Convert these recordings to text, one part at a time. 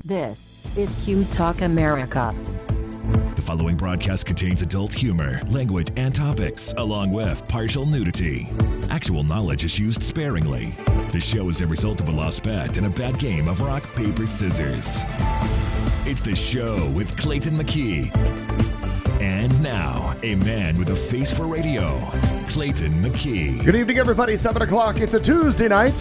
This is Feud Talk America. The following broadcast contains adult humor, language, and topics, along with partial nudity. Actual knowledge is used sparingly. The show is a result of a lost bet and a bad game of rock, paper, scissors. It's The Show with Clayton McKee. And now, a man with a face for radio, Clayton McKee. Good evening, everybody. 7 o'clock. It's a Tuesday night.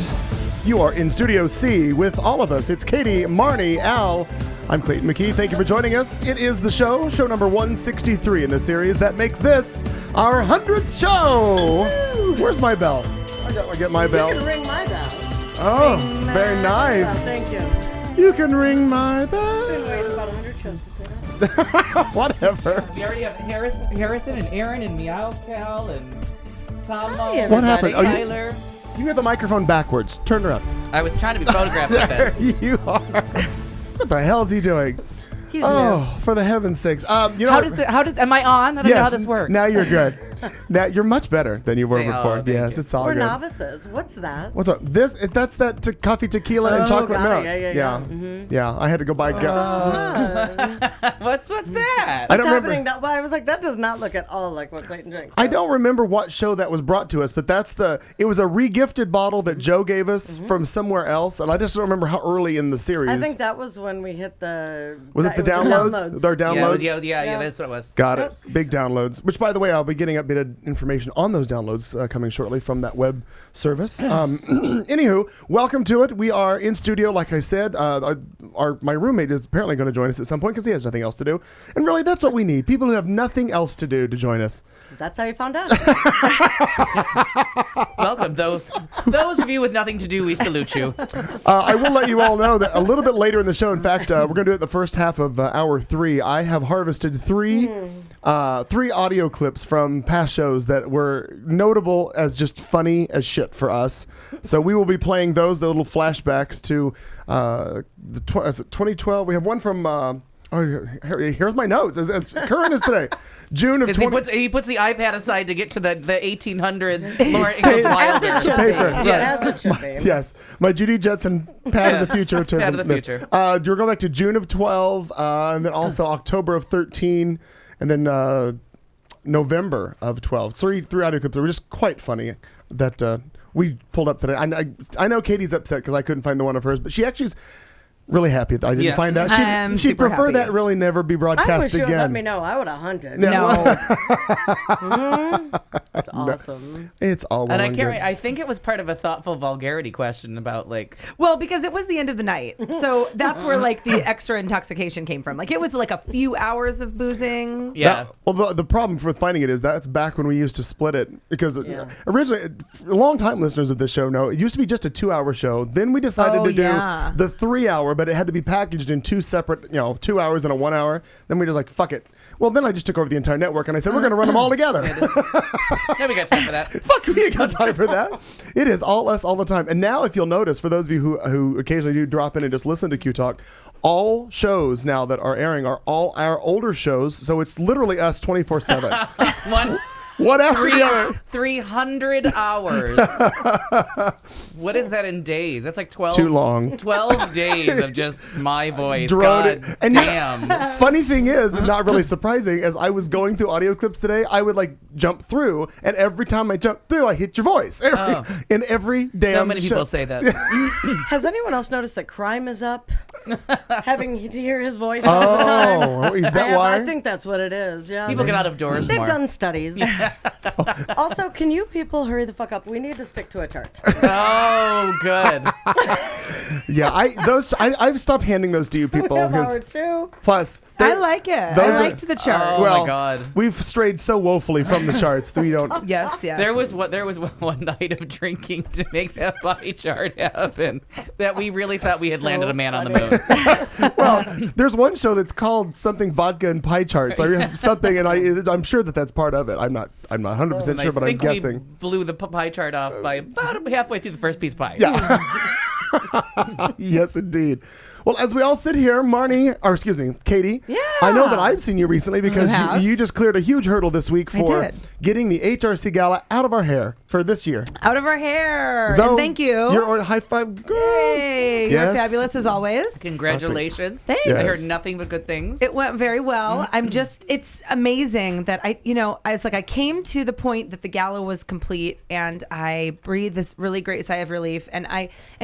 You are in Studio C with all of us. It's Katie, Marnie, Al. I'm Clayton McKee. Thank you for joining us. It is The Show, show number 163 in the series. That makes this our 100th show. Woo! Where's my bell? I get my bell. You can ring my bell. Oh, ring very nice. Thank you. You can ring my bell. I've been waiting about 100 shows to say that. Whatever. We already have Harrison and Aaron and Meow Cal and Tom. Hi, What happened? Tyler. You have the microphone backwards. Turn around. I was trying to be photographed with There it. you are. What the hell is he doing? He's Oh, for the heaven's sakes. You know, How does, am I on? I don't know how this works. Now you're good. Now you're much better than you were Oh, before. thank Yes, you. it's all We're good. novices. What's that? What's up? That's that coffee, tequila, and Oh, chocolate got milk. it. Yeah. Mm-hmm. Yeah, I had to go buy. What's that? I don't What's remember. happening now? Well, I was like, that does not look at all like what Clayton drinks. I don't remember what show that was brought to us, but it was a re-gifted bottle that Joe gave us from somewhere else, and I just don't remember how early in the series. I think that was when we hit the... Was it the downloads? Our downloads? Yeah, that's what it was. Got it. Big downloads. Which, by the way, I'll be getting updated information on those downloads coming shortly from that web service. Anywho, welcome to it. We are in studio, like I said. My roommate is apparently going to join us at some point because he has nothing else to do. And really, that's what we need. People who have nothing else to do to join us. That's how you found out. Welcome, those of you with nothing to do, we salute you. I will let you all know that a little bit later in the show, in fact, we're going to do it the first half of hour 3. I have harvested three audio clips from past shows that were notable as just funny as shit for us. So we will be playing those, the little flashbacks to 2012. We have one from... here's my notes as current as today. June of 20... He puts the iPad aside to get to the 1800s. Lauren goes wilder. As it should Paper, be. right. Yeah, as it should be. Yes, my Judy Jetson pad of the future. Pad of the future. You're going back to June of 12, and then also October of 13, and then November of 12. Three audio clips that were just quite funny that we pulled up today. I know Katie's upset because I couldn't find the one of hers, but she actually is really happy that I didn't find that. She'd super prefer happy. that really never be broadcast I wish you would let again. me know. I would have hunted. No. That's awesome. It's all well And and good. I think it was part of a thoughtful vulgarity question about like... Well, because it was the end of the night. So that's where like the extra intoxication came from. Like it was like a few hours of boozing. Yeah. The problem with finding it is that's back when we used to split it because originally, long-time listeners of this show know it used to be just a 2-hour show. Then we decided to do the 3-hour, but it had to be packaged in 2 separate, 2 hours and a 1 hour. Then we just like, fuck it. Well, then I just took over the entire network and I said, we're going to run them all together. No, we got time for that. Fuck, we ain't got time for that. It is all us all the time. And now if you'll notice, for those of you who occasionally do drop in and just listen to Q Talk, all shows now that are airing are all our older shows. So it's literally us 24/7. One after the other. 300 hours. What is that in days? That's like 12. Too long. 12 days of just my voice. Drone God and damn. Funny thing is, and not really surprising, as I was going through audio clips today, I would like jump through, and every time I jump through, I hit your voice. In every damn So many show. people say that. Has anyone else noticed that crime is up? Having to hear his voice all the time. Oh, is that why? I think that's what it is. Yeah. People get out of doors They've more. done studies. Also, can you people hurry the fuck up? We need to stick to a chart. Oh, good. Yeah, I've stopped handing those to you people. We have because hour 2. plus, I like it. those I are- liked the chart. Oh, well, my God. we've strayed so woefully from the charts that we don't. Yes. There was one night of drinking to make that pie chart happen that we really thought we had landed a man on the moon. Well, there's one show that's called something vodka and pie charts or something, and I'm sure that's part of it. I'm not 100% sure, but I'm I think guessing. we blew the pie chart off by about halfway through the first piece of pie. Yeah. Yes, indeed. Well, as we all sit here, Katie. Yeah. I know that I've seen you recently because you just cleared a huge hurdle this week for getting the HRC Gala out of our hair for this year. Out of our hair. Though and thank you. You're high five, girl. Yay. You're fabulous as always. Congratulations. Thanks. I heard nothing but good things. It went very well. It's amazing that I came to the point that the gala was complete and I breathed this really great sigh of relief. And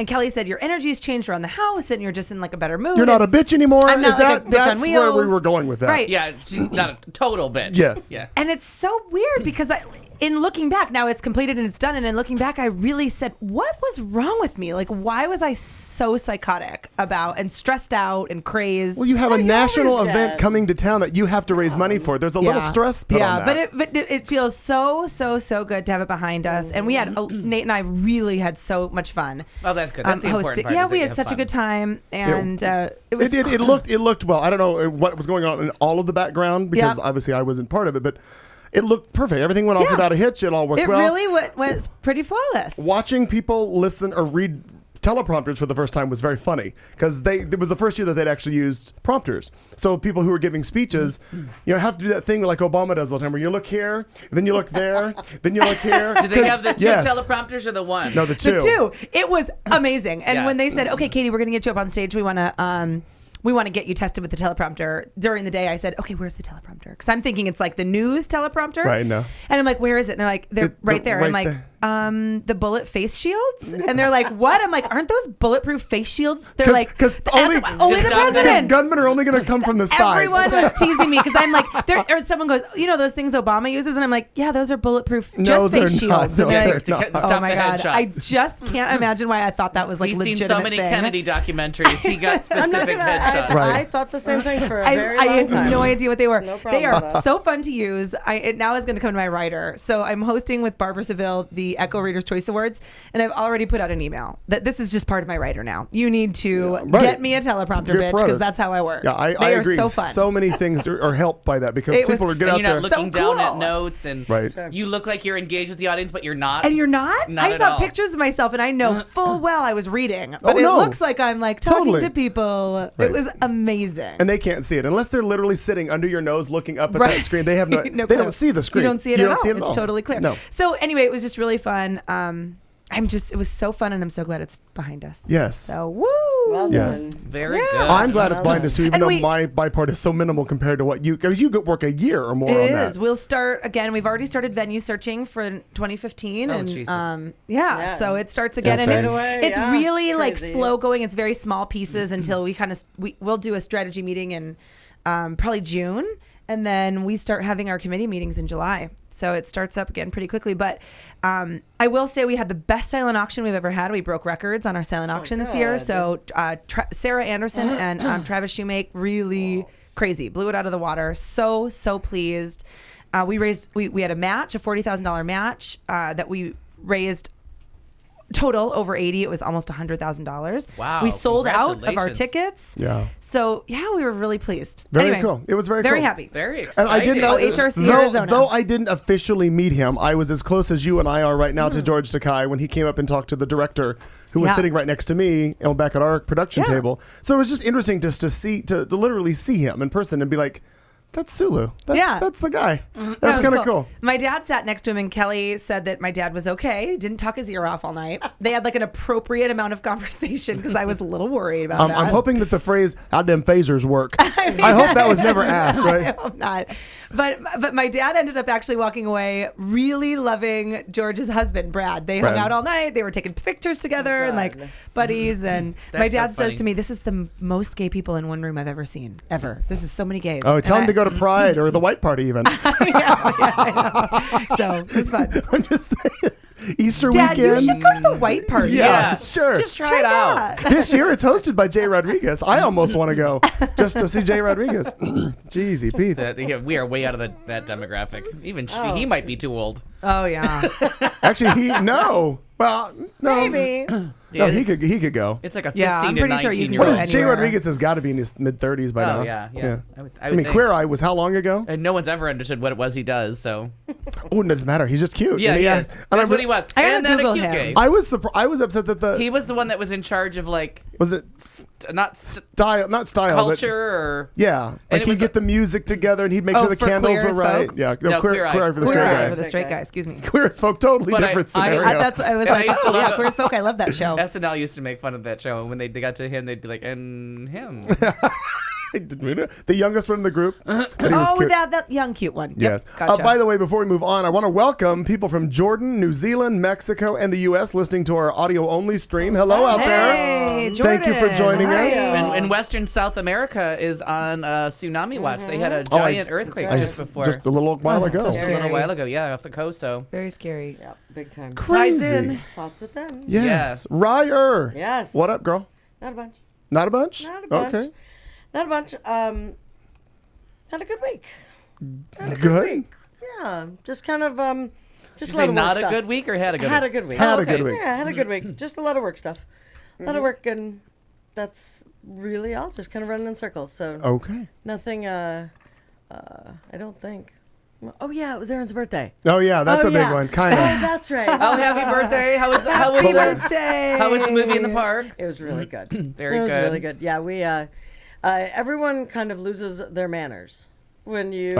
Kelly said, your energy's changed around the house and you're just in like a better mood. You're not a bitch anymore. I'm not like a bitch that's on wheels. where we were going with that. Right. Yeah, she's not a total bitch. Yes. Yeah. And it's so weird because in looking back, now it's completed and it's done. And in looking back, I really said, what was wrong with me? Like, why was I so psychotic about and stressed out and crazed? Well, you have a national event coming to town that you have to raise money for. There's a little stress put on that. But it feels so good to have it behind us. And we had, Nate and I really had so much fun. Oh, that's good. That's the important part. Yeah, we had such a good time. And it looked well. I don't know what was going on in all of the background because obviously I wasn't part of it, but it looked perfect. Everything went off without a hitch. It all worked well. It really went pretty flawless. Watching people listen or read teleprompters for the first time was very funny because it was the first year that they'd actually used prompters. So people who were giving speeches, have to do that thing like Obama does all the time where you look here, then you look there, then you look here. Do they have the two teleprompters or the one? No, the two. The two. It was amazing. And when they said, okay, Katie, we're going to get you up on stage. We want to get you tested with the teleprompter. During the day, I said, okay, where's the teleprompter? Because I'm thinking it's like the news teleprompter. Right, no. And I'm like, where is it? And they're like, they're right there. I'm like, the bullet face shields? And they're like, what? I'm like, aren't those bulletproof face shields? They're like, because only the president. Because gunmen are only going to come from the sides. Everyone was teasing me because I'm like, or someone goes, those things Obama uses? And I'm like, yeah, those are bulletproof face shields. No, and they're like, not. oh my God. I just can't imagine why I thought that was like legitimate He's seen so many Kennedy documentaries. He got specific headshots. I thought the same thing for a very long time. I had no idea what they were. No problem, they are so fun to use. It now is going to come to my writer. So I'm hosting with Barbara Seville the Echo Reader's Choice Awards, and I've already put out an email that this is just part of my writer now. You need to get me a teleprompter, bitch, because that's how I work. Yeah, I agree. So fun. So many things are helped by that because people are getting out there. You're not looking down at notes, and you look like you're engaged with the audience, but you're not. And you're not? I saw pictures of myself, and I know full well I was reading, but it looks like I'm like talking to people. Right. It was amazing. And they can't see it unless they're literally sitting under your nose looking up at that screen. They have no they don't see the screen. You don't see it at all. It's totally clear. No. So anyway, it was just really fun. It was so fun, and I'm so glad it's behind us. Yes. So woo. Well yes. done. Very good. I'm glad it's behind us too, even though my part is so minimal compared to what you work a year or more on that. It is. We'll start again. We've already started venue searching for 2015, and Jesus. so it starts again, and it's really like slow going. It's very small pieces until we'll do a strategy meeting in probably June. And then we start having our committee meetings in July. So it starts up again pretty quickly. But I will say we had the best silent auction we've ever had. We broke records on our silent auction this year. So Sarah Anderson and Travis Shoemake really crazy. Blew it out of the water. So pleased. We had a match, a $40,000 match that we raised total over 80. It was almost $100,000. Wow. We sold out of our tickets. Yeah. So we were really pleased. Very cool. It was very cool. Very happy. Very exciting. And I didn't go HRC Arizona. Though I didn't officially meet him, I was as close as you and I are right now to George Takei when he came up and talked to the director who was sitting right next to me and back at our production table. So it was just interesting just to literally see him in person and be like, that's Sulu. That's the guy. That's kind of cool. My dad sat next to him, and Kelly said that my dad was okay. Didn't talk his ear off all night. They had like an appropriate amount of conversation because I was a little worried about that. I'm hoping that the phrase "how'd them phasers work." I hope that was never asked, right? I hope not. But my dad ended up actually walking away really loving George's husband, Brad. They hung out all night. They were taking pictures together and like buddies. And my dad says to me, "This is the most gay people in one room I've ever seen, ever. This is so many gays." Oh, tell him to go to Pride or the White Party even. I know. So it was fun. I'm just saying. Easter Dad, weekend. you should go to the White Party. Yeah, sure. Just try it out. This year it's hosted by Jay Rodriguez. I almost want to go just to see Jay Rodriguez. Jeezy Pete's. We are way out of that demographic. Even he might be too old. Oh, yeah. Actually, Well, no. Maybe. No, he could go. It's like a 15 Yeah, I'm to pretty 19 sure you can year go old. Jay anywhere. Rodriguez has got to be in his mid-30s by now. Oh, yeah. I mean, think. Queer Eye was how long ago? And no one's ever understood what it was he does, so. Oh, it doesn't matter. He's just cute. Yeah, And he he- is. and That's I'm- what he was. I gotta And then a Google cute him. game. I was upset that He was the one that was in charge of, like, was it not style, not style, culture but or. yeah, And like it he'd was get the music together and he'd make Oh, sure the for candles queer were as right. folk? Yeah, No, queer Queer Eye. eye for the Queer straight Eye guy. for the straight guy. Excuse me. Queer as folk, totally But different scenario. I was Yeah, I like, used to oh love yeah, it. Queer as Folk. I love that show. SNL used to make fun of that show. When they got to him, they'd be like, and him. The youngest one in the group. And he was Oh, cute. that young cute one. Yep, Yes. Gotcha. By the way, before we move on, I want to welcome people from Jordan, New Zealand, Mexico, and the U.S. listening to our audio-only stream. Hello out there. Hey, Thank you for Jordan. joining Hi. us. And Western South America is on tsunami watch. They had a Oh, giant earthquake just before. Just a little while that's ago. so Just a scary. little while ago, yeah, off the coast. So Very scary. Yeah, big time. Crazy. Thoughts with them? Yes. Ryer. Yes. What up, girl? Not a bunch. Not a bunch? Not a bunch. Okay. Not a bunch. Had a good week. Had a Good? week. Yeah, just kind of just did you a lot say of not work a stuff. good week or had a good Had a week? good week. Had a okay. good week. Yeah, had a good week. Just a lot of work stuff. A lot of work, and that's really all. Just kind of running in circles. So Okay. nothing. I don't think. Oh yeah, it was Aaron's birthday. Oh, yeah, that's Oh, a big yeah. one. Kind Oh, of. that's right. Oh, happy birthday! How was Happy birthday. How was the movie in the park? It was really good. Very it was good. really good. Yeah, we everyone kind of loses their manners when you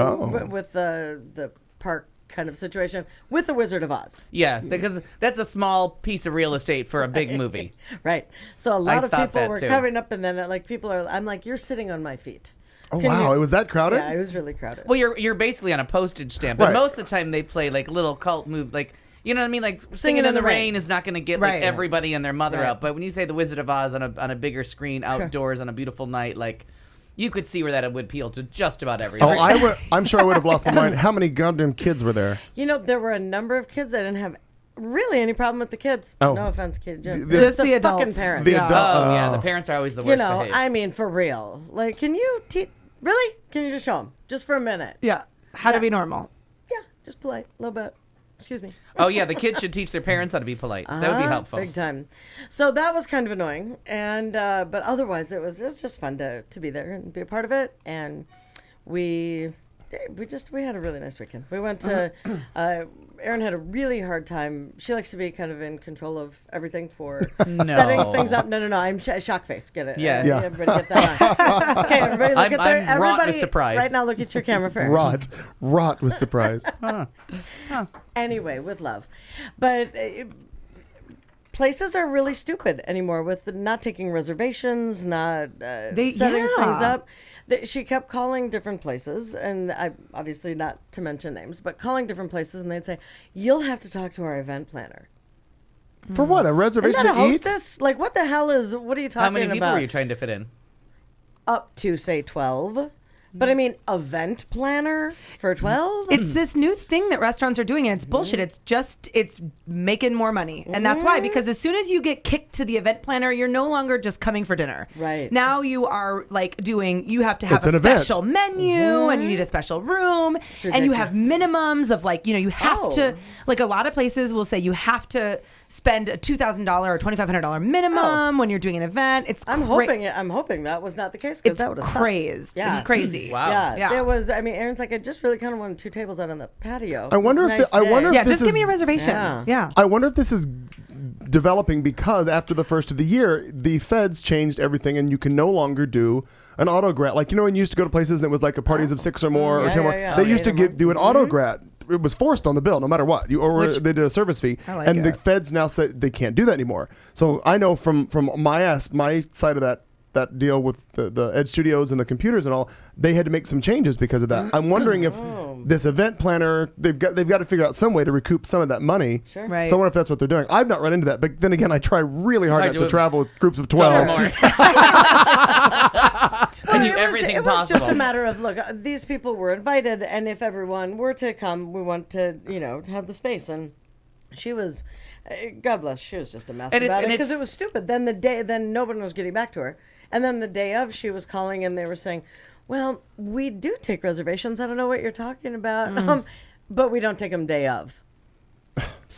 with the park kind of situation with the Wizard of Oz. Yeah, because that's a small piece of real estate for a big movie. Right. So a lot of thought people that were too. coming up, and then like people are. I'm like, you're sitting on my feet. Oh, Can wow. you- It was that crowded? Yeah, it was really crowded. Well, you're basically on a postage stamp, but Right. most of the time they play like little cult move, like you know what I mean. Like Singing in the Rain is not going to get like Right. everybody and their mother Right. out, but when you say the Wizard of Oz on a bigger screen outdoors on a beautiful night, like you could see where that would appeal to just about Oh, everybody. I'm sure I would have lost my mind. How many goddamn kids were there? You know, there were a number of kids. I didn't have really any problem with the kids. Oh. No offense, kid. Just Just the fucking adults. parents. The Yeah. adult- Oh yeah, the parents are always the You worst know, behaved. I mean, for real. Like, can you really? Can you just show them just for a minute? Yeah. How to be normal. Yeah, just polite, a little bit. Excuse me. Oh yeah, the kids should teach their parents how to be polite. That would be helpful. Big time. So that was kind of annoying, and but otherwise it was just fun to be there and be a part of it. And we had a really nice weekend. We went to. Erin had a really hard time. She likes to be kind of in control of everything for setting things up. No. I'm shock face. Get it? Yeah. Yeah. Everybody get that on. Okay, everybody look at their. I'm wrought with Everybody surprise. right now, look at your camera for Erin. Rot with surprise. Anyway, with love, but places are really stupid anymore with not taking reservations, not setting things up. She kept calling different places, and I obviously not to mention names, but calling different places, and they'd say, "You'll have to talk to our event planner." For what? A Isn't reservation that a to eat? hostess? Like, what the hell is? What are you talking How many about? people were you trying to fit in? Up to say 12. But I mean, event planner for 12? It's this new thing that restaurants are doing, and it's bullshit. It's making more money. And that's why, because as soon as you get kicked to the event planner, you're no longer just coming for dinner. Right. Now you are like you have to have It's a an event. special menu, and you need a special room, and you have minimums of like, you have to, like a lot of places will say you have to spend a $2,000 or $2,500 minimum when you're doing an event. I'm hoping that was not the case, because It's that would have crazed. Yeah. It's crazy. Wow. Yeah. There was. I mean, Aaron's like, I just really kind of wanted 2 tables out on the patio. I wonder It was if a nice day. Yeah, This just give is- me a reservation. Yeah. Yeah. I wonder if this is developing because after the first of the year, the feds changed everything, and you can no longer do an autograph. Like, when you used to go to places and it was like a parties of 6 or more or Yeah, 10 more. yeah. They Oh, used to yeah, do an autograph. It was forced on the bill, no matter what. They did a service fee, I like and the it. feds now said they can't do that anymore. So I know from my side of that deal with the Ed Studios and the computers and all, they had to make some changes because of that. I'm wondering if this event planner, they've got to figure out some way to recoup some of that money. Sure. Right. So I wonder if that's what they're doing. I've not run into that, but then again, I try really hard not to travel with groups of 12. I do everything it was possible. just a matter of, look, these people were invited, and if everyone were to come, we want to, have the space. And she was, God bless, she was just a mess And it's- about it, and because it's- it was stupid. Then nobody was getting back to her. And then the day of, she was calling, and they were saying, well, we do take reservations. I don't know what you're talking about, but we don't take them day of.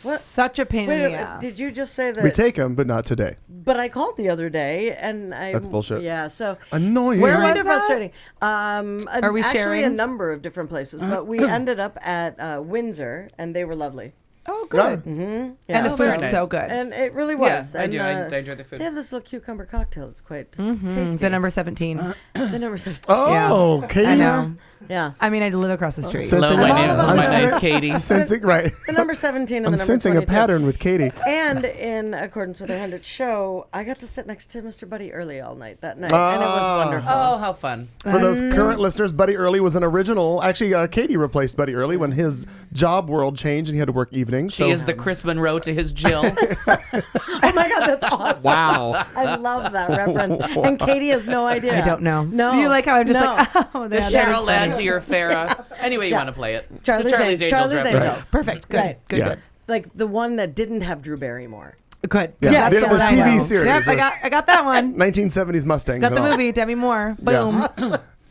What? Such a pain Wait, in the ass. did you just say that? We take them, but not today. But I called the other day, and That's bullshit. Yeah, so Annoying. Where kind was of that? frustrating. Are we actually sharing? a number of different places, but we ended up at Windsor, and they were lovely. Oh, good. Yeah. Yeah, And the food's nice. so good. and it really Yeah, was. I And, do. I enjoy the food. They have this little cucumber cocktail. It's quite tasty. The number 17. The number 7. Oh, Katie. I know. Yeah. I mean, I live across the street. Since- Hello, I'm my name all is about my that. nice Katie. Sensing, right. The number 17 and I'm the number sensing 22. a pattern with Katie. And in accordance with our 100th show, I got to sit next to Mr. Buddy Early all night that night, and it was wonderful. Oh, how fun. For those current listeners, Buddy Early was an original. Actually, Katie replaced Buddy Early when his job world changed and he had to work evenings. She is the Chris Monroe to his Jill. Oh my God, that's awesome. Wow. I love that reference. And Katie has no idea. I don't know. No. You like how I'm just No. like, oh, The that Cheryl is Ladd funny. to your Farrah. Anyway, you want to play it. It's a Charlie's Angels reference. Angels. Perfect. Good. Right. Good. Yeah. Good. Like the one that didn't have Drew Barrymore. Good. Yeah, That's it was what I TV know. series. Yep, I got that one. 1970s Mustangs. Got the and all. movie, Demi Moore. Boom.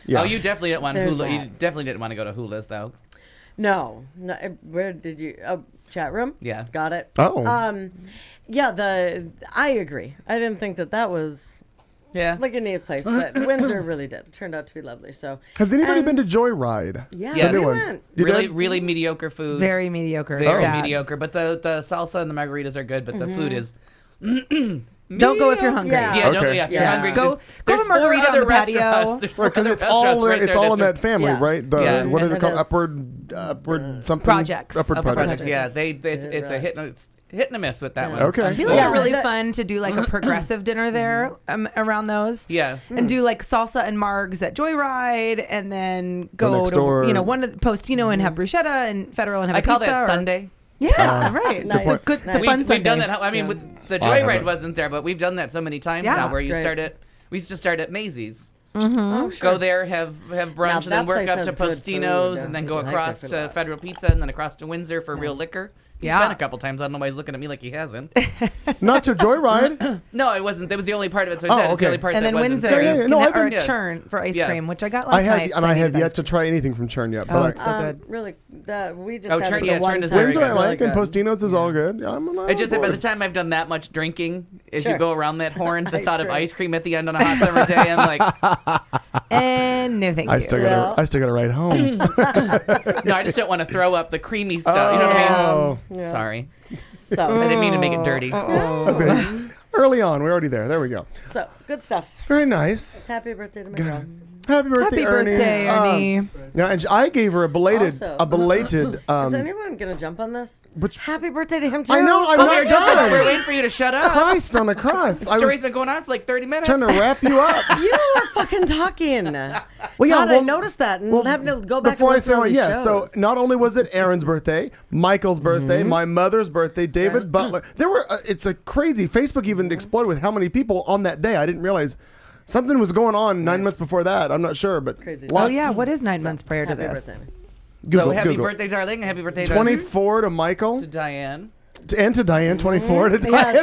Yeah. Oh, you definitely didn't want There's Hula. You that. definitely didn't want to go to Hula's, though. No. Where did you? Oh, chat room? Yeah. Got it. Oh. Yeah, I agree. I didn't think that was Yeah. like a neat place, but Windsor really did. It turned out to be lovely. So Has anybody and- been to Joyride? Yeah, Yes. The we new one. went. You really, did? really mediocre food. Very mediocre. Very Sad. mediocre. But the salsa and the margaritas are good, but the food is. Don't go if you're hungry. Yeah. Yeah, don't, Okay. yeah, if you're Yeah. hungry. Go there's to Margarita four on other the patio. restaurants. There's four Because other it's all restaurants right it's there all in that's that family, Yeah. right? The Yeah. what is And it called? it is- Upward something Projects. Upward Upper projects. projects. Yeah, it's a hit and a miss with that one. Okay. I feel like Yeah. it'd be really That- fun to do like a progressive dinner there around those. Yeah. And do like salsa and margs at Joyride, and then Go go next to door. one of the Postino and have bruschetta, and Federal and have I a call pizza. that or- Sunday. Yeah, right. Nice. It's a good, it's a Nice. fun We've Sunday. done that. I mean, with the I haven't. Joyride wasn't there, but we've done that so many times Yeah. now. Where That's you great. start at, we used to start at Maisie's. Oh, sure. Go there, have Now brunch, and then that work place up has to good Postino's, food. and then I go like that across food a to lot. Federal Pizza, and then across to Windsor for real liquor. He's Yeah. been a couple times. I don't know why he's looking at me like he hasn't. Not to Joyride. No, it wasn't. That was the only part of it. So I Oh, said it's the okay. only part And that then wasn't Windsor, there. Yeah, yeah, no, I've or been- Churn for ice Yeah. cream, which I got last I have, night. and I have needed yet ice to try anything from Churn yet. Oh, But it's so good. Really, we just Oh, had Churn- it yeah, the one Churn is time. very Windsor good. I Really like, and good. Postino's is all good. Yeah, I'm It just by the board. time I've done that much drinking, as Sure. you go around that horn, the Ice thought of cream. ice cream at the end on a hot summer day, I'm like, And no, thank I you. still Yeah. got to ride home. no, I just don't want to throw up the creamy stuff. You know what I Oh. mean? Yeah. Sorry, So, I didn't mean to make it dirty. Okay. Early on, we're already there. There we go. so good stuff. Very nice. Happy birthday to my girl. Happy birthday, Happy Ernie. birthday, Ernie. Now, and I gave her a belated. Is anyone gonna jump on this? Which- Happy birthday to him too. I know. I'm Oh, not we're done. We're done. waiting for you to shut up. Christ on the cross. The I story's was been going on for like 30 minutes. trying to wrap you up. You were fucking talking. Well, God, I noticed that and having to go back before and I listen say to all these yeah, shows. so not only was it Aaron's birthday, Michael's birthday, my mother's birthday, David Butler. There were. It's a crazy. Facebook even exploded with how many people on that day. I didn't realize something was going on 9 months before that. I'm not sure, but Crazy. Oh lots. yeah, what is 9 months prior to Happy this? birthday. Google, So happy Google. birthday, darling. Happy birthday to 24 to Michael to Diane. and to Diane. 24 to Diane.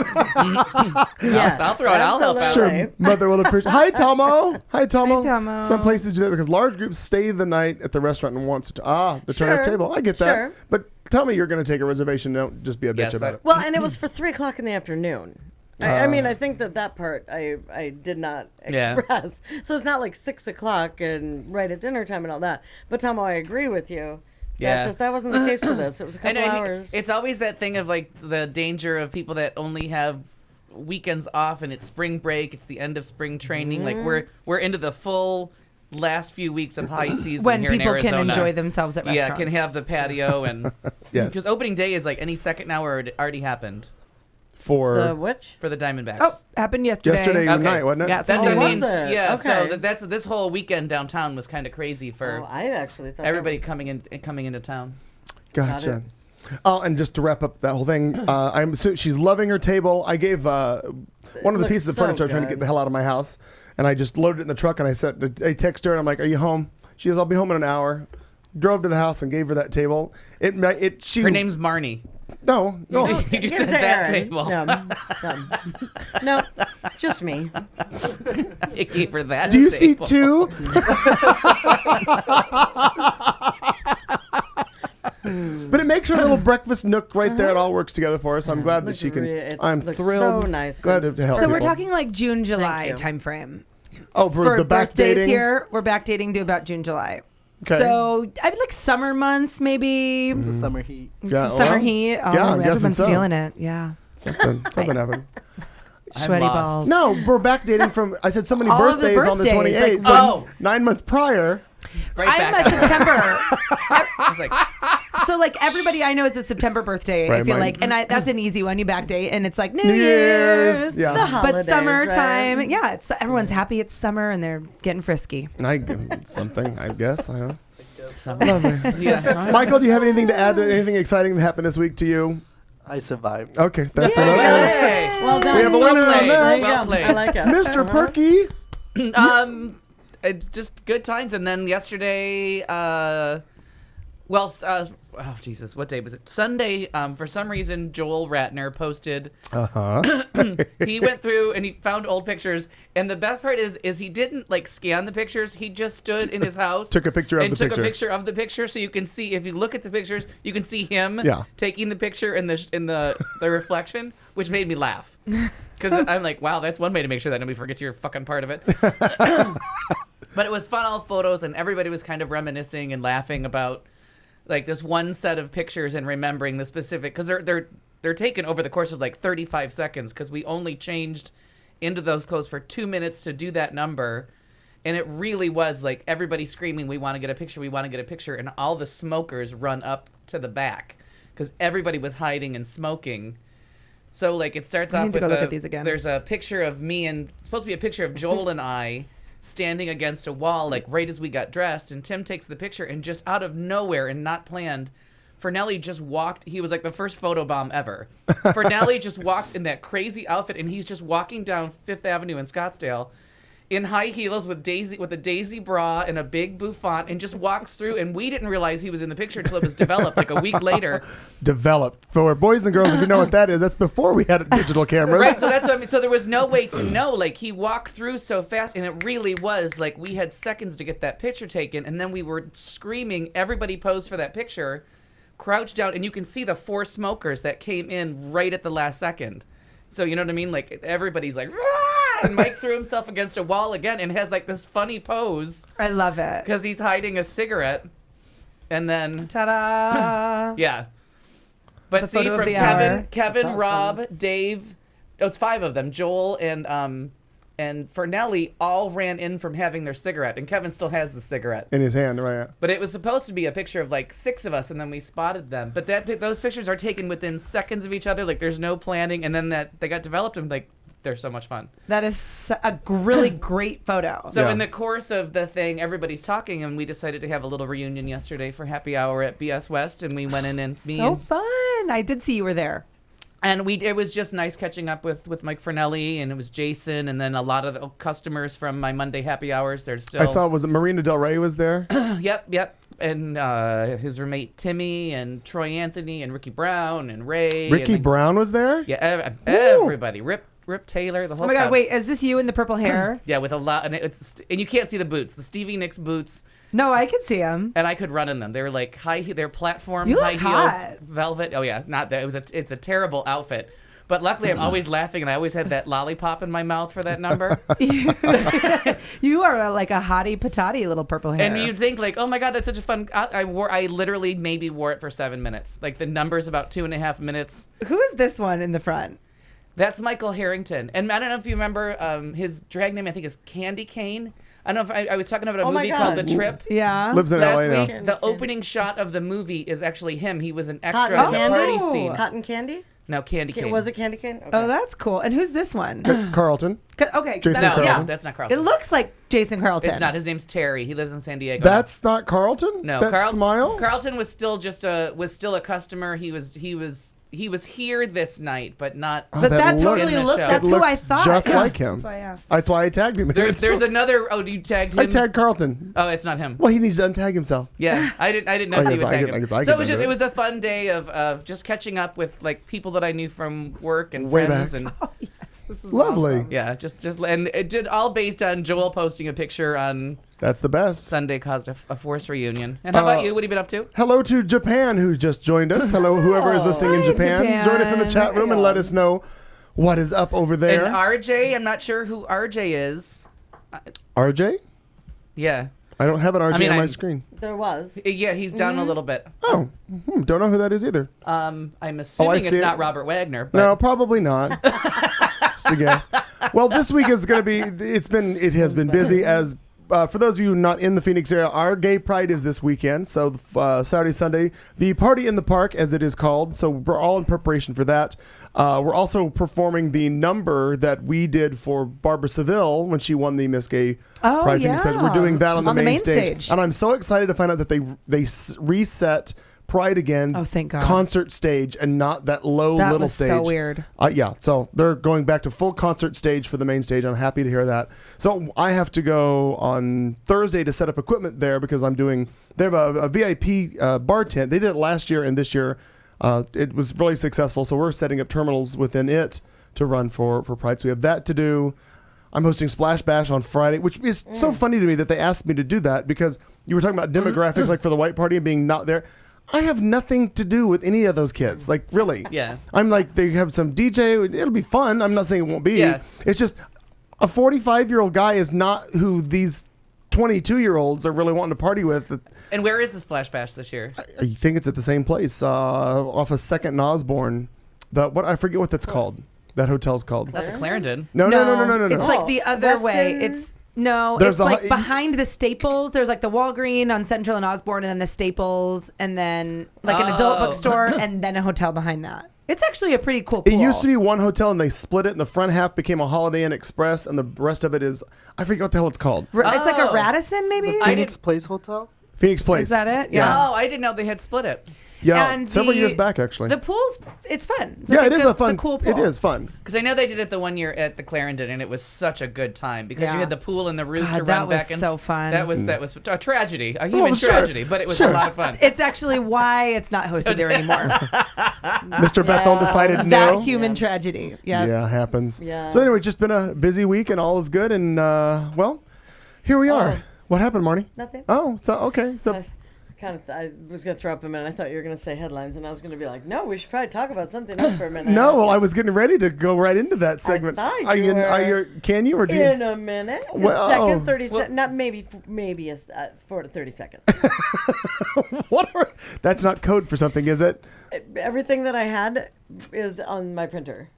Yes. I'll throw it. I'll help out. absolutely. Sure, mother will appreciate. Hi, Tomo. Hi, Tomo. Hi, Tomo. Some places do that because large groups stay the night at the restaurant and wants to the turn-up Sure. table. I get that, Sure. but tell me you're going to take a reservation. Don't just be a bitch Yes, about it. Well, and it was for 3:00 in the afternoon. I mean, I think that part I did not Yeah. express. So it's not like 6:00 and right at dinner time and all that. But Tomo, I agree with you. Yeah. That wasn't the case for this. It was a couple And hours. it's always that thing of like the danger of people that only have weekends off and it's spring break. It's the end of spring training. Like we're into the full last few weeks of high season When here in people Arizona. can enjoy themselves at Yeah, restaurants. can have the patio and Yes. because opening day is like any second now or it already happened For the which? for the Diamondbacks. Oh, happened yesterday. yesterday Okay. night, wasn't it? Yeah, it's That's all what I was mean. it? Yeah, Okay. so that's this whole weekend downtown was kind of crazy for Oh, I actually thought everybody that coming into town. Gotcha. Oh, and just to wrap up that whole thing, she's loving her table. I gave one of the looks pieces of so furniture I was trying to good. get the hell out of my house, and I just loaded it in the truck and I text her and I'm like, "Are you home?" She goes, "I'll be home in an hour." Drove to the house and gave her that table. Her name's Marnie. no. You Give it said to that Aaron. table. No, just me. I gave her that Do you see table. two? But it makes her little breakfast nook right there. It all works together for us. I'm glad that she can. I'm thrilled. So nice. Glad to help. So people. we're talking like June, July you. time frame. Oh, for the birthdays backdating here, we're backdating to about June, July. Okay. So I mean, like summer months, maybe. It's a summer heat. Yeah, Summer well, heat. Oh, yeah, I'm guessing everyone's so. feeling it. Yeah. Something happened. Sweaty lost. balls. No, we're backdating from. I said so many All of the birthdays on the birthdays, 28th. like, so 9 months prior. Right I'm back a up. September. I was like, So like everybody I know is a September birthday. Right, I feel mine- like, and that's an easy one. You backdate, and it's like New New Year's. Year's. Yeah. The holidays, But summertime, right? yeah, it's everyone's happy. It's summer, and they're getting frisky. Something, I guess. I don't know. yeah. Michael, do you have anything to add to anything exciting that happened this week to you? I survived. Okay, that's Yay. enough. Hey. Well done. We have a winner on played. that. There you Well go. played. I like it. Mr. Perky. Just good times. And then yesterday, oh Jesus, what day was it? Sunday. For some reason, Joel Ratner posted. He went through and he found old pictures. And the best part is he didn't like scan the pictures. He just stood in his house, Took a picture of and the took picture. a picture of the picture. So you can see if you look at the pictures, you can see him Yeah. taking the picture in the reflection, which made me laugh. Because I'm like, wow, that's one way to make sure that nobody forgets you're fucking part of it. But it was fun, all photos, and everybody was kind of reminiscing and laughing about like this one set of pictures and remembering the specific, because they're taken over the course of like 35 seconds, because we only changed into those clothes for 2 minutes to do that number. And it really was like everybody screaming, we want to get a picture, we want to get a picture. And all the smokers run up to the back because everybody was hiding and smoking. So like it starts off need to with go look at these again. There's a picture of me, and it's supposed to be a picture of Joel and I standing against a wall, like right as we got dressed. And Tim takes the picture, and just out of nowhere and not planned, Fernelli just walked. He was like the first photobomb ever. Fernelli just walked in that crazy outfit, and he's just walking down Fifth Avenue in Scottsdale in high heels with a daisy bra and a big bouffant, and just walks through. And we didn't realize he was in the picture until it was developed like a week later. Developed. For boys and girls, if you know what that is, that's before we had digital cameras. Right, so that's what I mean. So there was no way to know. Like, he walked through so fast, and it really was like we had seconds to get that picture taken, and then we were screaming. Everybody posed for that picture, crouched down, and you can see the 4 smokers that came in right at the last second. So you know what I mean? Like everybody's like, "Rah!" And Mike threw himself against a wall again and has like this funny pose I love it. because he's hiding a cigarette, and then Ta-da! yeah. But The see, photo of from the hour. Kevin, Rob, Dave, it's 5 of them. Joel and Fernelli all ran in from having their cigarette, and Kevin still has the cigarette. In his hand, right? But it was supposed to be a picture of like 6 of us, and then we spotted them. But those pictures are taken within seconds of each other. Like there's no planning, and then they got developed, and like they're so much fun. That is a really great photo. So Yeah. in the course of the thing, everybody's talking, and we decided to have a little reunion yesterday for happy hour at BS West, and we went in and So fun. I did see you were there. And it was just nice catching up with Mike Fernelli, and it was Jason, and then a lot of the customers from my Monday happy hours. They're still. I saw, was it Marina Del Rey was there? Yep. And his roommate Timmy, and Troy Anthony, and Ricky Brown, and Ray. Ricky and, Brown was there? Yeah, everybody. Rip Taylor, the whole Oh my God! crowd. Wait, is this you in the purple hair? Yeah, with a lot, and and you can't see the boots, the Stevie Nicks boots, No, I can see him. and I could run in them. They were like they're platform You look high heels, hot. velvet. Oh yeah, not that. It's a terrible outfit. But luckily, I'm always laughing, and I always had that lollipop in my mouth for that number. You are like a hottie patati little purple hair. And you'd think like, oh my God, that's such a fun. I literally maybe wore it for 7 minutes. Like the number's about 2.5 minutes. Who is this one in the front? That's Michael Harrington. And I don't know if you remember his drag name. I think is Candy Cane. I don't know if I was talking about a Oh my movie called God. The Trip. Yeah. Lives in LA Last now. week, the opening shot of the movie is actually him. He was an extra Cotton in the party candy? scene. Cotton candy? No, Candy Cane. Was it candy cane? Okay. Oh, that's cool. And who's this one? Carlton. Okay. Jason that's- No, Carlton. that's not It Carlton. looks like Jason Carlton. It's not. His name's Terry. He lives in San Diego. That's not Carlton? No, That's Smile? Carlton was still a customer. He was here this night, but not. Oh, But that looks- totally in the looked. show. That's it who I looks thought. just Yeah. like him. That's why I asked. That's why I tagged him. There's another. Oh, do you tagged him? I tagged Carlton. Oh, it's not him. Well, he needs to untag himself. Yeah, I didn't know I he guess would I tag could- him. I guess I So could do it it. was a fun day of just catching up with like people that I knew from work and Way friends back. and Lovely. Yeah, just and it did all based on Joel posting a picture on That's the best. Sunday caused a forced reunion. And how about you? What have you been up to? Hello to Japan, who's just joined us. Hello, whoever is listening in Hi, Japan. Japan. Join us in the chat room and let us know what is up over there. And RJ, I'm not sure who RJ is. RJ? Yeah. I don't have an RJ on my I'm- screen. There was. Yeah, he's down a little bit. Oh, don't know who that is either. I'm assuming it's see it. not Robert Wagner. But No, probably not. Just a guess. Well, this week is going to be. It has been busy as. For those of you not in the Phoenix area, our Gay Pride is this weekend. So Saturday, Sunday, the party in the park, as it is called. So we're all in preparation for that. We're also performing the number that we did for Barbara Seville when she won the Miss Gay Pride Phoenix. yeah. We're doing that on the main stage. and I'm so excited to find out that they reset Pride again. Oh, thank God. Concert stage and not that low That little was stage. so weird. Yeah, so they're going back to full concert stage for the main stage. I'm happy to hear that. So I have to go on Thursday to set up equipment there because they have a VIP bar tent. They did it last year and this year it was really successful. So we're setting up terminals within it to run for Pride. So we have that to do. I'm hosting Splash Bash on Friday, which is so funny to me that they asked me to do that because you were talking about demographics like for the white party and being not there. I have nothing to do with any of those kids. Like, really. Yeah. I'm like, they have some DJ. It'll be fun. I'm not saying it won't be. Yeah. It's just a 45-year-old guy is not who these 22-year-olds are really wanting to party with. And where is the Splash Bash this year? I think it's at the same place off of 2nd and Osborne. I forget what that's called. That hotel's called. Not the Clarendon. No. It's like the other way. Weston? There's It's a like hu- behind the Staples. There's like the Walgreen on Central and Osborne, and then the Staples, and then like an adult Oh. bookstore, and then a hotel behind that. It's actually a pretty cool pool. It used to be one hotel, and they split it, and the front half became a Holiday Inn Express, and the rest of it is, I forget what the hell it's called. It's like a Oh. Radisson, maybe? Phoenix Place Hotel? Phoenix Place. Is that it? Yeah. Oh, I didn't know they had split it. Yeah, And several the- years back, actually. The pool's, it's fun. It's Yeah, like it is a fun. It's a cool pool. It is fun. Because I know they did it the one year at the Clarendon, and it was such a good time because Yeah. you had the pool and the roof God, to that run was back. And so fun. That was a tragedy, a human sure. tragedy, but it was Sure. a lot of fun. It's actually why it's not hosted there anymore. Mr. Bethel decided That no. human tragedy. Yeah. Yeah, happens. Yeah. So anyway, just been a busy week, and all is good. And well, here we are. What happened, Marnie? Nothing. Oh, so okay. So I was going to throw up a minute. I thought you were going to say headlines, and I was going to be like, no, we should probably talk about something else for a minute. no, well, I was getting ready to go right into that segment. thought Are you you? were Are you? Can you or do you? In a minute. Well, Second, 30 seconds. Not maybe 4 to 30 seconds. What? That's not code for something, is it? Everything that I had is on my printer.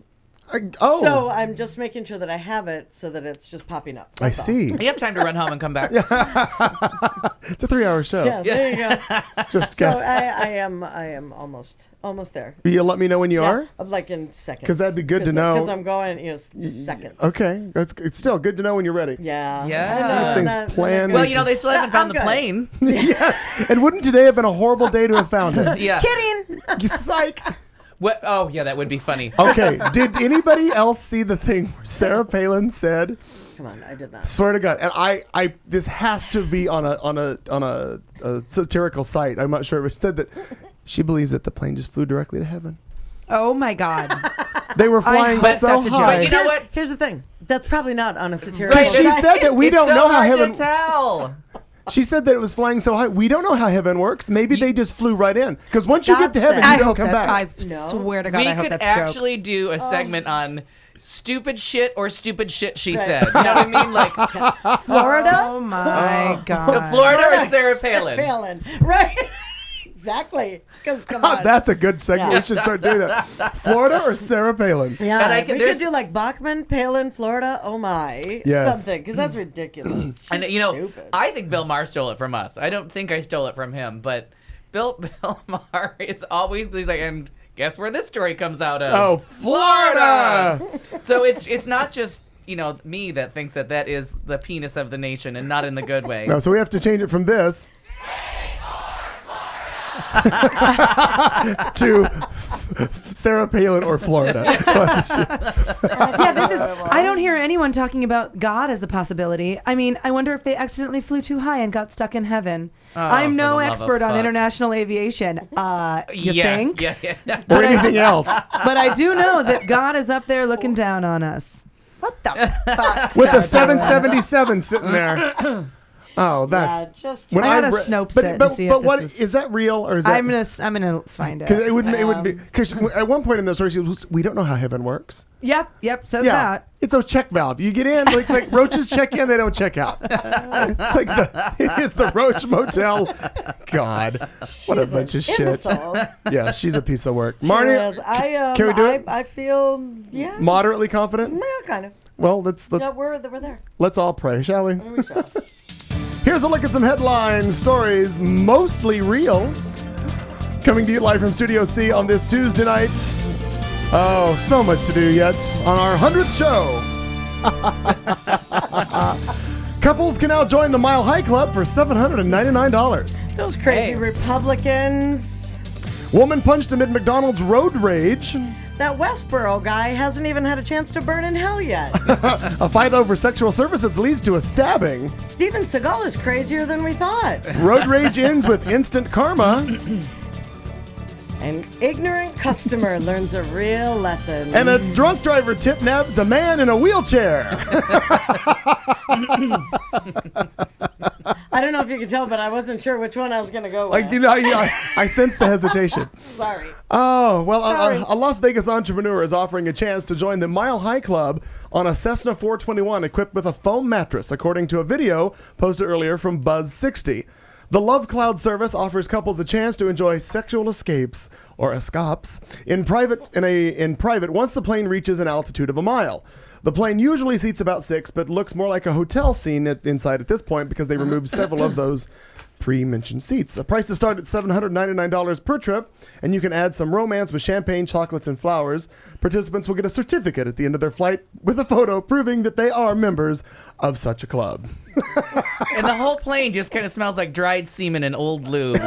Oh, So I'm just making sure that I have it so that it's just popping up. I That's all. see. You have time to run home and come back. It's a 3-hour show. Yeah, there you go. Just So guess. I am almost there. You'll let me know when you are. I'm like in seconds. 'Cause that'd be good to know. Because I'm going, just seconds. Okay, it's still good to know when you're ready. Yeah. Yeah. I know, These things not- planned. Well, you know, they still haven't found I'm the good. plane. Yes, and wouldn't today have been a horrible day to have found it? Yeah. Kidding. Psych. What? Oh, yeah, that would be funny. Okay, did anybody else see the thing where Sarah Palin said, Come on, I did not. swear to God, and I this has to be on a satirical site. I'm not sure, but it said that she believes that the plane just flew directly to heaven. Oh my God. They were flying hope so that's a joke. high. But you know what? Here's the thing. That's probably not on a satirical. Because she said that we It's don't so know how hard heaven. to tell. She said that it was flying so high. We don't know how heaven works. Maybe they just flew right in. Because once you get to heaven, I you don't hope come that. back. I swear to God, We I hope could that's a joke. actually do a segment on stupid shit or stupid shit she said. You know what I mean? Like Florida? Oh my God. Florida or Sarah Palin. Palin. Right. Exactly. Because come on. That's a good segment. Yeah. We should start doing that. Florida or Sarah Palin? Yeah, And I we can- could there's- do like Bachman, Palin, Florida. Oh my, Yes. something because that's ridiculous. And She's you know, stupid. I think Bill Maher stole it from us. I don't think I stole it from him, but Bill Maher is always he's like, and guess where this story comes out of? Oh, Florida! So it's not just me that thinks that is the penis of the nation and not in the good way. No, so we have to change it from this to Sarah Palin or Florida. Yeah, this is. I don't hear anyone talking about God as a possibility. I mean, I wonder if they accidentally flew too high and got stuck in heaven. I'm for no the love of expert on fuck. international aviation. You think? Yeah. Or anything else. But I do know that God is up there looking down on us. What the fuck? With a 777 sitting there. Oh, that's just when I gotta re- Snopes but, it and but, see but if what this is that real or is that? I'm gonna find it. Because it would be because at one point in the story she goes, we don't know how heaven works. Yep, says that. It's a check valve. You get in, like roaches check in, they don't check out. It's like it is the Roach Motel. God, what a bunch of shit. Yeah, she's a piece of work. Marnie, can we do it? I feel Moderately confident. Yeah, kind of. Well, let's we're there. let's all pray, shall we? We shall. Here's a look at some headline stories, mostly real. Coming to you live from Studio C on this Tuesday night. Oh, so much to do yet on our 100th show. Couples can now join the Mile High Club for $799. Those crazy Republicans. Woman punched amid McDonald's road rage. That Westboro guy hasn't even had a chance to burn in hell yet. A fight over sexual services leads to a stabbing. Steven Seagal is crazier than we thought. Road rage ends with instant karma. An ignorant customer learns a real lesson. And a drunk driver nabs a man in a wheelchair. I don't know if you can tell, but I wasn't sure which one I was going to go with. I sense the hesitation. Sorry. Oh, well, a Las Vegas entrepreneur is offering a chance to join the Mile High Club on a Cessna 421 equipped with a foam mattress, according to a video posted earlier from Buzz60. The Love Cloud service offers couples a chance to enjoy sexual escapes or escapes in private once the plane reaches an altitude of a mile. The plane usually seats about 6, but looks more like a hotel scene inside at this point because they removed several of those pre-mentioned seats. A price to start at $799 per trip, and you can add some romance with champagne, chocolates, and flowers. Participants will get a certificate at the end of their flight with a photo proving that they are members of such a club. And the whole plane just kind of smells like dried semen and old lube. And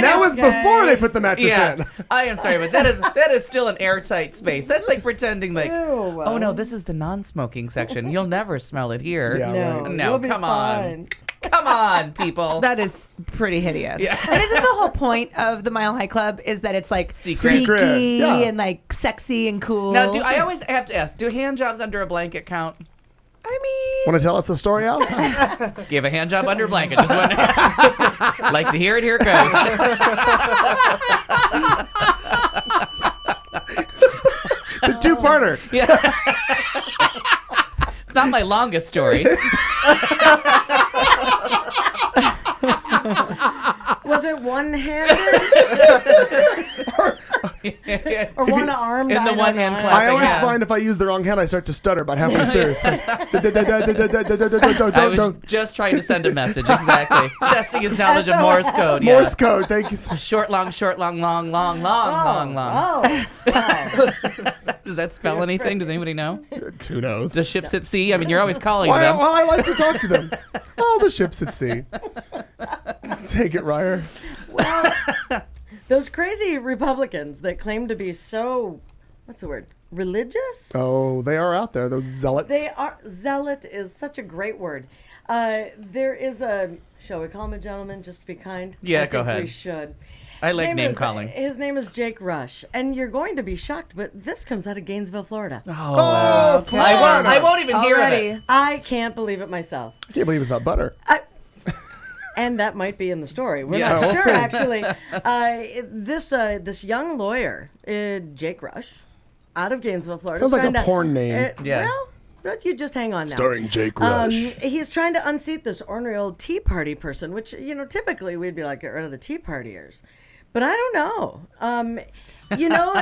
that was before they put the mattress in. I am sorry, but that is still an airtight space. That's like pretending like, oh no, this is the non-smoking section. You'll never smell it here. Yeah, No, come on. Come on, people. That is pretty hideous. Yeah. And isn't the whole point of the Mile High Club is that it's like Secret. sneaky and like sexy and cool? Now, I always have to ask, do hand jobs under a blanket count? I mean, Want to tell us the story, Al? Give a hand job under a blanket. Just wondering. Like to hear it, here it goes. It's a two-parter. Yeah. It's not my longest story. Was it one-handed? or one-armed? In the one-hand clap. I always find if I use the wrong hand, I start to stutter about halfway through. I was just trying to send a message, exactly. Testing his knowledge of Morse code. Yeah. Morse code, thank you. Short, long, long, long. Oh, wow. Does that spell anything? Does anybody know? Who knows? The ships at sea? I mean, you're always calling them. Well, I like to talk to them. Oh, the ships at sea. Take it, Ryer. Well, those crazy Republicans that claim to be so, what's the word, religious? Oh, they are out there, those zealots. They are. Zealot is such a great word. There is a, shall we call him a gentleman just to be kind? Yeah, I go think ahead. We should. I like name calling. His name is Jake Rush, and you're going to be shocked, but this comes out of Gainesville, Florida. Oh, Florida. I won't even hear of it. I can't believe it myself. I can't believe it's not butter. And that might be in the story. We're Yeah. not We'll sure, see. actually. This young lawyer, Jake Rush, out of Gainesville, Florida. Sounds like trying a porn name. Yeah. Well, but you just hang on now. Starring Jake Rush. He's trying to unseat this ornery old Tea Party person, which, typically we'd be like, get rid of the Tea Partiers. But I don't know. You know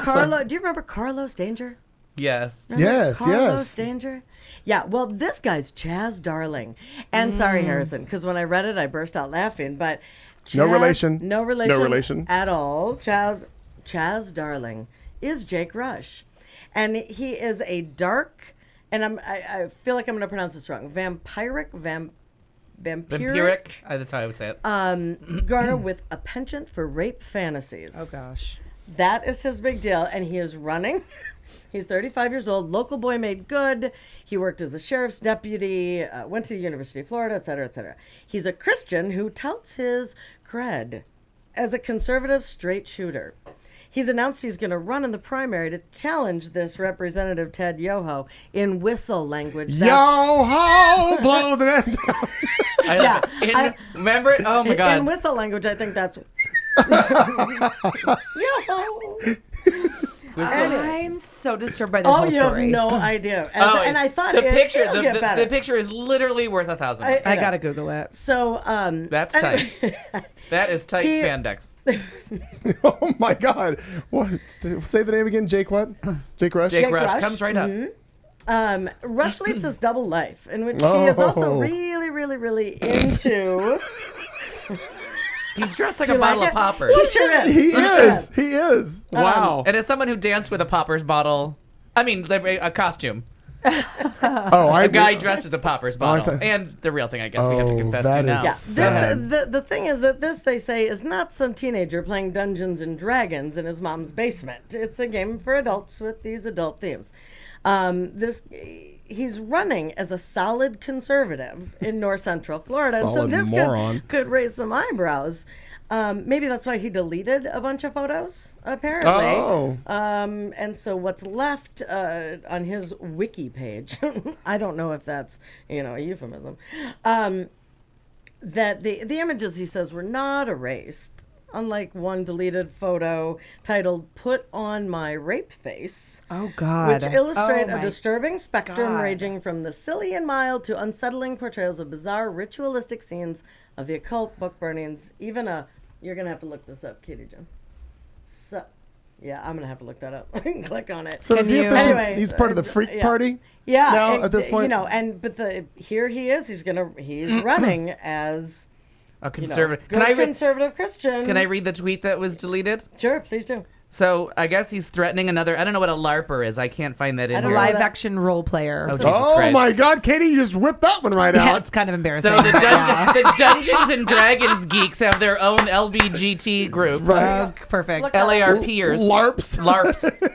Carlo. Do you remember Carlos Danger? Yes. Yes, Carlos Danger? Yeah, well, this guy's Chaz Darling. And sorry, Harrison, because when I read it, I burst out laughing. But No relation. No relation. No relation. At all. Chaz Darling is Jake Rush. And he is a dark, and I feel like I'm going to pronounce this wrong, vampiric. That's how I would say it. Garner with a penchant for rape fantasies. oh gosh. That is his big deal, and he is running. He's 35 years old, local boy made good. He worked as a sheriff's deputy, went to the University of Florida, et cetera, et cetera. He's a Christian who touts his cred as a conservative straight shooter. he's announced he's going to run in the primary to challenge this Representative Ted Yoho in whistle language. Yo-ho, blow the man down. Remember it? Oh my God. In whistle language, I think that's. Yo-ho. I'm so disturbed by this whole You story. have no idea. And I thought the picture, it'll get better. the picture is literally worth 1,000. I gotta Google it. So that's tight. That is tight spandex. Oh my God! What? Say the name again. Jake what? Jake Rush. Jake Rush comes right up. Rush leads this double life in which he is also really, really, really into. He's dressed like a bottle of poppers. He sure is. He is. He is. Wow. And as someone who danced with a poppers bottle, a costume. A guy dressed as a poppers bottle. And the real thing, I guess we have to confess to now. The thing is that this, they say, is not some teenager playing Dungeons and Dragons in his mom's basement. It's a game for adults with these adult themes. He's running as a solid conservative in North Central Florida. Solid and so this moron. could raise some eyebrows. Maybe that's why he deleted a bunch of photos, apparently. Oh. And so what's left on his wiki page, I don't know if that's, a euphemism, that the images, he says, were not erased. Unlike one deleted photo titled "Put on My Rape Face," Oh God! which illustrate a disturbing spectrum ranging from the silly and mild to unsettling portrayals of bizarre ritualistic scenes of the occult, book burnings, even you're gonna have to look this up, Katie Jim. So, yeah, I'm gonna have to look that up. Click on it. So is he officially? Anyway, He's part of the freak party. Yeah. Now at this point, here he is. He's running as A conservative. conservative Christian. Can I read the tweet that was deleted? Sure, please do. So I guess he's threatening another. I don't know what a LARPer is. I can't find that in A here. live action role player. Oh, Jesus Christ. my God, Katie, you just whipped that one right Yeah, out. it's kind of embarrassing. So the Dungeons and Dragons geeks have their own LBGT group. Right. Perfect. LARPers. LARPs.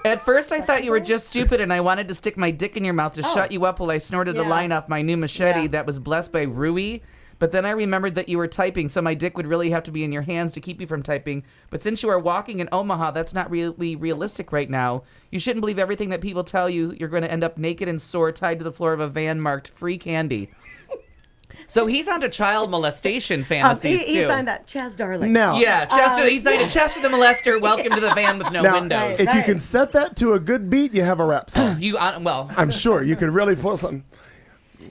At first, I thought you were just stupid, and I wanted to stick my dick in your mouth to shut you up while I snorted a line off my new machete that was blessed by Rui. But then I remembered that you were typing, so my dick would really have to be in your hands to keep you from typing. But since you are walking in Omaha, that's not really realistic right now. You shouldn't believe everything that people tell you. You're going to end up naked and sore, tied to the floor of a van marked free candy. So he's onto child molestation fantasies, too. He signed that, Chaz Darling. Now, Yeah, Chester. He signed it, Chester the Molester. Welcome to the van with no windows. if you can set that to a good beat, you have a rap song. I'm sure you could really pull something.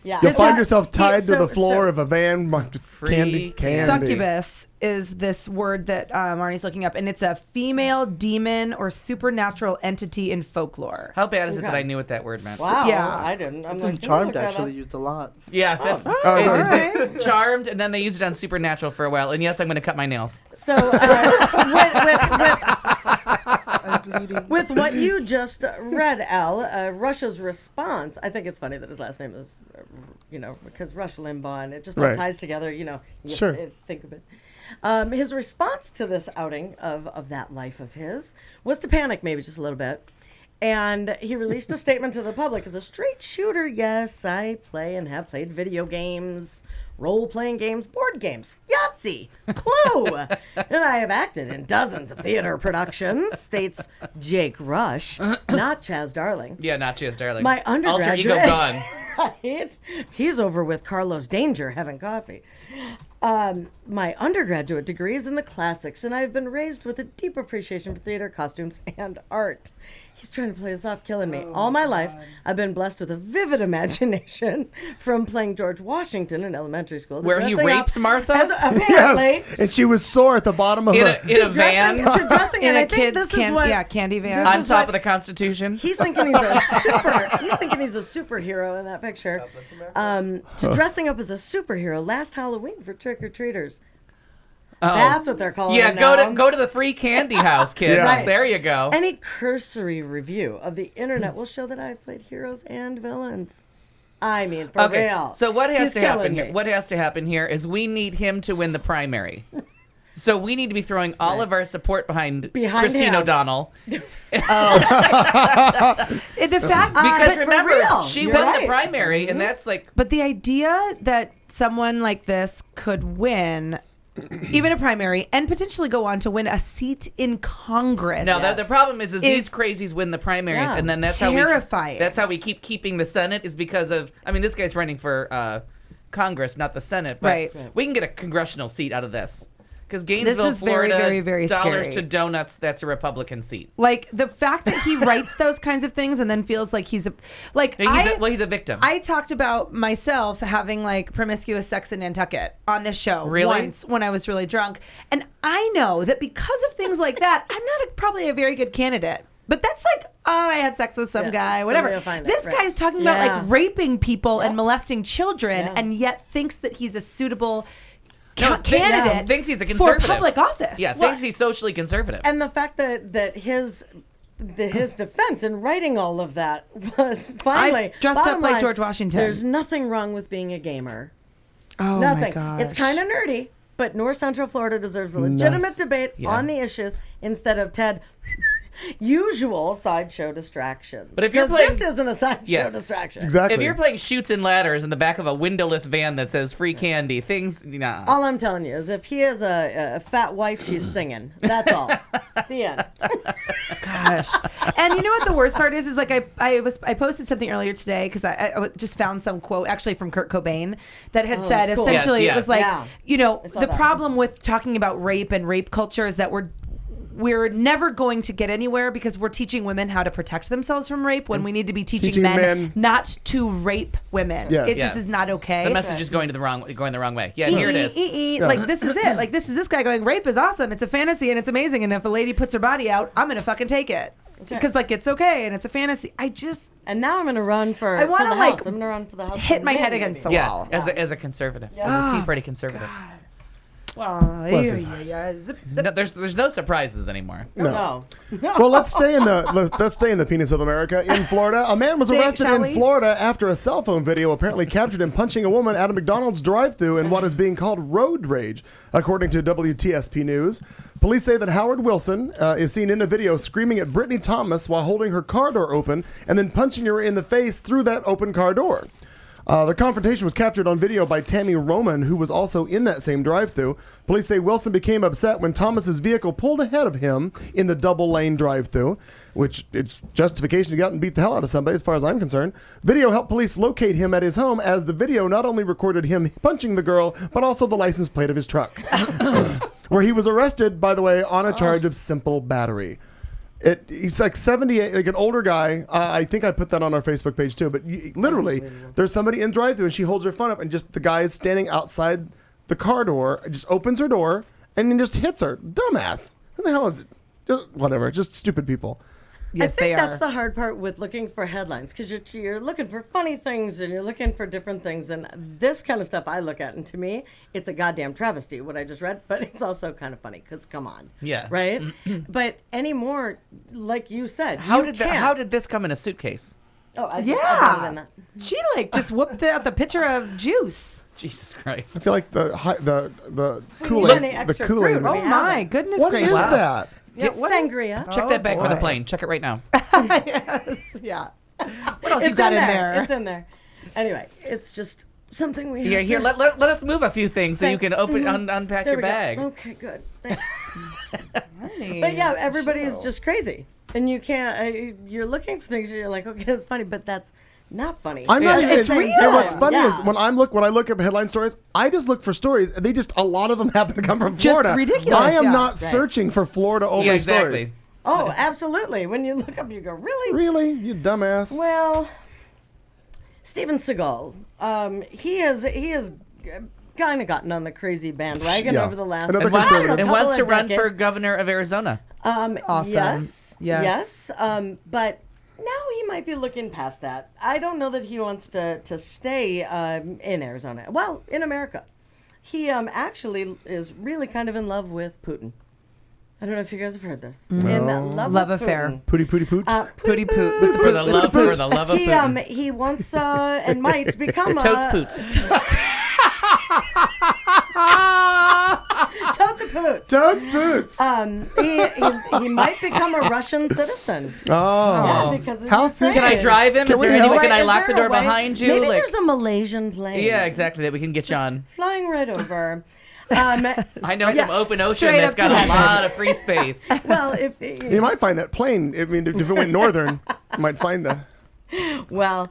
Yeah. You'll find yourself tied to the floor of a van marked candy. Succubus is this word that Marnie's looking up, and it's a female demon or supernatural entity in folklore. How bad is it that I knew what that word meant? Wow. Yeah. I didn't. It's in Charmed actually used a lot. Yeah, that's Charmed, and then they used it on Supernatural for a while. And yes, I'm going to cut my nails. So with what you just read, Al, Rush's response, I think it's funny that his last name is, because Rush Limbaugh, and it just all ties together, Sure. Think of it. His response to this outing of that life of his was to panic maybe just a little bit. And he released a statement to the public. As a straight shooter, yes, I play and have played video games, role-playing games, board games, Yahtzee, Clue. And I have acted in dozens of theater productions, states Jake Rush, not Chaz Darling. Yeah, not Chaz Darling. My undergraduate. Alter ego gone. He's over with Carlos Danger having coffee. My undergraduate degree is in the classics, and I've been raised with a deep appreciation for theater, costumes, and art. He's trying to play this off, killing me. All my life, I've been blessed with a vivid imagination from playing George Washington in elementary school. Where he rapes Martha? Apparently. Yes, and she was sore at the bottom of in a van? To dressing, In and a I think kid's this is what, candy van. On top of the Constitution? He's thinking he's a superhero in that picture. To dressing up as a superhero last Halloween for trick-or-treaters. That's what they're calling it now. go to the free candy house, kids. Yeah. Right. There you go. Any cursory review of the internet will show that I've played heroes and villains. I mean, for real. So what has He's to happen killing here? me. What has to happen here is we need him to win the primary. So we need to be throwing all of our support behind Christine him. O'Donnell. The fact, Because but remember, for real, she you're won right. the primary, and that's like... but the idea that someone like this could win even a primary, and potentially go on to win a seat in Congress. No, the problem is these crazies win the primaries, and then that's terrifying. how we keep keeping the Senate is because of. I mean, this guy's running for Congress, not the Senate, but we can get a congressional seat out of this. Because Gainesville, this is Florida, very, very dollars scary. to donuts, that's a Republican seat. Like the fact that he writes those kinds of things and then feels like he's a he's a victim. I talked about myself having like promiscuous sex in Nantucket on this show once when I was really drunk, and I know that because of things like that, I'm not probably a very good candidate. But that's like, I had sex with some guy, whatever. This guy's talking about like raping people and molesting children, and yet thinks that he's a suitable candidate thinks he's a conservative for public office. Yeah, thinks he's socially conservative. And the fact that his defense in writing all of that was finally I dressed up like George Washington. There's nothing wrong with being a gamer. Oh nothing. My gosh. It's kind of nerdy, but North Central Florida deserves a legitimate debate on the issues instead of Ted. Usual sideshow distractions. But if you're playing, this isn't a sideshow distraction. Exactly. If you're playing Chutes and Ladders in the back of a windowless van that says free candy, things, nah. All I'm telling you is if he has a fat wife, she's singing. That's all. The end. Gosh. And you know what the worst part is like I posted something earlier today because I just found some quote actually from Kurt Cobain that had said cool. essentially it was like, you know, the that. problem with talking about rape and rape culture is that we're never going to get anywhere because we're teaching women how to protect themselves from rape when we need to be teaching men not to rape women. Yes. This is not okay. The message is going the wrong way. Yeah, here it is. Like this is it. Like this is this guy going, rape is awesome. It's a fantasy and it's amazing. And if a lady puts her body out, I'm gonna fucking take it because like it's okay and it's a fantasy. And now I'm gonna run for. I want to like. I'm gonna run for the house. Hit my head against the wall. As a conservative, as a Tea Party conservative. God. Well, there's no surprises anymore. No. Well, let's stay in the penis of America. In Florida, a man was arrested in Florida after a cell phone video apparently captured him punching a woman at a McDonald's drive-thru in what is being called road rage, according to WTSP News. Police say that Howard Wilson is seen in a video screaming at Brittany Thomas while holding her car door open and then punching her in the face through that open car door. The confrontation was captured on video by Tammy Roman, who was also in that same drive-thru. Police say Wilson became upset when Thomas's vehicle pulled ahead of him in the double-lane drive-thru, which it's justification to get out and beat the hell out of somebody, as far as I'm concerned. Video helped police locate him at his home, as the video not only recorded him punching the girl, but also the license plate of his truck, where he was arrested, by the way, on a charge of simple battery. He's like 78, like an older guy. I think I put that on our Facebook page too. But literally, there's somebody in drive-thru and she holds her phone up and just the guy is standing outside the car door, just opens her door and then just hits her. Dumbass. Who the hell is it? Just whatever. Just stupid people. Yes, I think that's the hard part with looking for headlines because you're looking for funny things and you're looking for different things. And this kind of stuff I look at, and to me, it's a goddamn travesty, what I just read. But it's also kind of funny because, come on. Yeah. Right? But anymore, like you said, how did this come in a suitcase? Oh, I yeah. in that. She like just whooped out the pitcher of juice. Jesus Christ. I feel like the Kool-Aid. The Kool-Aid. Oh my goodness What gracious. is that? It's sangria. Check that bag for the plane. Check it right now. Yes. Yeah. What else you got in there? It's in there. Anyway, it's just something we have. Yeah, here, let us move a few things so you can unpack your bag. Go. Okay, good. Thanks. But yeah, everybody is just crazy. And you can't, you're looking for things and you're like, okay, that's funny, but that's not funny. I'm not even. It's real. And what's funny is when I look at headline stories, I just look for stories. They just a lot of them happen to come from Florida. Just ridiculous. I am not searching for Florida only stories. Oh, absolutely. When you look up, you go, really? Really, you dumbass. Well, Steven Seagal, he has kind of gotten on the crazy bandwagon over the last Another couple conservative. And wants to of run decades. for governor of Arizona. Awesome. Yes. But now he might be looking past that. I don't know that he wants to stay in Arizona. Well, in America. He actually is really kind of in love with Putin. I don't know if you guys have heard this. In love affair. Pooty pooty poot. Pooty poot. For the love of Putin. He wants and might become Totes poots. Totes a poots. Toads boots. He might become a Russian citizen. Oh. Yeah, because How soon? Can I drive him? Can Is there we any help? way? Can I Is lock the there door a way? behind you? Maybe there's a Malaysian plane. Yeah, exactly. That we can get you on. Flying right over. I know some open ocean Straight that's up got to a heaven. lot of free space. Well, if You might find that plane. I mean, if it went northern, you might find that. well,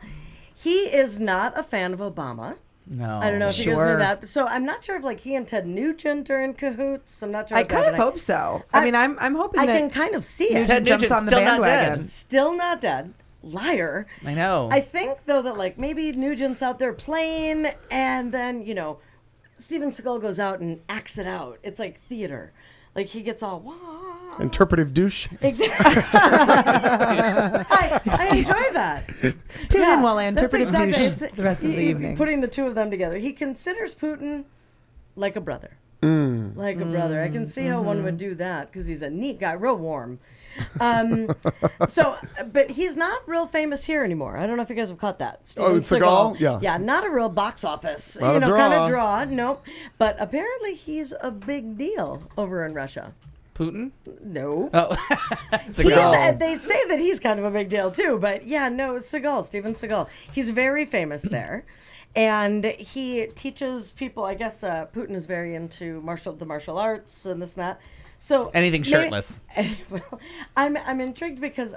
he is not a fan of Obama. No. I don't know if you guys Sure. knew that. So I'm not sure if like he and Ted Nugent are in cahoots. I'm not sure. I if that, kind of but hope so. I mean, I'm hoping I that can kind of see it. Ted jumps Nugent's on the still not bandwagon. dead. Still not dead. Liar. I know. I think though that like maybe Nugent's out there playing, and then Steven Seagal goes out and acts it out. It's like theater. Like he gets all wah. Interpretive douche. Exactly. I enjoy that. Tune in while I that's interpretive exactly- douche it's- the rest of the evening. Putting the two of them together. He considers Putin like a brother. Like a brother. I can see how one would do that because he's a neat guy, real warm. But he's not real famous here anymore. I don't know if you guys have caught that. Steven Seagal? Yeah. Yeah, not a real box office, Not a draw. kind of draw. Nope. But apparently he's a big deal over in Russia. Putin? No. Oh. Seagal. They say that he's kind of a big deal too, but yeah, no, it's Seagal, Steven Seagal. He's very famous there. And he teaches people, I guess Putin is very into the martial arts and this and that. So Anything shirtless. Well, I'm intrigued because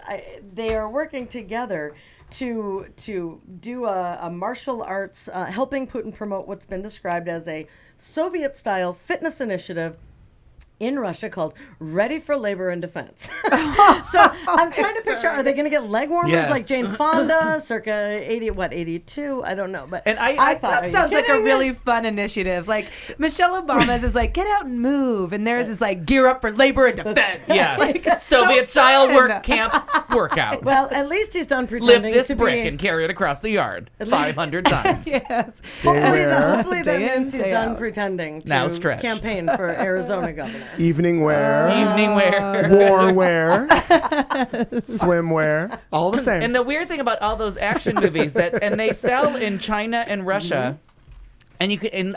they are working together to do a martial arts, helping Putin promote what's been described as a Soviet-style fitness initiative in Russia called Ready for Labor and Defense. So I'm trying to picture, are they going to get leg warmers Yeah. like Jane Fonda, circa 82? I don't know. But And I thought, That are sounds you like a kidding? really fun initiative. Like Michelle Obama's is like get out and move, and theirs is like gear up for labor and defense. Yeah. Like, it's so Soviet-style fun. work camp workout. Well, at least he's done pretending Lift this to brick be... and carry it across the yard least- 500 times. Yes. Hopefully that Day in, means he's day done out. pretending to Now stretch. campaign for Arizona governor. Evening wear. Evening wear. War wear. Swimwear. All the same. And the weird thing about all those action movies and they sell in China and Russia, and you can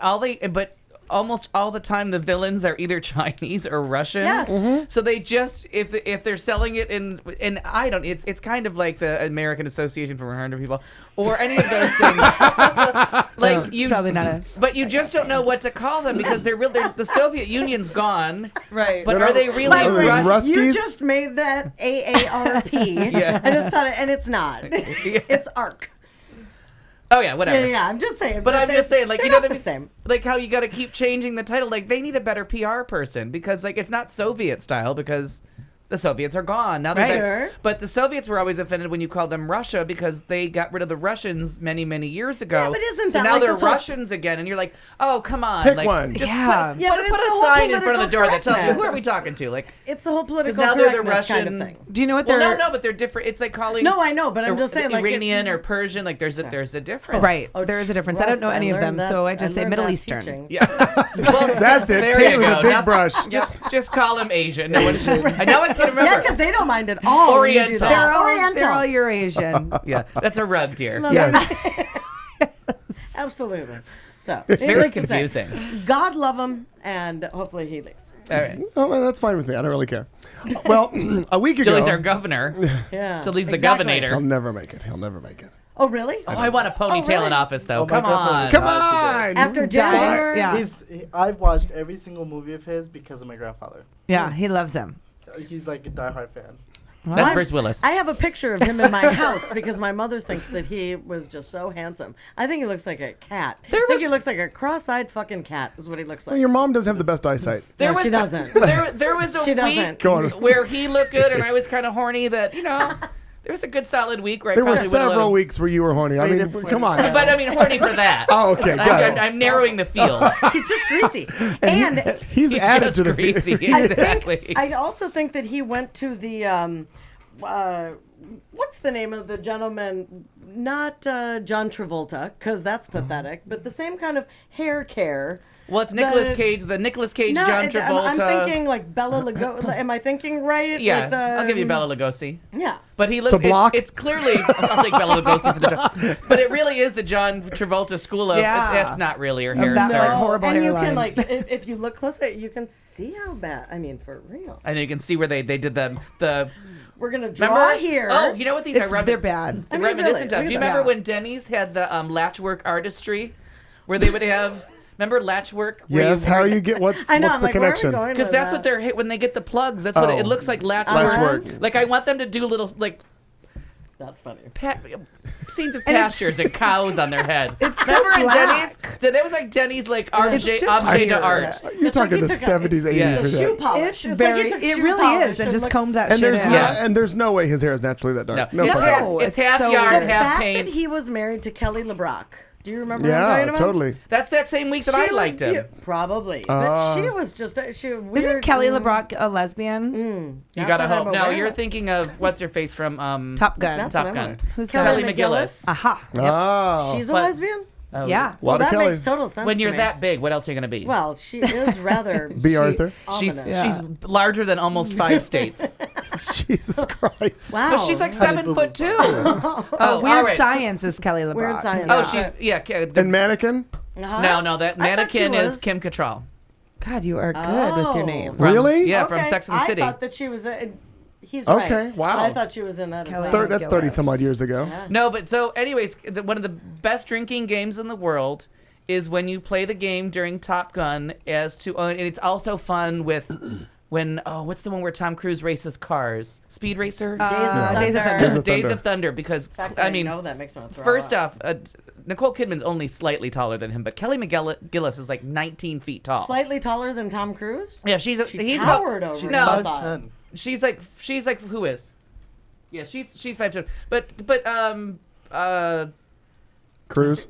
but almost all the time the villains are either Chinese or Russian. Yes. So they just if they're selling it in I don't it's kind of like the American Association for 100 People or any of those things. Like It's probably not a but you just don't know what to call them because they're the Soviet Union's gone. right. But are they really By the way, Ruskies? you just made that AARP. Yeah. I just thought it, and it's not. It's ARC. Oh yeah, whatever. Yeah, I'm just saying. But I'm just saying, like, you know what I the mean? same. Like how you got to keep changing the title. Like they need a better PR person because like it's not Soviet style because the Soviets are gone now. They're Right. back. Sure. But the Soviets were always offended when you called them Russia because they got rid of the Russians many years ago. Yeah, but isn't so that now like they're this whole- Russians again? And you're like, oh come on, Pick like, one. Just Yeah. put, Yeah, put, but put it's a the whole sign in front of the door that tells you political who are we talking to? Like It's the whole political now they're the correctness kind Russian. of thing. Do you know what Well, they're no, but they're different. It's like calling. No, I know, but I'm just saying, like, Iranian or Persian. Like there's a difference. right? Oh, there is a difference. I don't know trust, any of them, learned that- so I just say learned Middle that Eastern. teaching. Yeah. Well, That's it. there Paint you with go. a big Now- brush. Just call him Asian. No one I know I can't remember. Yeah, because they don't mind at all. when you do Oriental. that. They're all Eurasian. Yeah, that's a rug, dear. Yes. Absolutely. So It's very needless to say, confusing. God love him, and hopefully he leaves. All right. Oh, well, that's fine with me. I don't really care. Well, a week Till ago. he's our governor. Yeah. Till he's the exactly. governor. He'll never make it. He'll never make it. Oh, really? Oh, I want a ponytail really? in office, though. Oh, my Come grandfather on. did. Come on. After January? Yeah. I've watched every single movie of his because of my grandfather. Yeah, he loves him. He's like a diehard fan. That's Bruce Willis. I have a picture of him in my house because my mother thinks that he was just so handsome. I think he looks like a cat. I think he looks like a cross-eyed fucking cat is what he looks like. Well, your mom doesn't have the best eyesight. There No, she doesn't. There was a She week doesn't. Go on. where he looked good and I was kind of horny that, there was a good solid week where I There were probably would've let several him- weeks where you were horny. I mean, come on. But I mean, horny for that. Oh, okay, got it. I'm narrowing the field. He's just greasy. And He's added just to the greasy. feed. Exactly. I also think that he went to the what's the name of the gentleman? Not John Travolta, because that's pathetic, but the same kind of hair care. Well, it's Nicolas Cage, John Travolta. I'm thinking like Bella Lugosi. Am I thinking right? Yeah, With, I'll give you Bella Lugosi. Yeah. But he looks. To block? It's clearly. I'll take Bella Lugosi for the job. But it really is the John Travolta school of. Yeah. That's not really her hair. that Sorry. like horrible and you hairline. can like, if you look closer, you can see how bad. I mean, for real. I know you can see where they did the. We're gonna draw Remember here. Oh, you know what these are? They're bad. I mean, Reminiscent really, of. Do you look at remember that. when Denny's had the latchwork artistry, where they would have Remember Latchwork? Yes. How you get what's I know, what's I'm the like, where are we connection? going Because with that's that? what they're hit when they get the plugs. That's what it looks like. Latchwork. Like I want them to do little like That's funny. scenes of And pastures and cows on their head. It's so Remember in black. Denny's? That was like Denny's like It's objet just de weird. art. You're talking the It's like he took 70s, 80s. Yeah. with Shoe that. polish. It's very. like It shoe really polish is, and just looks- comb that And shit there's out. Yeah. there's no way his hair is naturally that dark. No, it's fucking half, way. No, it's it's half so yard, weird. The half fact paint. that he was married to Kelly LeBrock. Do you remember what I'm talking Yeah, about? totally. That's that same week that I liked him. Probably. But she was just she weird. Isn't Kelly LeBrock a lesbian? You Not gotta that I'm hope. No, aware you're of. thinking of what's her face from Top Gun. Not Top that I'm Gun. aware. Who's Kelly that? McGillis. Aha. Oh. She's a But- lesbian? Oh. Yeah. A lot Well, of that Kelly. makes total sense When to you're me. that big, what else are you gonna be? Well, she is rather B. Arthur. she's ominous. she's larger than almost 5 states. Jesus Christ. Wow. But she's like 7'2". Oh, Weird all right. Science is Kelly LeBrock. Weird Science. Oh, she's yeah. And Mannequin? Uh-huh. That I thought she mannequin is was- Kim Cattrall. God, you are good with your name. From- Really? Yeah, from Sex and the City. I thought that she was he's Okay, right. wow. But I thought she was in that Kelly as well. That's 30 some odd years ago. No, but so anyways, one of the best drinking games in the world is when you play the game during Top Gun and it's also fun with when what's the one where Tom Cruise races cars? Speed Racer? Days of Thunder. Days of Days Thunder. of Thunder, because The fact that I mean know that makes me want to throw first up. off, Nicole Kidman's only slightly taller than him, but Kelly McGillis is like 19 feet tall. Slightly taller than Tom Cruise? Yeah, She he's towered about, over She's him, I 5'10". thought. she's like who is? Yeah, she's 5'2". But Cruz.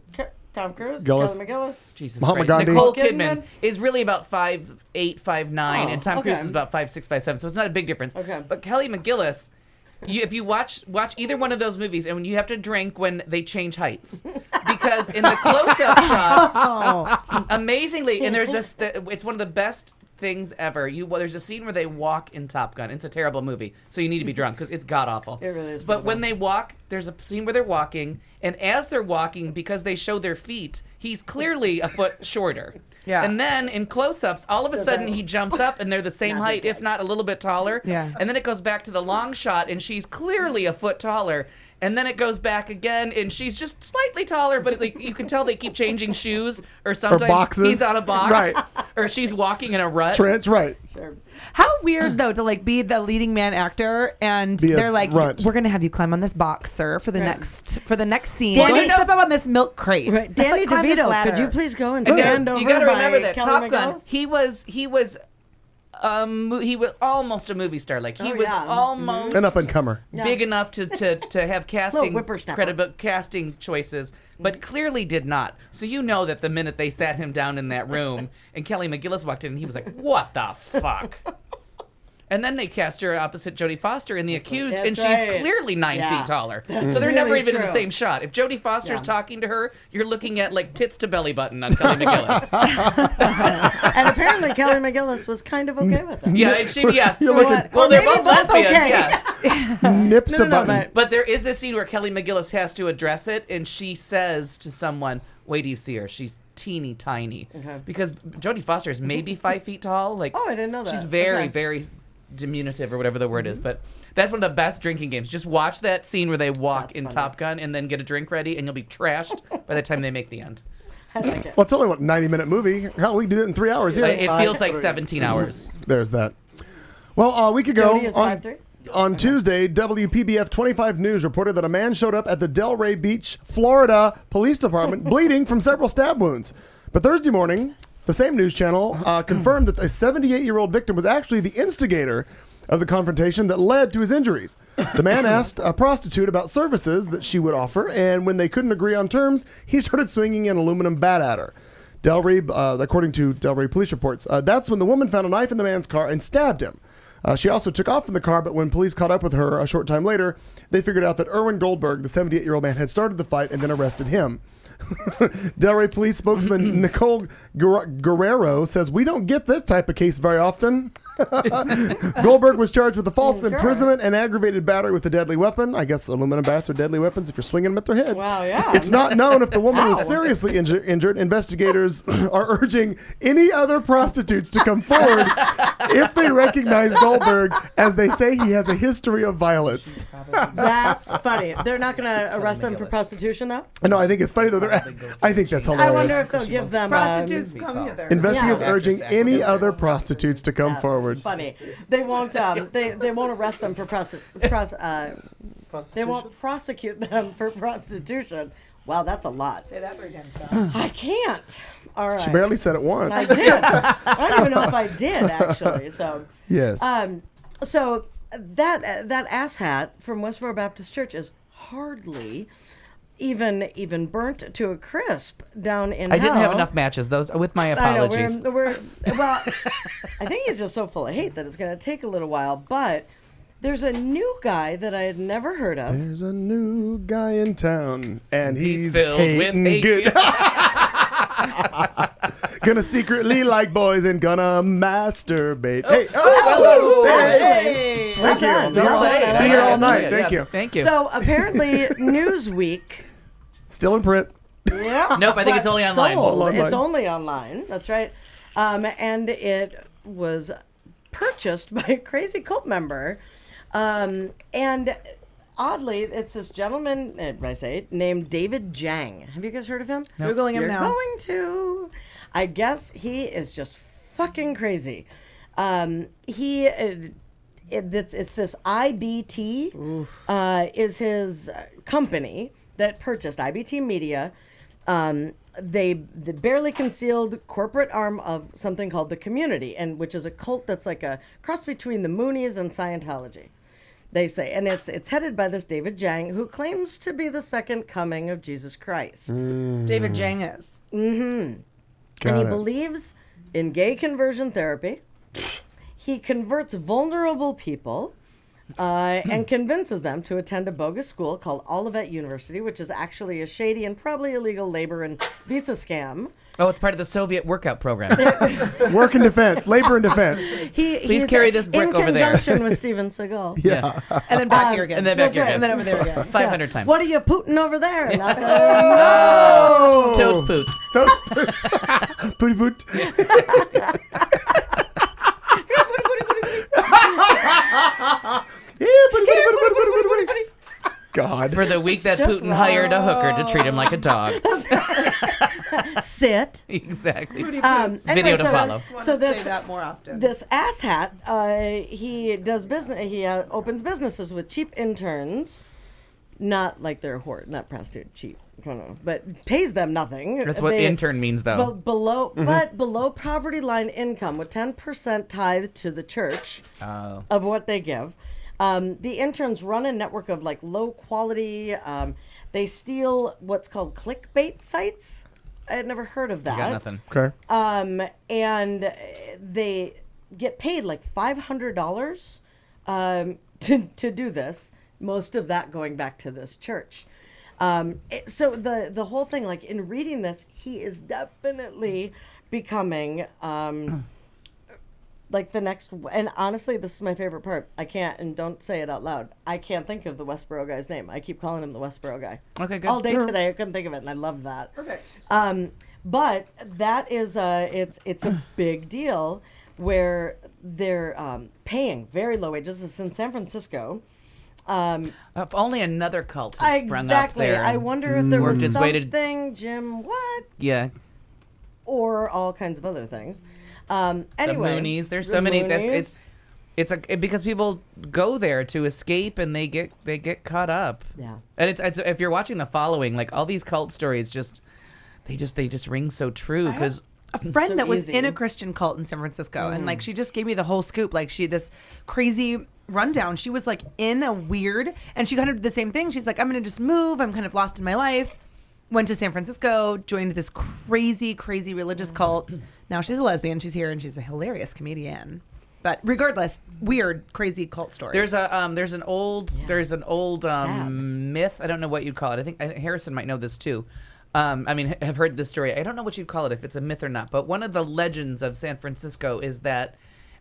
Tom Cruise? Gillis. Kelly McGillis? Jesus Mahatma Christ. Gandhi. Nicole Nicole Kidman Kidman? is really about 5'8", 5'9", and Tom Cruise okay. is about 5'6", 5'7", so it's not a big difference. Okay. But Kelly McGillis, if you watch either one of those movies, and when you have to drink when they change heights, because in the close-up shots, amazingly, and there's this, it's one of the best things ever. There's a scene where they walk in Top Gun. It's a terrible movie, so you need to be drunk because it's god awful. It really is But pretty when bad. they walk, there's a scene where they're walking, and as they're walking, because they show their feet, he's clearly a foot shorter. Yeah. And then in close-ups, all of a sudden he jumps up, and they're the same height, if not a little bit taller. Yeah. And then it goes back to the long shot, and she's clearly a foot taller. And then it goes back again, and she's just slightly taller, but you can tell they keep changing shoes, or sometimes boxes. he's on a box, Right. or she's walking in a rut. Trench, right. How weird though to like be the leading man actor and Be a they're like, runt. we're gonna have you climb on this box, sir, for the next scene. Danny- Go and step up on this milk crate. Right. Danny Like, climb this DeVito, ladder. could you please go and And stand now, over you got to by remember that Kelly Top Gun, McGillis? he was almost a movie star. Like he Oh, was yeah. almost An up-and-comer. big enough to have casting whippersnapper. credible casting choices, but clearly did not. So you know that the minute they sat him down in that room and Kelly McGillis walked in, he was like, "What the fuck." And then they cast her opposite Jodie Foster in The Accused, and That's she's right. clearly 9 Yeah. feet taller. That's So they're never really even in the true. same shot. If Jodie Foster's Yeah. talking to her, you're looking at like tits to belly button on Kelly McGillis. And apparently Kelly McGillis was kind of okay with it. Yeah, and she, yeah. You're looking Well, they're maybe both both lesbians, okay. yeah. nips to No, button. but But there is this scene where Kelly McGillis has to address it, and she says to someone, "Wait till you see her. She's teeny tiny." Okay. Because Jodie Foster is maybe 5 feet tall. Like, Oh, I didn't know that. She's very, Okay. very diminutive or whatever the word is. But that's one of the best drinking games. Just watch that scene where they walk That's in funny. Top Gun and then get a drink ready, and you'll be trashed by the time they make the end. I like it. Well, it's only, 90-minute movie? Hell, we can do it in 3 hours here. It feels like 17 hours. There's that. Well, a week ago, Jodie is 5'3"? on Tuesday, WPBF 25 News reported that a man showed up at the Delray Beach, Florida Police Department bleeding from several stab wounds. But Thursday morning, the same news channel confirmed that a 78-year-old victim was actually the instigator of the confrontation that led to his injuries. The man asked a prostitute about services that she would offer, and when they couldn't agree on terms, he started swinging an aluminum bat at her. Delray, according to Delray police reports, that's when the woman found a knife in the man's car and stabbed him. She also took off from the car, but when police caught up with her a short time later, they figured out that Erwin Goldberg, the 78-year-old man, had started the fight and then arrested him. Delray police spokesman Nicole Guerrero says, "We don't get this type of case very often." Goldberg was charged with a false imprisonment and aggravated battery with a deadly weapon. I guess aluminum bats are deadly weapons if you're swinging them at their head. Wow, yeah. It's not known if the woman was seriously injured. Investigators are urging any other prostitutes to come forward if they recognize Goldberg, as they say he has a history of violence. That's funny. They're not going to arrest them for prostitution, though? No, I think it's funny, though. I think that's hilarious. I wonder if they'll give them... Prostitutes come hither. Investigators Yeah. urging any other prostitutes to come That's forward. funny. They won't. They won't arrest them for they won't prosecute them for prostitution. Wow, that's a lot. Say that again, Sean. I can't. All right. She barely said it once. I did. I don't even know if I did actually. So. Yes. So that asshat from Westboro Baptist Church is hardly even burnt to a crisp down in I didn't have hell. enough matches. Those with my I know, apologies. well, I think he's just so full of hate that it's going to take a little while. But there's a new guy that I had never heard of. There's a new guy in town, and he's filled with hating hate. good. Gonna secretly like boys and gonna masturbate. Hey, hey. Thank you. done. Be Well done. here all night. Yeah, Thank yeah. you. Thank you. So apparently, Newsweek. Still in print. Yeah. Nope, I think it's only online. Sold. Online. It's only online. That's right. And it was purchased by a crazy cult member. And oddly, it's this gentleman, I say, named David Jang. Have you guys heard of him? Googling him You're now. going to. I guess he is just fucking crazy. It's this IBT is his company that purchased IBT Media. The barely concealed corporate arm of something called the Community, and which is a cult that's like a cross between the Moonies and Scientology. They say, and it's headed by this David Jang, who claims to be the second coming of Jesus Christ. David Jang is. And Got he it. believes in gay conversion therapy. He converts vulnerable people and convinces them to attend a bogus school called Olivet University, which is actually a shady and probably illegal labor and visa scam. Oh, it's part of the Soviet workout program. Work in defense. Labor in defense. Please Please carry this brick over there. In conjunction with Steven Seagal. Yeah. And then back here again. And then back here right. again. And then over there again. 500 times. What are you pooting over there? Not Oh. Toads poots. Those boots. Pooty poot. God. For the week that just Putin hired a hooker to treat him like a dog. sit. Exactly. Anyway, to follow. So this say that more often. this asshat, he does business. He opens businesses with cheap interns, not like they're a whore, not prostitute, cheap, but pays them nothing. That's what intern means, though. But below poverty line income, with 10% tithe to the church of what they give. The interns run a network of like low quality. They steal what's called clickbait sites. I had never heard of that. Got nothing. Okay. And they get paid like $500 to do this. Most of that going back to this church. So the whole thing, like in reading this, he is definitely becoming like the next. And honestly, this is my favorite part. I can't, and don't say it out loud, I can't think of the Westboro guy's name. I keep calling him the Westboro guy. Okay, good. All day today, I couldn't think of it, and I love that. Perfect. But that is it's a big deal where they're paying very low wages. It's in San Francisco. If only another cult had sprung up Exactly. there. I wonder if there was worked its way to- something, Jim, what? Yeah. Or all kinds of other things. The Anyway. Moonies. There's the so many. Moonies. Because people go there to escape and they get caught up. Yeah. And it's if you're watching The Following, like all these cult stories they just ring so true because A friend So that was easy. in a Christian cult in San Francisco, and like she just gave me the whole scoop. Like this crazy rundown. She was like in a weird, and she kind of did the same thing. She's like, I'm gonna just move. I'm kind of lost in my life. Went to San Francisco, joined this crazy religious cult. Now she's a lesbian. She's here, and she's a hilarious comedian. But regardless, weird, crazy cult stories. there's an old Sad. myth. I don't know what you'd call it. I think Harrison might know this too. Have heard this story. I don't know what you'd call it, if it's a myth or not. But one of the legends of San Francisco is that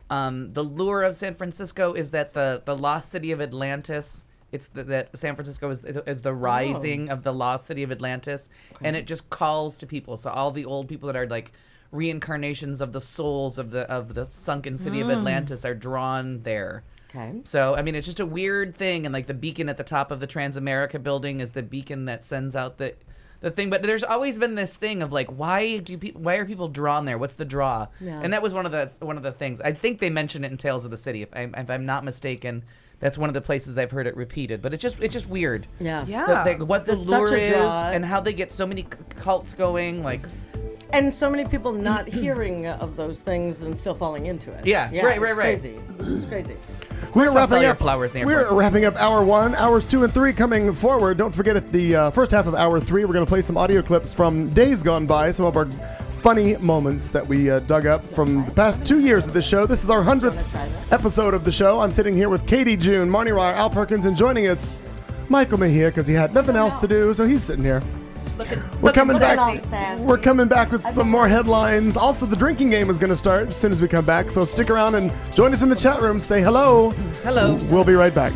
the lure of San Francisco is that the lost city of Atlantis. It's that San Francisco is the rising of the lost city of Atlantis, and it just calls to people. So all the old people that are like reincarnations of the souls of the sunken city of Atlantis are drawn there. Okay. So, I mean, it's just a weird thing. And, like, the beacon at the top of the Transamerica building is the beacon that sends out the thing. But there's always been this thing of, like, why are people drawn there? What's the draw? Yeah. And that was one of the things. I think they mentioned it in Tales of the City. If I'm not mistaken, that's one of the places I've heard it repeated. But it's just weird. Yeah. What the It's lure such a is draw. and how they get so many cults going. Like, And so many people not hearing of those things and still falling into it. Yeah, right. Crazy. It's crazy. We're I'll sell wrapping your up. flowers in the We're airport. wrapping up hour 1, hours 2 and 3 coming forward. Don't forget at the first half of hour 3, we're going to play some audio clips from days gone by, some of our funny moments that we dug up from the past 2 years of this show. This is our 100th episode of the show. I'm sitting here with Katie June, Marnie Ryer, Al Perkins, and joining us, Michael Mejia, because he had nothing else to do, so he's sitting here. We're coming back. We're coming back with some more headlines. Also, the drinking game is going to start as soon as we come back. So stick around and join us in the chat room. Say hello. Hello. We'll be right back.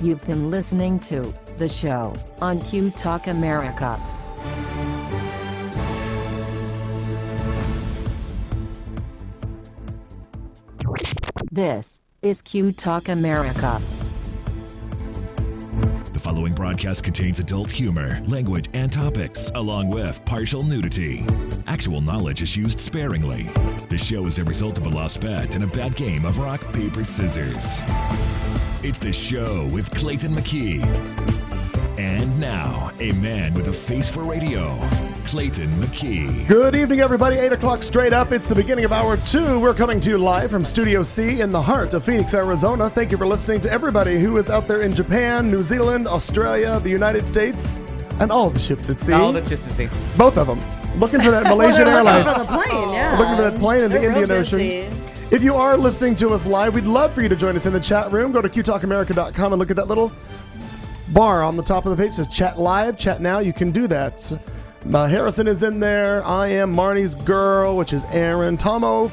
You've been listening to the show on Q Talk America. This is Q Talk America. The following broadcast contains adult humor, language, and topics, along with partial nudity. Actual knowledge is used sparingly. The show is a result of a lost bet and a bad game of rock, paper, scissors. It's The Show with Clayton McKee. And now, a man with a face for radio, Clayton McKee. Good evening, everybody. 8 o'clock straight up. It's the beginning of hour 2. We're coming to you live from Studio C in the heart of Phoenix, Arizona. Thank you for listening to everybody who is out there in Japan, New Zealand, Australia, the United States, and all the ships at sea. All the chips at sea. Both of them. Looking for that Malaysian Airlines. Looking for the plane, yeah. Looking for that plane in the They're real Indian Ocean. busy. If you are listening to us live, we'd love for you to join us in the chat room. Go to qtalkamerica.com and look at that little bar on the top of the page. It says chat live, chat now. You can do that. Harrison is in there. I am Marnie's girl, which is Aaron. Tomo,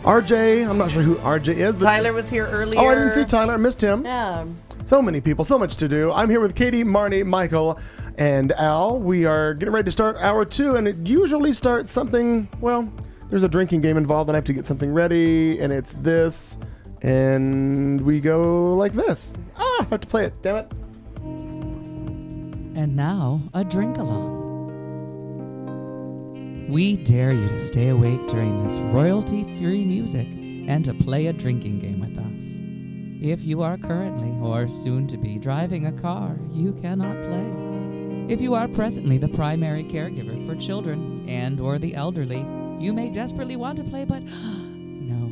RJ. I'm not sure who RJ is. But Tyler was here earlier. Oh, I didn't see Tyler. I missed him. Yeah. So many people, so much to do. I'm here with Katie, Marnie, Michael, and Al. We are getting ready to start hour 2, and it usually starts something, well, there's a drinking game involved, and I have to get something ready, and it's this, and we go like this. I have to play it, damn it. And now, a drink-along. We dare you to stay awake during this royalty-free music and to play a drinking game with us. If you are currently or soon to be driving a car, you cannot play. If you are presently the primary caregiver for children and or the elderly, you may desperately want to play, but no.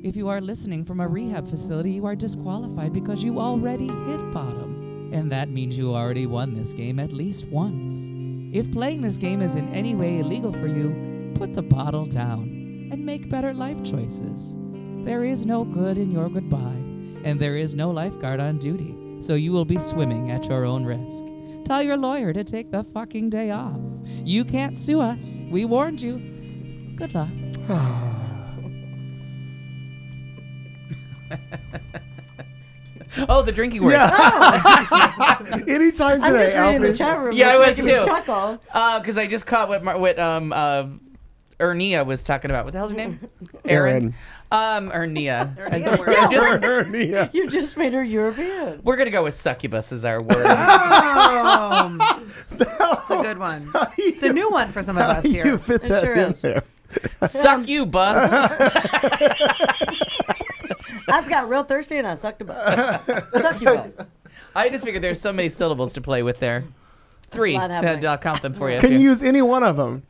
If you are listening from a rehab facility, you are disqualified because you already hit bottom. And that means you already won this game at least once. If playing this game is in any way illegal for you, put the bottle down and make better life choices. There is no good in your goodbye, and there is no lifeguard on duty, so you will be swimming at your own risk. Tell your lawyer to take the fucking day off. You can't sue us. We warned you. Good luck. Oh, the drinking word. Yeah. Anytime I'm today, just reading the Alfie. chat room. Yeah, I It's was making me too. chuckle. Because I just caught what Ernia was talking about. What the hell's your name? Aaron. Ernia. Hernia. You just made her European. We're gonna go with succubus as our word. It's a good one. It's a new one for some of us You here. fit It that sure in is. there. Suck you, bus. I got real thirsty and I sucked a butt. Suck you guys. I just figured there's so many syllables to play with there. 3. lot happening. I'll count them for you. Can too. you use any one of them?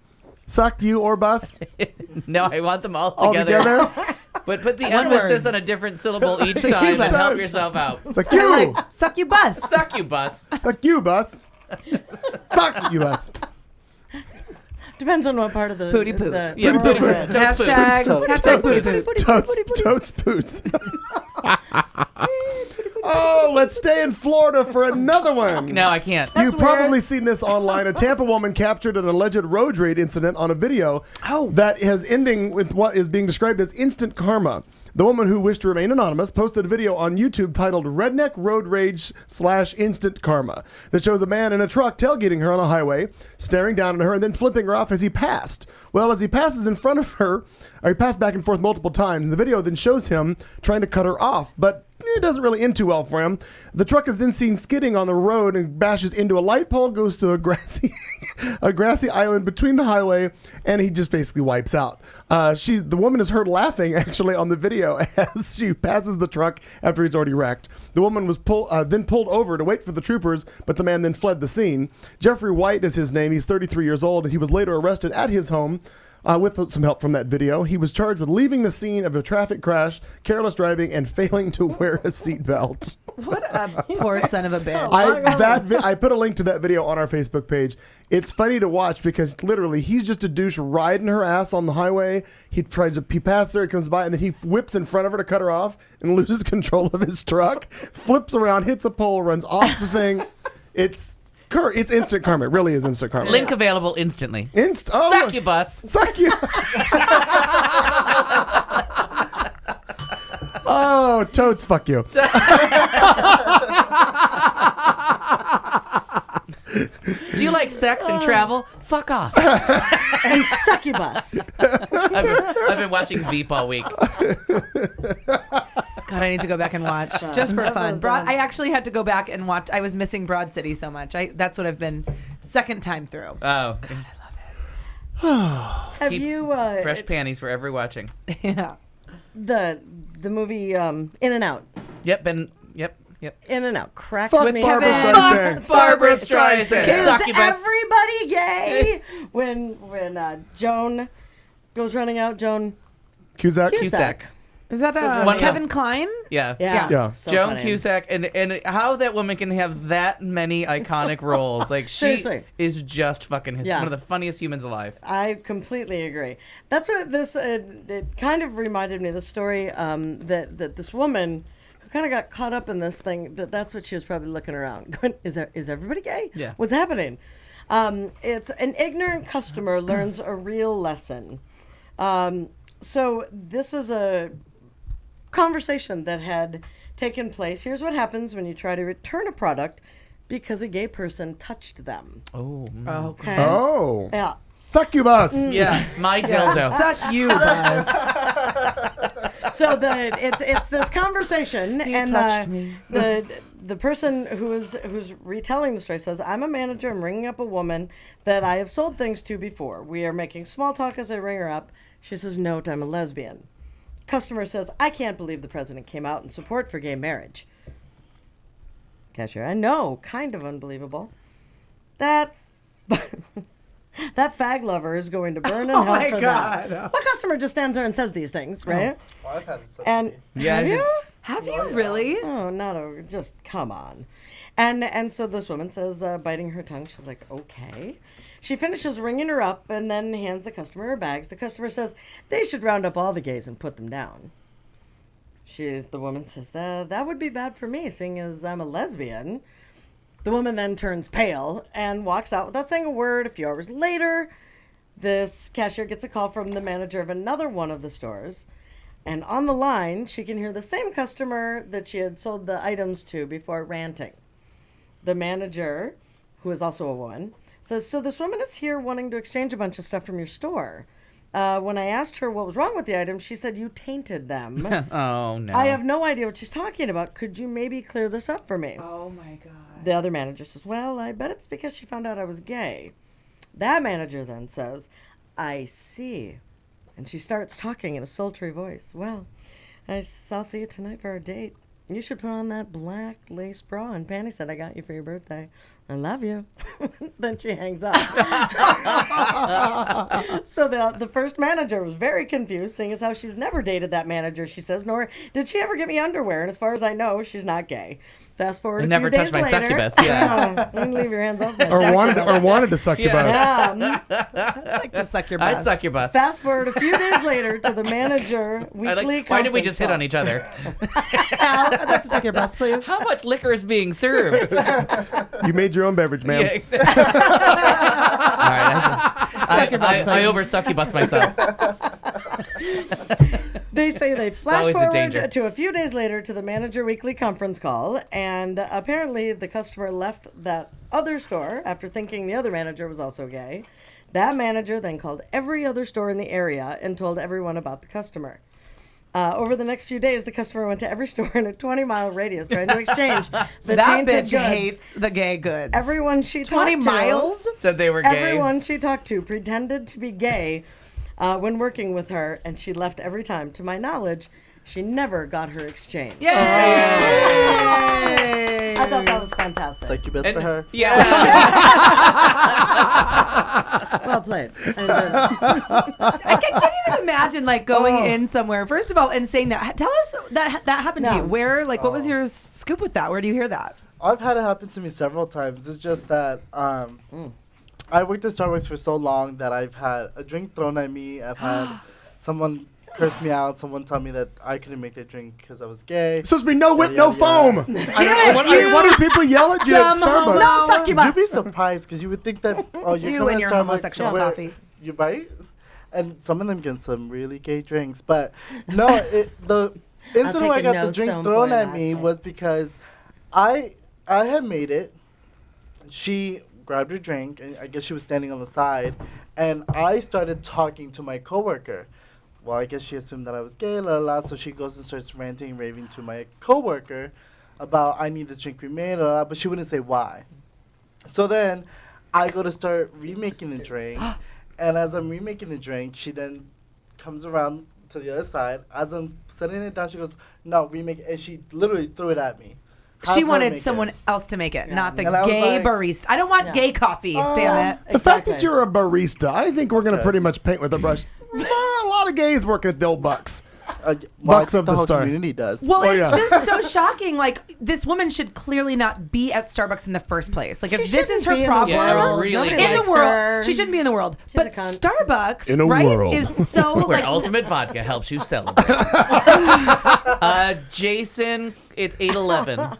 Suck, you, or bus? No, I want them all All together. together? But put the One emphasis word. on a different syllable each Suck time you, and help bus. yourself out. It's like you. Suck you bus. Suck you, bus. Suck you, bus. Suck you, bus. Depends on what part of the Booty poop. the- Yeah, the booty world poop. we're in. Hashtag booty poop. Totes poots. Oh, let's stay in Florida for another one. No, I can't. You've weird. probably seen this online. A Tampa woman captured an alleged road rage incident on a video that is ending with what is being described as instant karma. The woman who wished to remain anonymous posted a video on YouTube titled Redneck Road Rage / Instant Karma that shows a man in a truck tailgating her on the highway, staring down at her and then flipping her off as he passed. Well, as he passes in front of her, or he passed back and forth multiple times, and the video then shows him trying to cut her off, but it doesn't really end too well for him. The truck is then seen skidding on the road and bashes into a light pole, goes to a grassy island between the highway, and he just basically wipes out. The woman is heard laughing actually on the video as she passes the truck after he's already wrecked. The woman was then pulled over to wait for the troopers, but the man then fled the scene. Jeffrey White is his name. He's 33 years old, and he was later arrested at his home. With some help from that video. He was charged with leaving the scene of a traffic crash, careless driving, and failing to wear a seatbelt. What a poor son of a bitch. I put a link to that video on our Facebook page. It's funny to watch because literally he's just a douche riding her ass on the highway. He passes her, he comes by, and then he whips in front of her to cut her off and loses control of his truck, flips around, hits a pole, runs off the thing. It's instant karma. It really is instant karma. Link available instantly. Succubus. Succubus. Oh, toads, fuck you. Do you like sex and travel? Fuck off. And succubus. I've been watching Veep all week. God, I need to go back and watch just for fun. I actually had to go back and watch. I was missing Broad City so much. That's what I've been second time through. Oh, God, I love it. Have you fresh panties for every watching? Yeah. The movie In and Out. Yep. In and Out. Cracks Fuck me. Barbara Streisand. Barbara Streisand. Is Succubus. everybody gay? when Joan goes running out, Joan Cusack. Is that Kevin Kline? Yeah. So Joan funny. Cusack, and how that woman can have that many iconic roles. Like, she Seriously. is just fucking one of the funniest humans alive. I completely agree. That's what this, it kind of reminded me of the story that this woman who kind of got caught up in this thing, that's what she was probably looking around. Going, is everybody gay? Yeah. What's happening? It's an ignorant customer learns a real lesson. So this is a conversation that had taken place. Here's what happens when you try to return a product because a gay person touched them. Oh. Okay. Oh. Yeah. Succubus. Yeah, my dildo. Succubus. So it's this conversation, He and touched me. the person who's retelling the story says, "I'm a manager. I'm ringing up a woman that I have sold things to before. We are making small talk as I ring her up. She says, note, I'm a lesbian. Customer says, I can't believe the president came out in support for gay marriage. Cashier, I know, kind of unbelievable. That fag lover is going to burn in hell for that. What customer just stands there and says these things, right? Well, I've had such And Yeah, have you? Have you really? Oh, just come on. And so this woman says, biting her tongue, she's like, okay. She finishes ringing her up and then hands the customer her bags. The customer says they should round up all the gays and put them down. The woman says, that would be bad for me, seeing as I'm a lesbian. The woman then turns pale and walks out without saying a word. A few hours later, this cashier gets a call from the manager of another one of the stores. And on the line, she can hear the same customer that she had sold the items to before ranting. The manager, who is also a woman, says, so this woman is here wanting to exchange a bunch of stuff from your store. When I asked her what was wrong with the items, she said, you tainted them. Oh, no. I have no idea what she's talking about. Could you maybe clear this up for me? Oh, my God. The other manager says, well, I bet it's because she found out I was gay. That manager then says, I see. And she starts talking in a sultry voice. Well, I'll see you tonight for our date. You should put on that black lace bra and panties that I got you for your birthday. I love you. Then she hangs up. So the first manager was very confused, seeing as how she's never dated that manager, she says, nor did she ever get me underwear. And as far as I know, she's not gay. Fast forward I a never few touched days my later. succubus, yeah. You can leave your hands off that Or succubus. wanted to succubus. Yeah. I'd like to suck your bus. I'd suck your bus. Fast forward a few days later to the manager weekly Why did we just hit conference on each other? Al, I'd like to suck your bus, please. How much liquor is being served? You made your own beverage, ma'am. Yeah, exactly. All right, Suck your bus, I over succubus myself. They say they flash always a forward danger. to a few days later to the manager weekly conference call, and apparently the customer left that other store after thinking the other manager was also gay. That manager then called every other store in the area and told everyone about the customer. Over the next few days, the customer went to every store in a 20-mile radius trying to exchange the That tainted bitch goods. hates the gay goods. Everyone she 20 talked miles? to, Said they were gay. everyone she talked to pretended to be gay when working with her, and she left every time. To my knowledge, she never got her exchange. Yay! I thought that was fantastic. It's like you best for her. Yeah. Well played. I can't even imagine like going in somewhere, first of all, and saying that. Tell us that happened to No. you. Where, like, what was your scoop with that? Where do you hear that? I've had it happen to me several times. It's just that I worked at Starbucks for so long that I've had a drink thrown at me. I've had someone curse me out. Someone tell me that I couldn't make their drink because I was gay. Supposed to be no whip, no Yeah. foam. What do people yell at you at Starbucks? No, succubus. You'd be surprised because you would think that you're You coming and to your Starbucks homosexual where- coffee. You right? And some of them get some really gay drinks, but no, the incident take where I a got the no drink stone thrown boy at that me day. was because I had made it. She grabbed her drink, and I guess she was standing on the side, and I started talking to my coworker. Well, I guess she assumed that I was gay, so she goes and starts ranting and raving to my coworker about I need this drink remade, but she wouldn't say why. So then I go to start remaking the drink, and as I'm remaking the drink, she then comes around to the other side. As I'm setting it down, she goes, "No, remake it," and she literally threw it at me. Have She her wanted make someone it. else to make it, not the And I was gay like- barista. I don't want gay coffee, damn it. The fact that Exactly. you're a barista, I think we're going to Okay. pretty much paint with a brush. A lot of gays working at the old Bucks. Well, Bucks I of think the whole Star. community does. Well, Oh, it's yeah. just so shocking. Like, this woman should clearly not be at Starbucks in the first place. Like, if She this is her shouldn't be in the problem, Yeah, really Nobody in the likes world, her. she shouldn't be in the world. She's But a cunt. Starbucks, In a right, world. is so Where like. Ultimate Vodka helps you celebrate. Jason, it's 8:11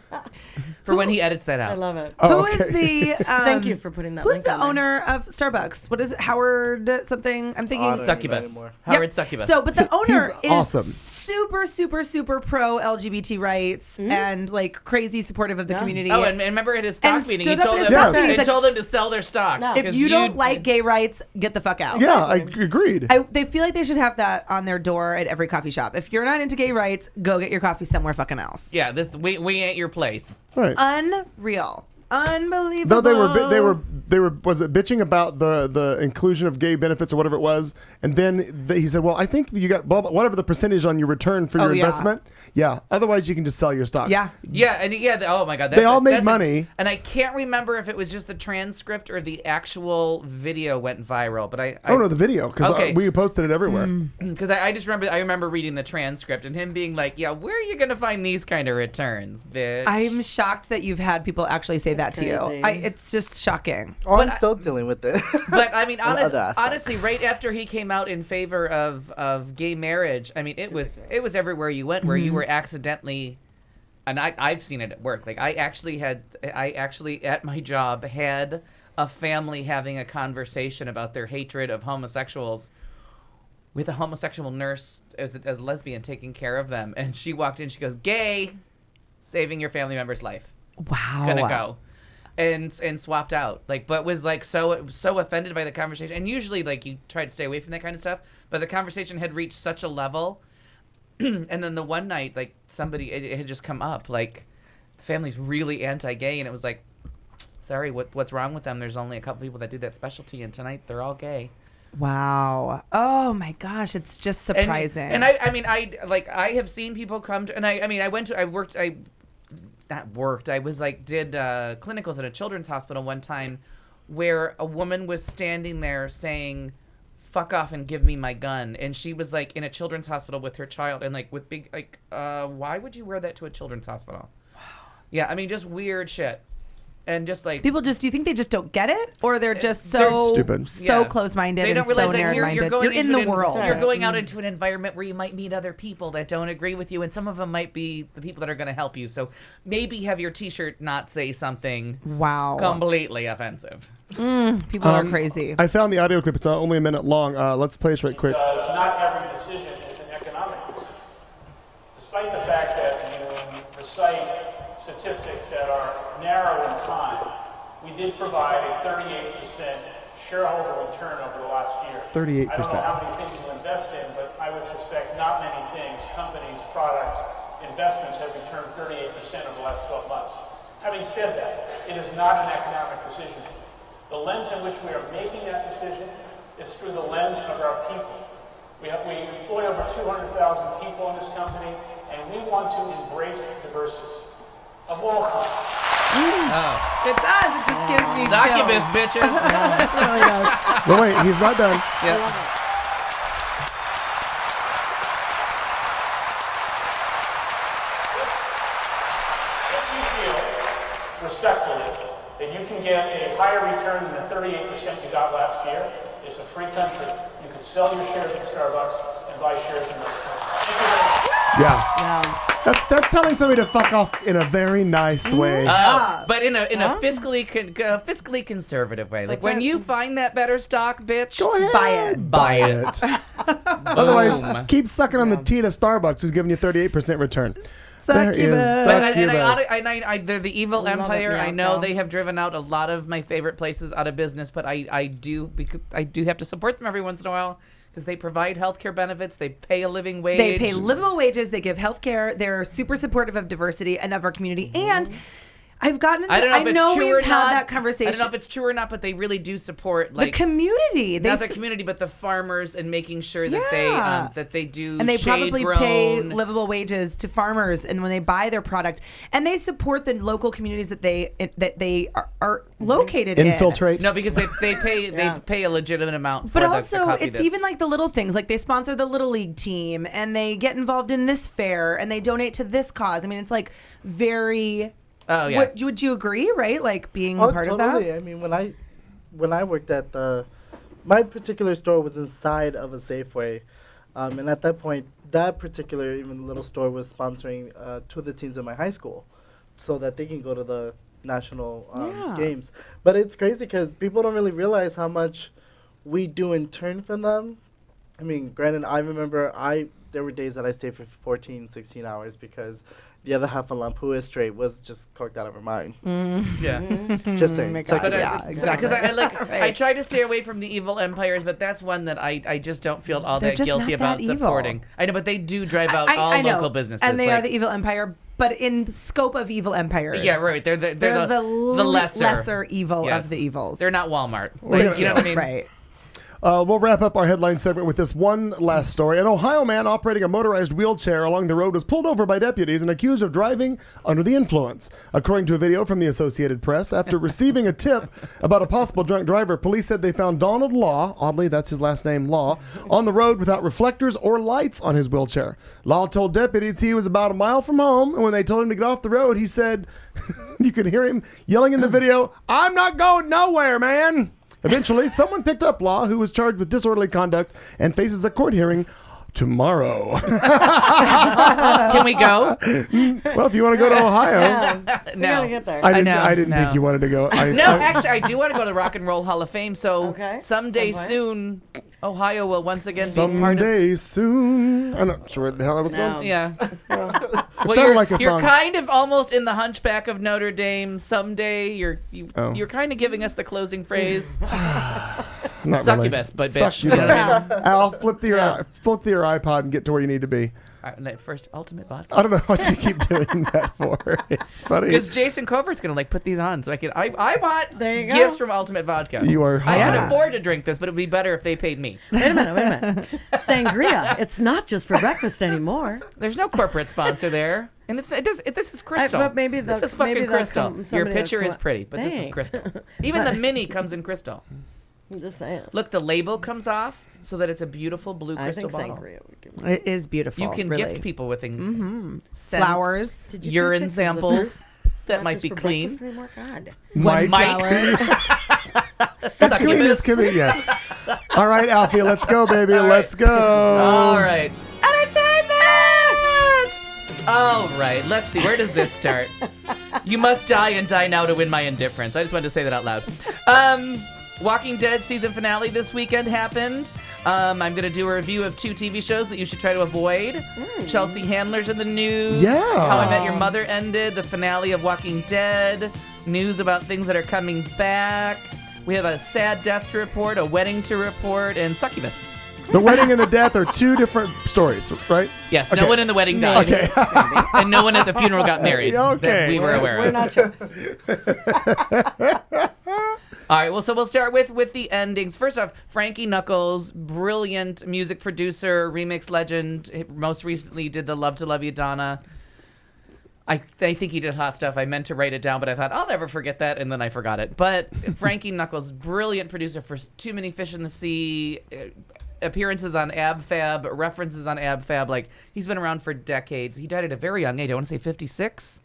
for when he edits that I out. love it. Who is the? Thank you for putting that Who's link the on there. owner of Starbucks? What is it? Howard something? I'm thinking. I don't know Succubus. anymore. Howard Yep. Succubus. So, but the owner He's is awesome. super pro LGBT rights and like crazy supportive of the community. Oh, and remember at his stock And meeting, stood he up told at them, his stock meeting, he he's like, told them to sell their stock. No. if you don't like gay rights, get the fuck out. Yeah, I agreed. They feel like they should have that on their door at every coffee shop. If you're not into gay rights, go get your coffee somewhere fucking else. Yeah, we ain't your place. Right. Unreal. Unbelievable. No, they were was it bitching about the inclusion of gay benefits or whatever it was, and then he said, "Well, I think you got blah, blah, whatever the percentage on your return for your yeah. investment. Yeah, otherwise you can just sell your stock." Yeah. Yeah, and oh my God, They all made money. and I can't remember if it was just the transcript or the actual video went viral. But I Oh no, the video because Okay. we posted it everywhere. because I just remember reading the transcript and him being like, "Yeah, where are you gonna find these kind of returns, bitch?" I'm shocked that you've had people actually say that to you. crazy. It's just shocking. Oh, I'm still dealing with it. But I mean, other aspects. honestly, right after he came out in favor of gay marriage, I mean, it was everywhere you went where you were accidentally, and I've seen it at work. Like I actually at my job had a family having a conversation about their hatred of homosexuals with a homosexual nurse as a lesbian taking care of them, and she walked in, she goes, "Gay, saving your family member's life." Wow. Gonna go. And swapped out, like, but was like so offended by the conversation. And usually, like, you try to stay away from that kind of stuff, but the conversation had reached such a level. And then the one night, like, it had just come up, like, the family's really anti-gay, and it was like, sorry, what's wrong with them? There's only a couple people that do that specialty, and tonight they're all gay. Wow. Oh my gosh, it's just surprising. And I have seen people come to, and I was like, did clinicals at a children's hospital one time where a woman was standing there saying, "Fuck off and give me my gun." And she was like in a children's hospital with her child and like with big, like, why would you wear that to a children's hospital? Wow. Yeah. I mean, just weird shit. And just like people do you think they just don't get it, or they're just they're so stupid. so Yeah. close-minded They and don't realize so that narrow-minded? you're You're in the world. You're going out into an environment where you might meet other people that don't agree with you, and some of them might be the people that are going to help you. So maybe have your T-shirt not say something Wow. completely offensive. People are crazy. I found the audio clip. It's only a minute long. Let's play this right quick. Because not every decision is an economic decision. statistics that are narrow in time, we did provide a 38% shareholder return over the last year. 38%. I don't know how many things you invest in, but I would suspect not many things, companies, products, investments have returned 38% over the last 12 months. Having said that, it is not an economic decision. The lens in which we are making that decision is through the lens of our people. We employ over 200,000 people in this company, and we want to embrace diversity of all kinds. It does. It just gives me Succubus, chills. bitches. It really does. But wait, he's not done. Yeah. If you feel, respectfully, that you can get a higher return than the 38% you got last year, it's a free country. You can sell your shares in Starbucks and buy shares in other companies. Yeah. That's telling somebody to fuck off in a very nice way. But in a fiscally conservative way. Like when you find that better stock, bitch, Go ahead. buy it. Otherwise, keep sucking on the tea to Starbucks, who's giving you 38% return. There is succubus. They're the evil Love it, empire. I know Bianca. they have driven out a lot of my favorite places out of business, but I do have to support them every once in a while because they provide healthcare benefits. They pay a living wage. They pay livable wages. They give health care. They're super supportive of diversity and of our community. And I've gotten into, I know we've or had not. that conversation. I don't know if it's true or not, but they really do support The community. not the community, but the farmers, and making sure that Yeah. they do and they shade probably grown. pay livable wages to farmers, and when they buy their product, and they support the local communities that they are located Infiltrate. No, because they pay a legitimate amount. But for also, the coffee it's bits. even like the little things, like they sponsor the Little League team, and they get involved in this fair, and they donate to this cause. I mean, it's like very. Oh yeah. Would you agree? Right, like being a part totally. of that. I mean, when I worked at my particular store was inside of a Safeway, and at that point, that particular even little store was sponsoring two of the teams in my high school, so that they can go to the national games. But it's crazy because people don't really realize how much we do in turn for them. I mean, granted, I remember there were days that I stayed for 14, 16 hours because the other half of Lampu Estrait was just coked out of her mind. Yeah. Just saying. God, yeah, exactly. Because I try to stay away from the evil empires, but that's one that I just don't feel all They're that just guilty not that about evil. supporting. I know, but they do drive out all I know. local businesses. And they are the evil empire, but in scope of evil empires. Yeah, right. They're the lesser evil Yes. of the evils. They're not Walmart. We're Like, you know what I mean? Right. We'll wrap up our headline segment with this one last story. An Ohio man operating a motorized wheelchair along the road was pulled over by deputies and accused of driving under the influence. According to a video from the Associated Press, after receiving a tip about a possible drunk driver, police said they found Donald Law, oddly that's his last name, Law, on the road without reflectors or lights on his wheelchair. Law told deputies he was about a mile from home, and when they told him to get off the road, he said, you can hear him yelling in the video, "I'm not going nowhere, man." Eventually, someone picked up Law, who was charged with disorderly conduct and faces a court hearing tomorrow. Can we go? Well, if you want to go to Ohio. Yeah, we No. gotta get there. I know, didn't think no. you wanted to go. No, actually, I do want to go to Rock and Roll Hall of Fame. So Okay. someday Some point. soon, Ohio will once again be part of. Someday soon. I'm not sure where the hell that was No. going. Yeah. It sounded like a you're song. kind of almost in the Hunchback of Notre Dame. Someday you're kind of giving us the closing phrase. Not Succubus, but bitch. Succubus. Al, flip your iPod and get to where you need to be. First, ultimate vodka. I don't know what you keep doing that for. It's funny. Because Jason Covert's gonna put these on, so I want There you go. gifts from Ultimate Vodka. You are I can hot. afford to drink this, but it would be better if they paid me. Wait a minute. Sangria. It's not just for breakfast anymore. There's no corporate sponsor there, and this is crystal. But maybe this is maybe fucking they'll crystal. come- Your somebody will picture come is up- pretty, but this is Thanks. crystal. Even the mini comes in crystal. I'm just saying. Look, the label comes off so that it's a beautiful blue I crystal think bottle. sangria would give It is beautiful. You can really. gift people with things. Scents, Flowers. Did you urine check the samples that Not might just be for clean. breakfast anymore? God. It's clean as can be, yes. All right, Alfie, let's go, baby. Let's go. All right. Entertainment! All right, let's see. Where does this start? You must die and die now to win my indifference. I just wanted to say that out loud. Walking Dead season finale this weekend happened. I'm going to do a review of 2 TV shows that you should try to avoid. Chelsea Handler's in the news. Yeah. How I Met Your Mother ended. The finale of Walking Dead. News about things that are coming back. We have a sad death to report, a wedding to report, and succubus. The wedding and the death are 2 different stories, right? Yes, Okay. no one in the wedding died. Okay. And no one at the funeral got married. Okay. That we were aware We're of. not sure. All right, well, so we'll start with the endings. First off, Frankie Knuckles, brilliant music producer, remix legend. He most recently did the Love to Love You, Donna. I think he did Hot Stuff. I meant to write it down, but I thought, I'll never forget that, and then I forgot it. But Frankie Knuckles, brilliant producer for Too Many Fish in the Sea, appearances on Ab Fab, references on Ab Fab. Like, he's been around for decades. He died at a very young age. I want to say 56.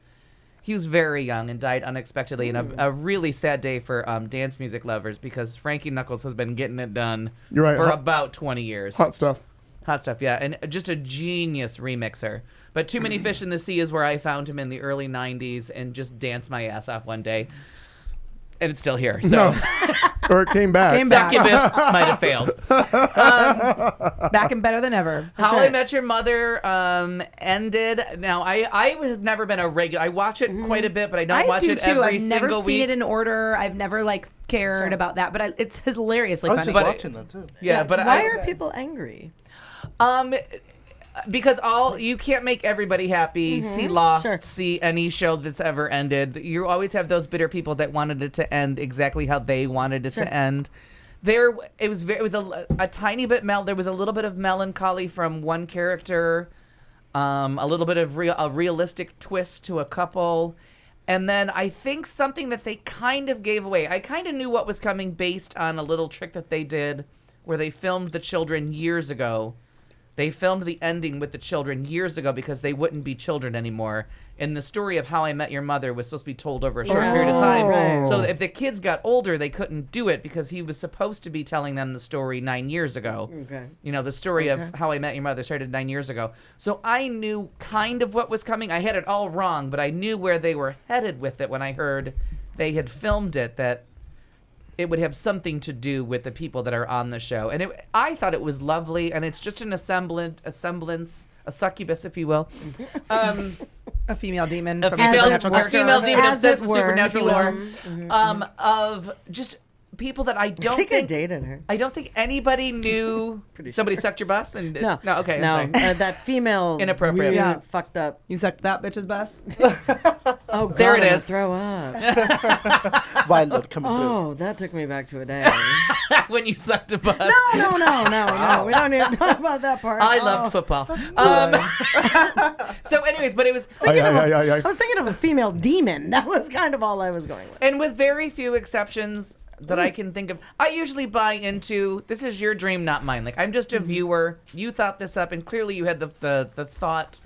He was very young and died unexpectedly, and a really sad day for dance music lovers because Frankie Knuckles has been getting it done You're right. for about 20 years. Hot stuff. Hot Stuff, yeah, and just a genius remixer. But Too Many Fish in the Sea is where I found him in the early 90s and just danced my ass off one day. And it's still here, so. No. Or it came back. Succubus might have failed. Back and better than ever. How I Met Your Mother ended. Now, I have never been a regular. I watch it quite a bit, but I don't watch do it too. every I've single never week. seen it in order. I've never cared about that, but it's hilariously I was funny. just watching that too. Yeah, but Why are people angry? Because you can't make everybody happy. See Lost, see any show that's ever ended. You always have those bitter people that wanted it to end exactly how they wanted it to end. It was a tiny bit there was a little bit of melancholy from one character, a little bit of a realistic twist to a couple, and then I think something that they kind of gave away. I kind of knew what was coming based on a little trick that they did where they filmed the children years ago. They filmed the ending with the children years ago because they wouldn't be children anymore. And the story of How I Met Your Mother was supposed to be told over a short period of time. Right. So if the kids got older, they couldn't do it because he was supposed to be telling them the story 9 years ago. Okay. You know, the story of How I Met Your Mother started 9 years ago. So I knew kind of what was coming. I had it all wrong, but I knew where they were headed with it when I heard they had filmed it, that it would have something to do with the people that are on the show. And I thought it was lovely, and it's just a semblance, a succubus, if you will. A female demon A from female, Supernatural a character. female demon As of it were, supernatural if you lore. Of just people that I don't I think I think dated her. I don't think anybody knew. Somebody sucked your bus and No, okay, no, I'm sorry. that female Inappropriate. really Yeah. fucked up. You sucked that bitch's bus? Oh, God, There it I'm gonna is. Throw up. Violet coming through. Oh, that took me back to a day. When you sucked a bus. No. We don't need to talk about that part. I loved football. So, anyways, but it was. I was thinking of a female demon. That was kind of all I was going with. And with very few exceptions that I can think of, I usually buy into, this is your dream, not mine. Like, I'm just a viewer. You thought this up, and clearly you had the thought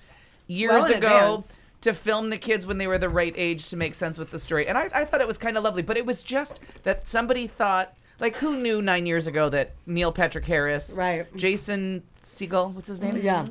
years Well in ago advance. to film the kids when they were the right age to make sense with the story. And I thought it was kind of lovely, but it was just that somebody thought, like, who knew 9 years ago that Neil Patrick Harris, Right. Jason Seagal, what's his name? Yeah.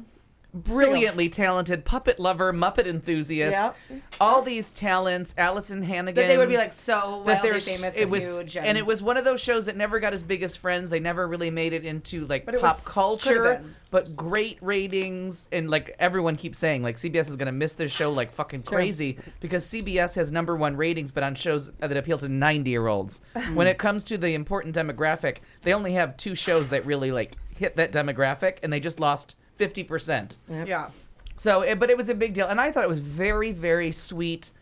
Brilliantly talented puppet lover, Muppet enthusiast, Yep. all these talents, Allison Hannigan. That they would be so that wildly there's- famous it and was, huge. and it was one of those shows that never got as big as Friends. They never really made it into But it pop was- culture, could've been. but great ratings. And everyone keeps saying, CBS is going to miss this show like fucking crazy because CBS has #1 ratings, but on shows that appeal to 90-year-olds. When it comes to the important demographic, they only have 2 shows that really hit that demographic, and they just lost 50%. Yeah. So, but it was a big deal, and I thought it was very, very sweet.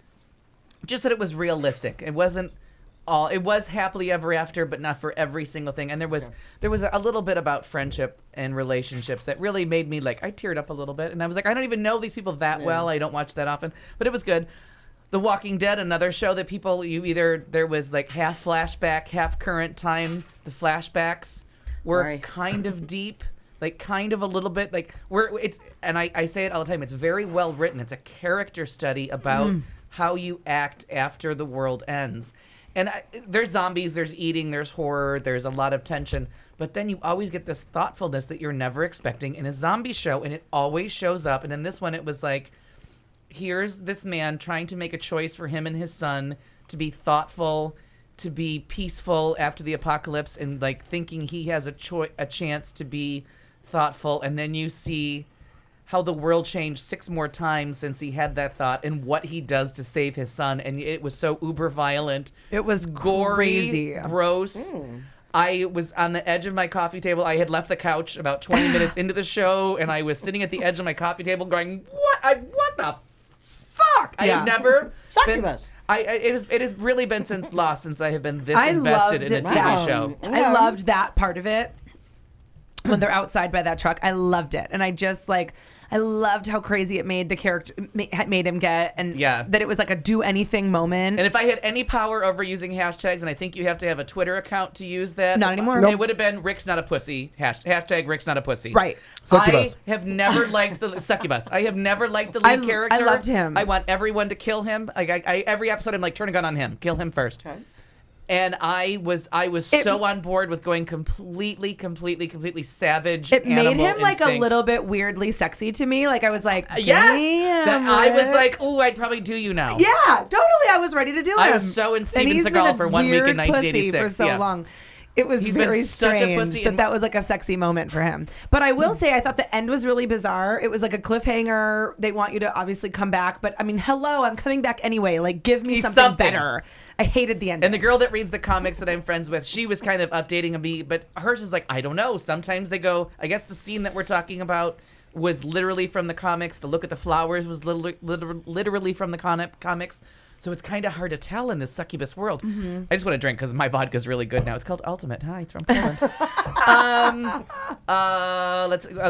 Just that it was realistic. It wasn't all. It was happily ever after, but not for every single thing. And there was a little bit about friendship and relationships that really made me I teared up a little bit, and I was like, I don't even know these people that well. I don't watch that often, but it was good. The Walking Dead, another show that people there was half flashback, half current time. The flashbacks were kind of deep. Kind of a little bit I say it all the time, it's very well written. It's a character study about how you act after the world ends. And there's zombies, there's eating, there's horror, there's a lot of tension, but then you always get this thoughtfulness that you're never expecting in a zombie show, and it always shows up. And in this one, it was here's this man trying to make a choice for him and his son to be thoughtful, to be peaceful after the apocalypse and like thinking he has a chance to be thoughtful, and then you see how the world changed 6 more times since he had that thought, and what he does to save his son, and it was so uber violent. It was gory, crazy. gross. I was on the edge of my coffee table. I had left the couch about 20 minutes into the show, and I was sitting at the edge of my coffee table going, what the fuck? I have never been... It has really been since Lost since I have been this invested in a TV show. I loved that part of it. When they're outside by that truck, I loved it, and I just I loved how crazy it made the character made him get, and that it was like a do anything moment. And if I had any power over using hashtags, and I think you have to have a Twitter account to use that, not anymore. It would have been Rick's not a pussy. Hashtag Rick's not a pussy. Right. Succubus. I have never liked the Succubus. I have never liked the lead character. I loved him. I want everyone to kill him. Like every episode, I'm like, turn a gun on him, kill him first. Okay. And I was so on board with going completely savage. It made him like instinct. a little bit weirdly sexy to me. Like I was like, damn, that I was like, oh, I'd probably do you now. Yeah, totally. I was ready to do him. I was so in Steven Seagal for 1 week in 1986 for so long. It was very strange that was like a sexy moment for him. But I will say, I thought the end was really bizarre. It was like a cliffhanger. They want you to obviously come back. But I mean, hello, I'm coming back anyway. Like, give me something better. I hated the end. And the girl that reads the comics that I'm friends with, she was kind of updating me. But hers is like, I don't know. Sometimes they go, I guess the scene that we're talking about was literally from the comics. The look at the flowers was literally from the comics. So it's kind of hard to tell in this succubus world. Mm-hmm. I just want to drink because my vodka's really good now. It's called Ultimate. Hi, it's from Poland.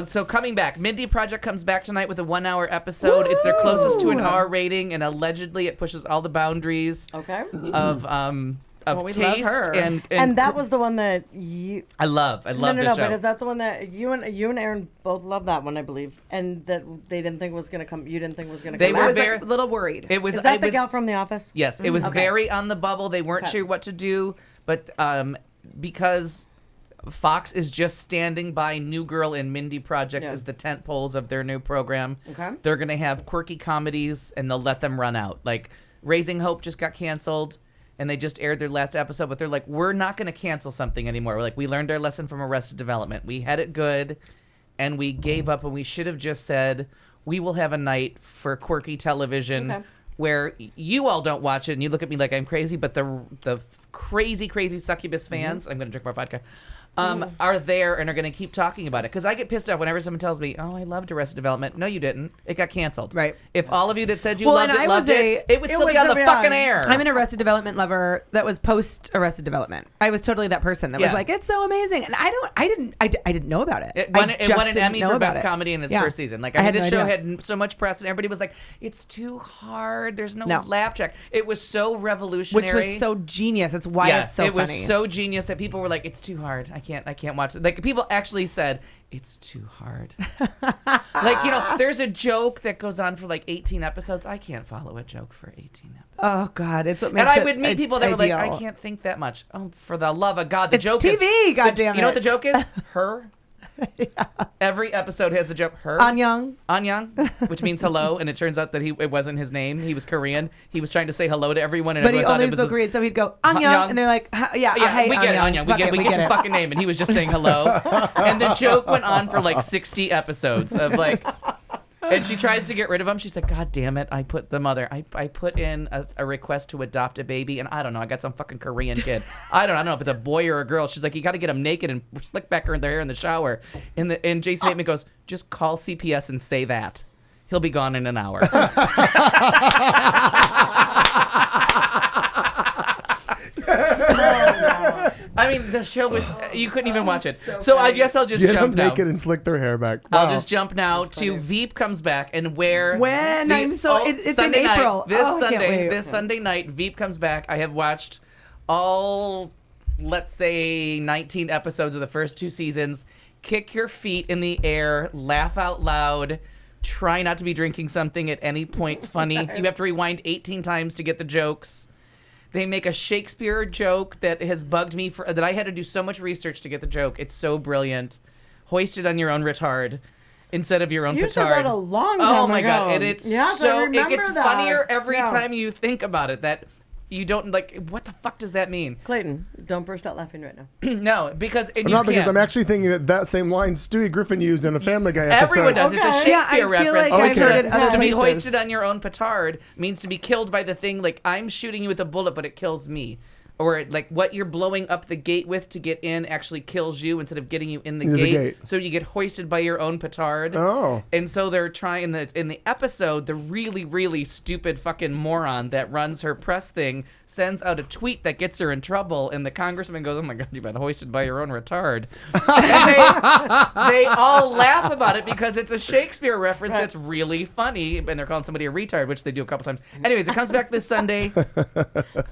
So coming back, Mindy Project comes back tonight with a 1-hour episode. Woo! It's their closest to an R rating, and allegedly it pushes all the boundaries of we taste. Love her. And that was the one that you... I love this show. But is that the one that you and Aaron both love that one, I believe, and that they didn't think was going to come, you didn't think was going to come? They were a little worried. Is that the gal from The Office? Yes, it was very on the bubble. They weren't sure what to do, but because Fox is just standing by New Girl and Mindy Project as the tent poles of their new program, they're going to have quirky comedies, and they'll let them run out. Like, Raising Hope just got canceled. And they just aired their last episode, but they're like, we're not going to cancel something anymore. We're like, we learned our lesson from Arrested Development. We had it good, and we gave up, and we should have just said, we will have a night for quirky television where you all don't watch it, and you look at me like I'm crazy, but the crazy succubus fans, I'm going to drink more vodka, are there and are going to keep talking about it. Because I get pissed off whenever someone tells me, oh, I loved Arrested Development. No, you didn't. It got canceled. Right. If all of you that said you loved it, it would still be on the fucking air. I'm an Arrested Development lover that was post Arrested Development. I was totally that person that was like, it's so amazing. And I didn't know about it. It won an Emmy for Best Comedy in its first season. Like, this show had so much press, and everybody was like, it's too hard. There's no laugh track. It was so revolutionary. Which was so genius. It's why it's so funny. It was so genius that people were like, it's too hard. I can't watch it. Like, people actually said, it's too hard. Like, there's a joke that goes on for like 18 episodes. I can't follow a joke for 18 episodes. Oh, God. It's what makes it And I would meet people that were like, I can't think that much. Oh, for the love of God. The joke TV, is... goddammit. You know what the joke is? Her. Every episode has the joke her. Anyang, which means hello, and it turns out that it wasn't his name. He was Korean. He was trying to say hello to everyone, and but he everyone only spoke Korean, so he'd go Anyang, and they're like, hey, we get it, Anyang. We get your fucking name, and he was just saying hello. And the joke went on for like 60 episodes of like. And she tries to get rid of him. She's like, God damn it. I put in a request to adopt a baby, and I don't know. I got some fucking Korean kid. I don't know if it's a boy or a girl. She's like, you got to get him naked and slick back their hair in the shower. And Jason Bateman goes, just call CPS and say that. He'll be gone in an hour. I mean, the show was... You couldn't even watch it. So I guess I'll just jump now. Get them naked and slick their hair back. Wow. I'll just jump now to Veep comes back, and where... When? It's Sunday in April. Night, this Sunday night, Veep comes back. I have watched all, let's say, 19 episodes of the first 2 seasons. Kick your feet in the air, laugh out loud, try not to be drinking something at any point funny. You have to rewind 18 times to get the jokes. They make a Shakespeare joke that has bugged me that I had to do so much research to get the joke. It's so brilliant. Hoist it on your own retard instead of your own petard. You said that a long time ago. Oh my God. And it's it gets funnier every time you think about it. That You don't what the fuck does that mean? Clayton, don't burst out laughing right now. No, because because I'm actually thinking that same line Stewie Griffin used in a Family Guy episode. Everyone does. It's a Shakespeare reference. I've heard it other To be places. hoisted on your own petard means to be killed by the thing. Like I'm shooting you with a bullet, but it kills me. Or like what you're blowing up the gate with to get in actually kills you instead of getting you in the gate. So you get hoisted by your own petard. Oh. And so they're trying in the episode, the really, really stupid fucking moron that runs her press thing sends out a tweet that gets her in trouble, and the congressman goes, "Oh my God, you've been hoisted by your own retard." And they all laugh about it because it's a Shakespeare reference that's really funny, and they're calling somebody a retard, which they do a couple times. Anyways, it comes back this Sunday.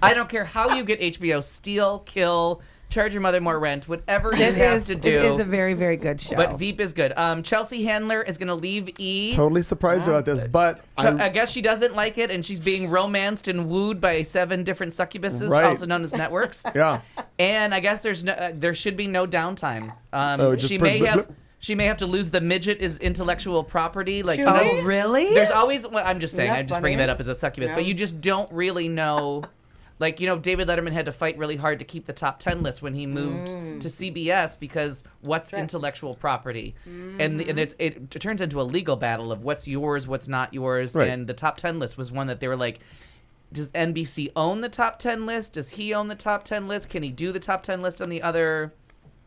I don't care how you get HBO, steal, kill, charge your mother more rent, whatever you have to do. It is a very, very good show. But Veep is good. Chelsea Handler is going to leave E! Totally surprised about this, but I guess she doesn't like it, and she's being romanced and wooed by 7 different succubuses, also known as networks. Yeah. And I guess there should be no downtime. just She may have to lose the midget as intellectual property. Like, really? There's always. Well, I'm just saying. Isn't that I'm just funny? bringing that up as a succubus, but you just don't really know. Like, David Letterman had to fight really hard to keep the top 10 list when he moved to CBS because what's intellectual property? And it turns into a legal battle of what's yours, what's not yours. Right. And the top 10 list was one that they were like, does NBC own the top 10 list? Does he own the top 10 list? Can he do the top 10 list on the other?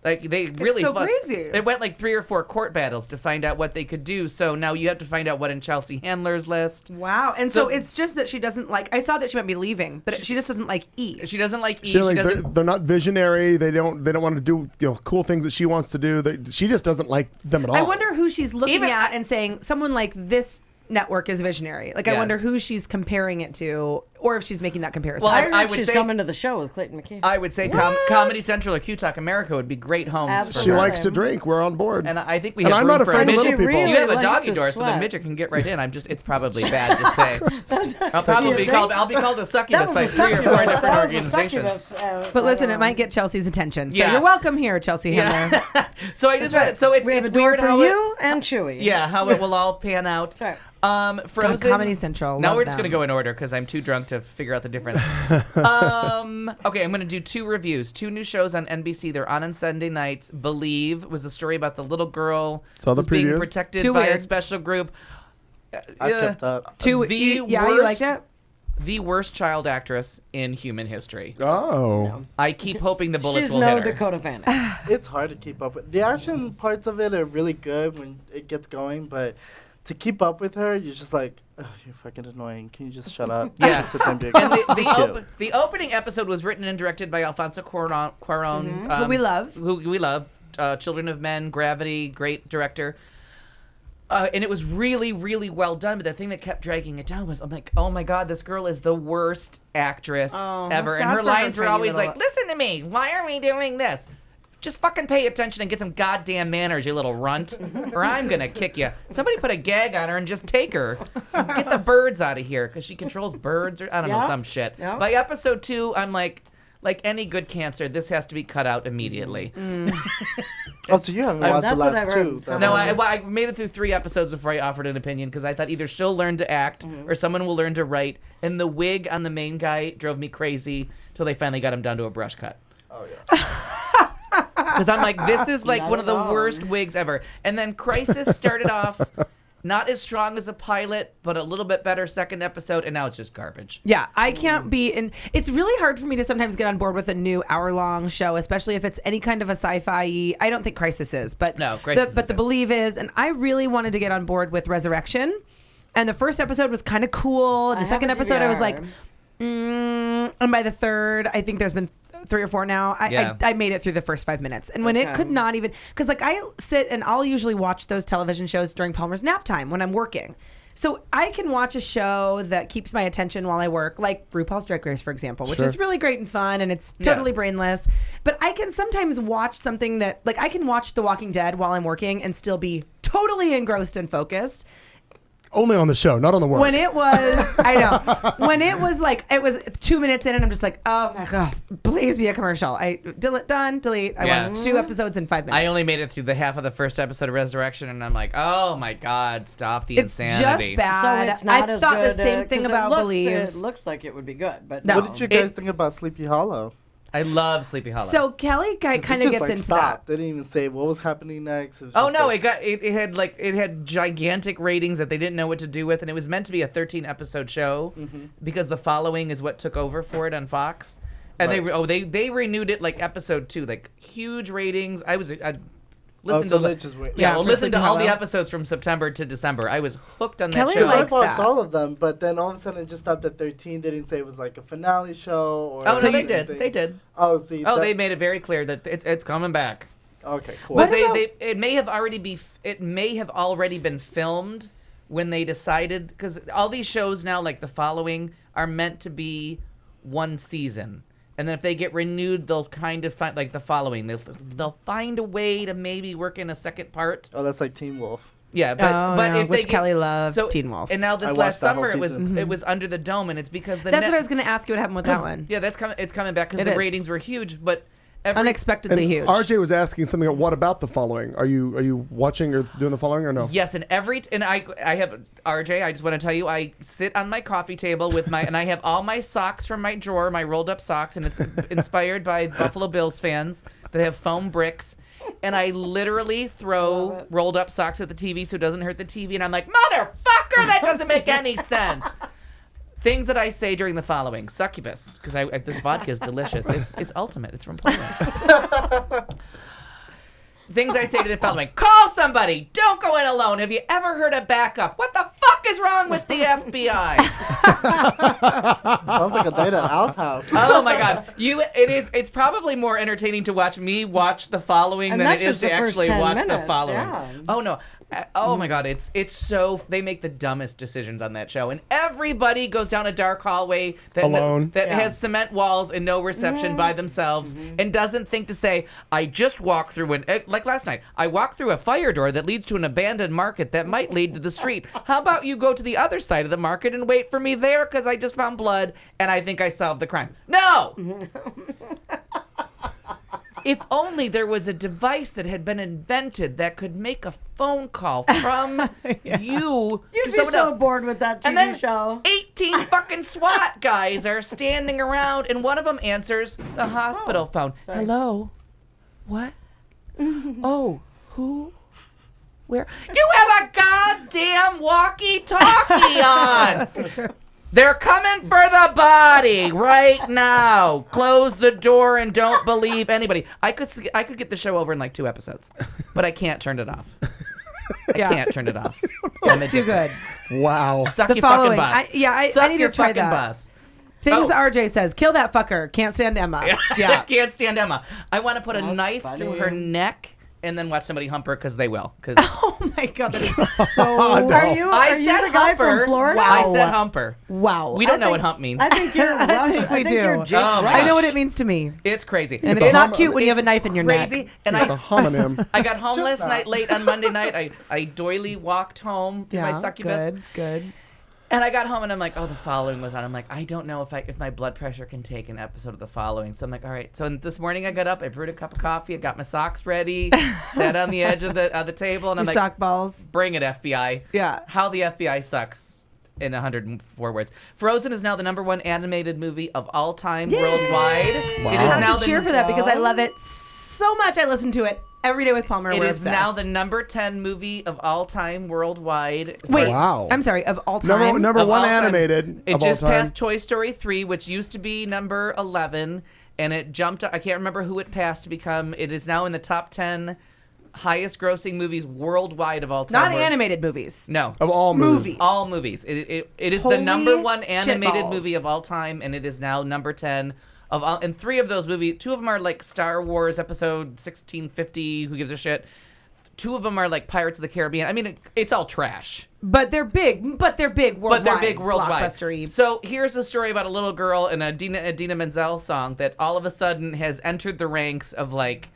Like, they really crazy. It went like 3 or 4 court battles to find out what they could do. So now you have to find out what in Chelsea Handler's list. Wow. And so it's just that she doesn't like, I saw that she might be leaving, but she just doesn't like E! She doesn't like E! They're not visionary. They don't want to do cool things that she wants to do. She just doesn't like them at all. I wonder who she's looking at and saying, someone like this network is visionary. Like, I wonder who she's comparing it to, or if she's making that comparison. Well, I heard would she's say- coming to the show with Clayton McKee. I would say Comedy Central or Q Talk America would be great homes for She her. likes to drink. We're on board. And I think we And have I'm room not for afraid a of midget. little people. You have a likes doggy to door, so the sweat. midget can get right in. It's probably bad to say. I'll be called a succubus by 3 or 4 different organizations. But listen, it might get Chelsea's attention. So Yeah. you're welcome here, Chelsea Handler. So I just read it. So it's We have a door weird for how you and Chewy. how it will all pan out. Right. Frozen. Comedy Central. Now love we're just them. going to go in order because I'm too drunk to figure out the difference. Okay, I'm going to do 2 reviews. 2 new shows on NBC. They're on Sunday nights. Believe was a story about the little girl Saw the who's being previews. protected Too by a weird. special group. I kept up. You like it? The worst child actress in human history. Oh. I keep hoping the bullets She's will no hit her. Dakota Fanning. It's hard to keep up with. The action parts of it are really good when it gets going, but to keep up with her, you're just like, oh, you're fucking annoying. Can you just shut up? Yeah. Just sit there and be like, And "Thank you." the opening episode was written and directed by Alfonso Cuarón, Who we love. Who we love. Children of Men, Gravity, great director. And it was really, really well done. But the thing that kept dragging it down was, I'm like, oh my God, this girl is the worst actress ever. And sad her for her lines were tiny always little- like, listen to me. Why are we doing this? Just fucking pay attention and get some goddamn manners, you little runt, or I'm gonna kick you. Somebody put a gag on her and just take her. Get the birds out of here, because she controls birds, or I don't know, some shit. Yeah. By episode 2, I'm like any good cancer, this has to be cut out immediately. Oh, so you haven't watched the that's what last I've 2. heard. No, I made it through 3 episodes before I offered an opinion, because I thought either she'll learn to act or someone will learn to write. And the wig on the main guy drove me crazy till they finally got him down to a brush cut. Oh, yeah. Because I'm like, this is like Not one of the at all. worst wigs ever. And then Crisis started off not as strong as a pilot, but a little bit better second episode, and now it's just garbage. Yeah, I can't be in. It's really hard for me to sometimes get on board with a new hour-long show, especially if it's any kind of a sci-fi. I don't think Crisis is, but No, Crisis but is the it. Believe is, and I really wanted to get on board with Resurrection, and the first episode was kind of cool. And the second have a episode, I was DVR. like, and by the third, I think there's been 3 or 4 now. I made it through the first 5 minutes, and when it could not even, because like I sit and I'll usually watch those television shows during Palmer's nap time when I'm working. So I can watch a show that keeps my attention while I work, like RuPaul's Drag Race, for example, which is really great and fun, and it's totally brainless. But I can sometimes watch something that, like, I can watch The Walking Dead while I'm working and still be totally engrossed and focused. Only on the show, not on the work. When it was, I know. When it was like, it was 2 minutes in, and I'm just like, oh my God, please be a commercial. Delete. I watched 2 episodes in 5 minutes. I only made it through the half of the first episode of Resurrection, and I'm like, oh my God, stop the It's insanity. just bad. So it's not I as thought good, the same thing 'cause about Believe. It looks like it would be good, but No. What did you guys think about Sleepy Hollow? I love Sleepy Hollow. So Kelly kind of gets into that. They didn't even say what was happening next. It was Oh just no! like- It had gigantic ratings that they didn't know what to do with, and it was meant to be a 13 episode show because The Following is what took over for it on Fox, and they renewed it like episode 2, like huge ratings. I listened so to they just went- yeah, for listen to Sleepy all the Hollow. episodes from September to December. I was hooked on Kelly that show. I likes watched that. all of them, but then all of a sudden it just stopped at 13. They didn't say it was like a finale show or. Oh no, they anything. did. They did. Oh, see. Oh, that- they made it very clear that it's coming back. Okay, cool. But What about- it may have already been filmed when they decided, because all these shows now, like The Following, are meant to be one season, and then if they get renewed, they'll kind of find, like The Following, they'll find a way to maybe work in a second part. Oh, that's like Teen Wolf. Yeah, but if which they Kelly loved Teen Wolf. and now this I last watched that whole summer season. it was Under the Dome, and it's because That's what I was going to ask you. What happened with that one? yeah, it's coming back because It the is. ratings were huge, but. Unexpectedly And huge. RJ was asking something. What about The Following? Are you watching or doing The Following or no? Yes, and I have RJ. I just want to tell you, I sit on my coffee table with and I have all my socks from my drawer, my rolled up socks, and it's inspired by Buffalo Bills fans that have foam bricks. And I literally throw rolled up socks at the TV so it doesn't hurt the TV, and I'm like, motherfucker, that doesn't make any sense. Things that I say during The Following: succubus, because this vodka is delicious. It's ultimate. It's from Poland. Things I say to The Following: call somebody. Don't go in alone. Have you ever heard of backup? What the fuck is wrong with the FBI? Sounds like a night at Al's house. Oh my God! It's probably more entertaining to watch me watch The Following And than that's it is just to the first actually 10 watch The minutes, Following. yeah. Oh no! Oh my God! It's so they make the dumbest decisions on that show, and everybody goes down a dark hallway Alone. that has cement walls and no reception by themselves, and doesn't think to say, I just walked through like last night. I walked through a fire door that leads to an abandoned market that might lead to the street. How about you go to the other side of the market and wait for me there because I just found blood and I think I solved the crime. No. If only there was a device that had been invented that could make a phone call from you You'd to be someone so else. bored with that TV And then show. 18 fucking SWAT guys are standing around, and one of them answers the hospital phone. Hello? What? Oh, who? Where? You have a goddamn walkie-talkie on! They're coming for the body right now. Close the door and don't believe anybody. I could get the show over in like 2 episodes, but I can't turn it off. I can't turn it off. It's too good. Wow. Suck The your Following. fucking bus. I Suck need your to try fucking that. bus. Things Oh. RJ says. Kill that fucker. Can't stand Emma. I can't stand Emma. I want to put a That's knife funny. through her neck and then watch somebody hump her because they will. Because Oh my God, that is so. Are you said the guy from humper. Florida? I said humper. Wow. We don't know what hump means. I think you're. I think we do. You're Jake Oh, my I know gosh. what it means to me. It's crazy. And It's it's a not hum- cute when you have a knife in your crazy. neck. And It's a homonym. I got home last not. night late on Monday night. I doily walked home through my succubus. Good. And I got home and I'm like, oh, The Following was on. I'm like, I don't know if my blood pressure can take an episode of The Following. So I'm like, all right. So this morning I got up, I brewed a cup of coffee, I got my socks ready, sat on the edge of the table, and Your I'm like, sock balls. bring it, FBI. Yeah. How the FBI sucks in 104 words. Frozen is now the #1 animated movie of all time worldwide. Wow. It I is have now to cheer for that because I love it so much. I listen to it every day with Palmer. It We're is now obsessed. the #10 movie of all time worldwide. Wait, Wow. I'm sorry, of all time? Number Of one all time. animated It of all just time. passed Toy Story 3, which used to be number 11, and it jumped. I can't remember who it passed to become. It is now in the top 10 highest grossing movies worldwide of all time. Not animated movies. No. Of all movies. Movies. All movies. It is Holy the #1 animated shitballs. movie of all time, and it is now number 10 of all. And 3 of those movies, 2 of them are like Star Wars Episode 1650. Who gives a shit? 2 of them are like Pirates of the Caribbean. I mean, it's all trash. But they're big. But they're big worldwide. But they're big worldwide. Blockbuster-y. So here's a story about a little girl in a Dina Menzel song that all of a sudden has entered the ranks of like,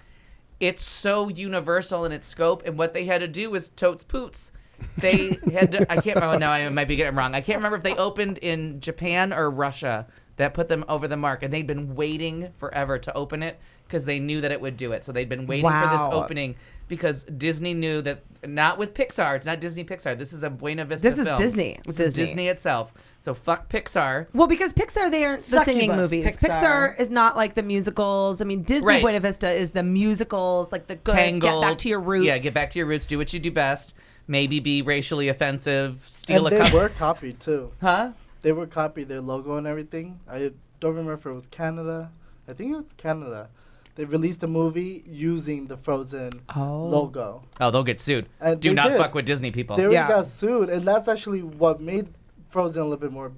it's so universal in its scope, and what they had to do was totes poots. They had to, I can't remember now. I might be getting it wrong. I can't remember if they opened in Japan or Russia that put them over the mark, and they'd been waiting forever to open it because they knew that it would do it. So they'd been waiting for this opening because Disney knew that not with Pixar. It's not Disney Pixar. This is a Buena Vista This is film. Disney. This is Disney itself. So fuck Pixar. Well, because Pixar, they aren't the Succubus, singing movies. Pixar is not like the musicals. I mean, Disney Right. Buena Vista is the musicals, like the good, Tangled. get back to your roots. Yeah, get back to your roots. Do what you do best. Maybe be racially offensive. Steal And a they cup. were copied too. Huh? They were copied, their logo and everything. I don't remember if it was Canada. I think it was Canada. They released a movie using the Frozen logo. Oh, they'll get sued. And Do they not did. fuck with Disney people. They already got sued, and that's actually what made Frozen a little bit more.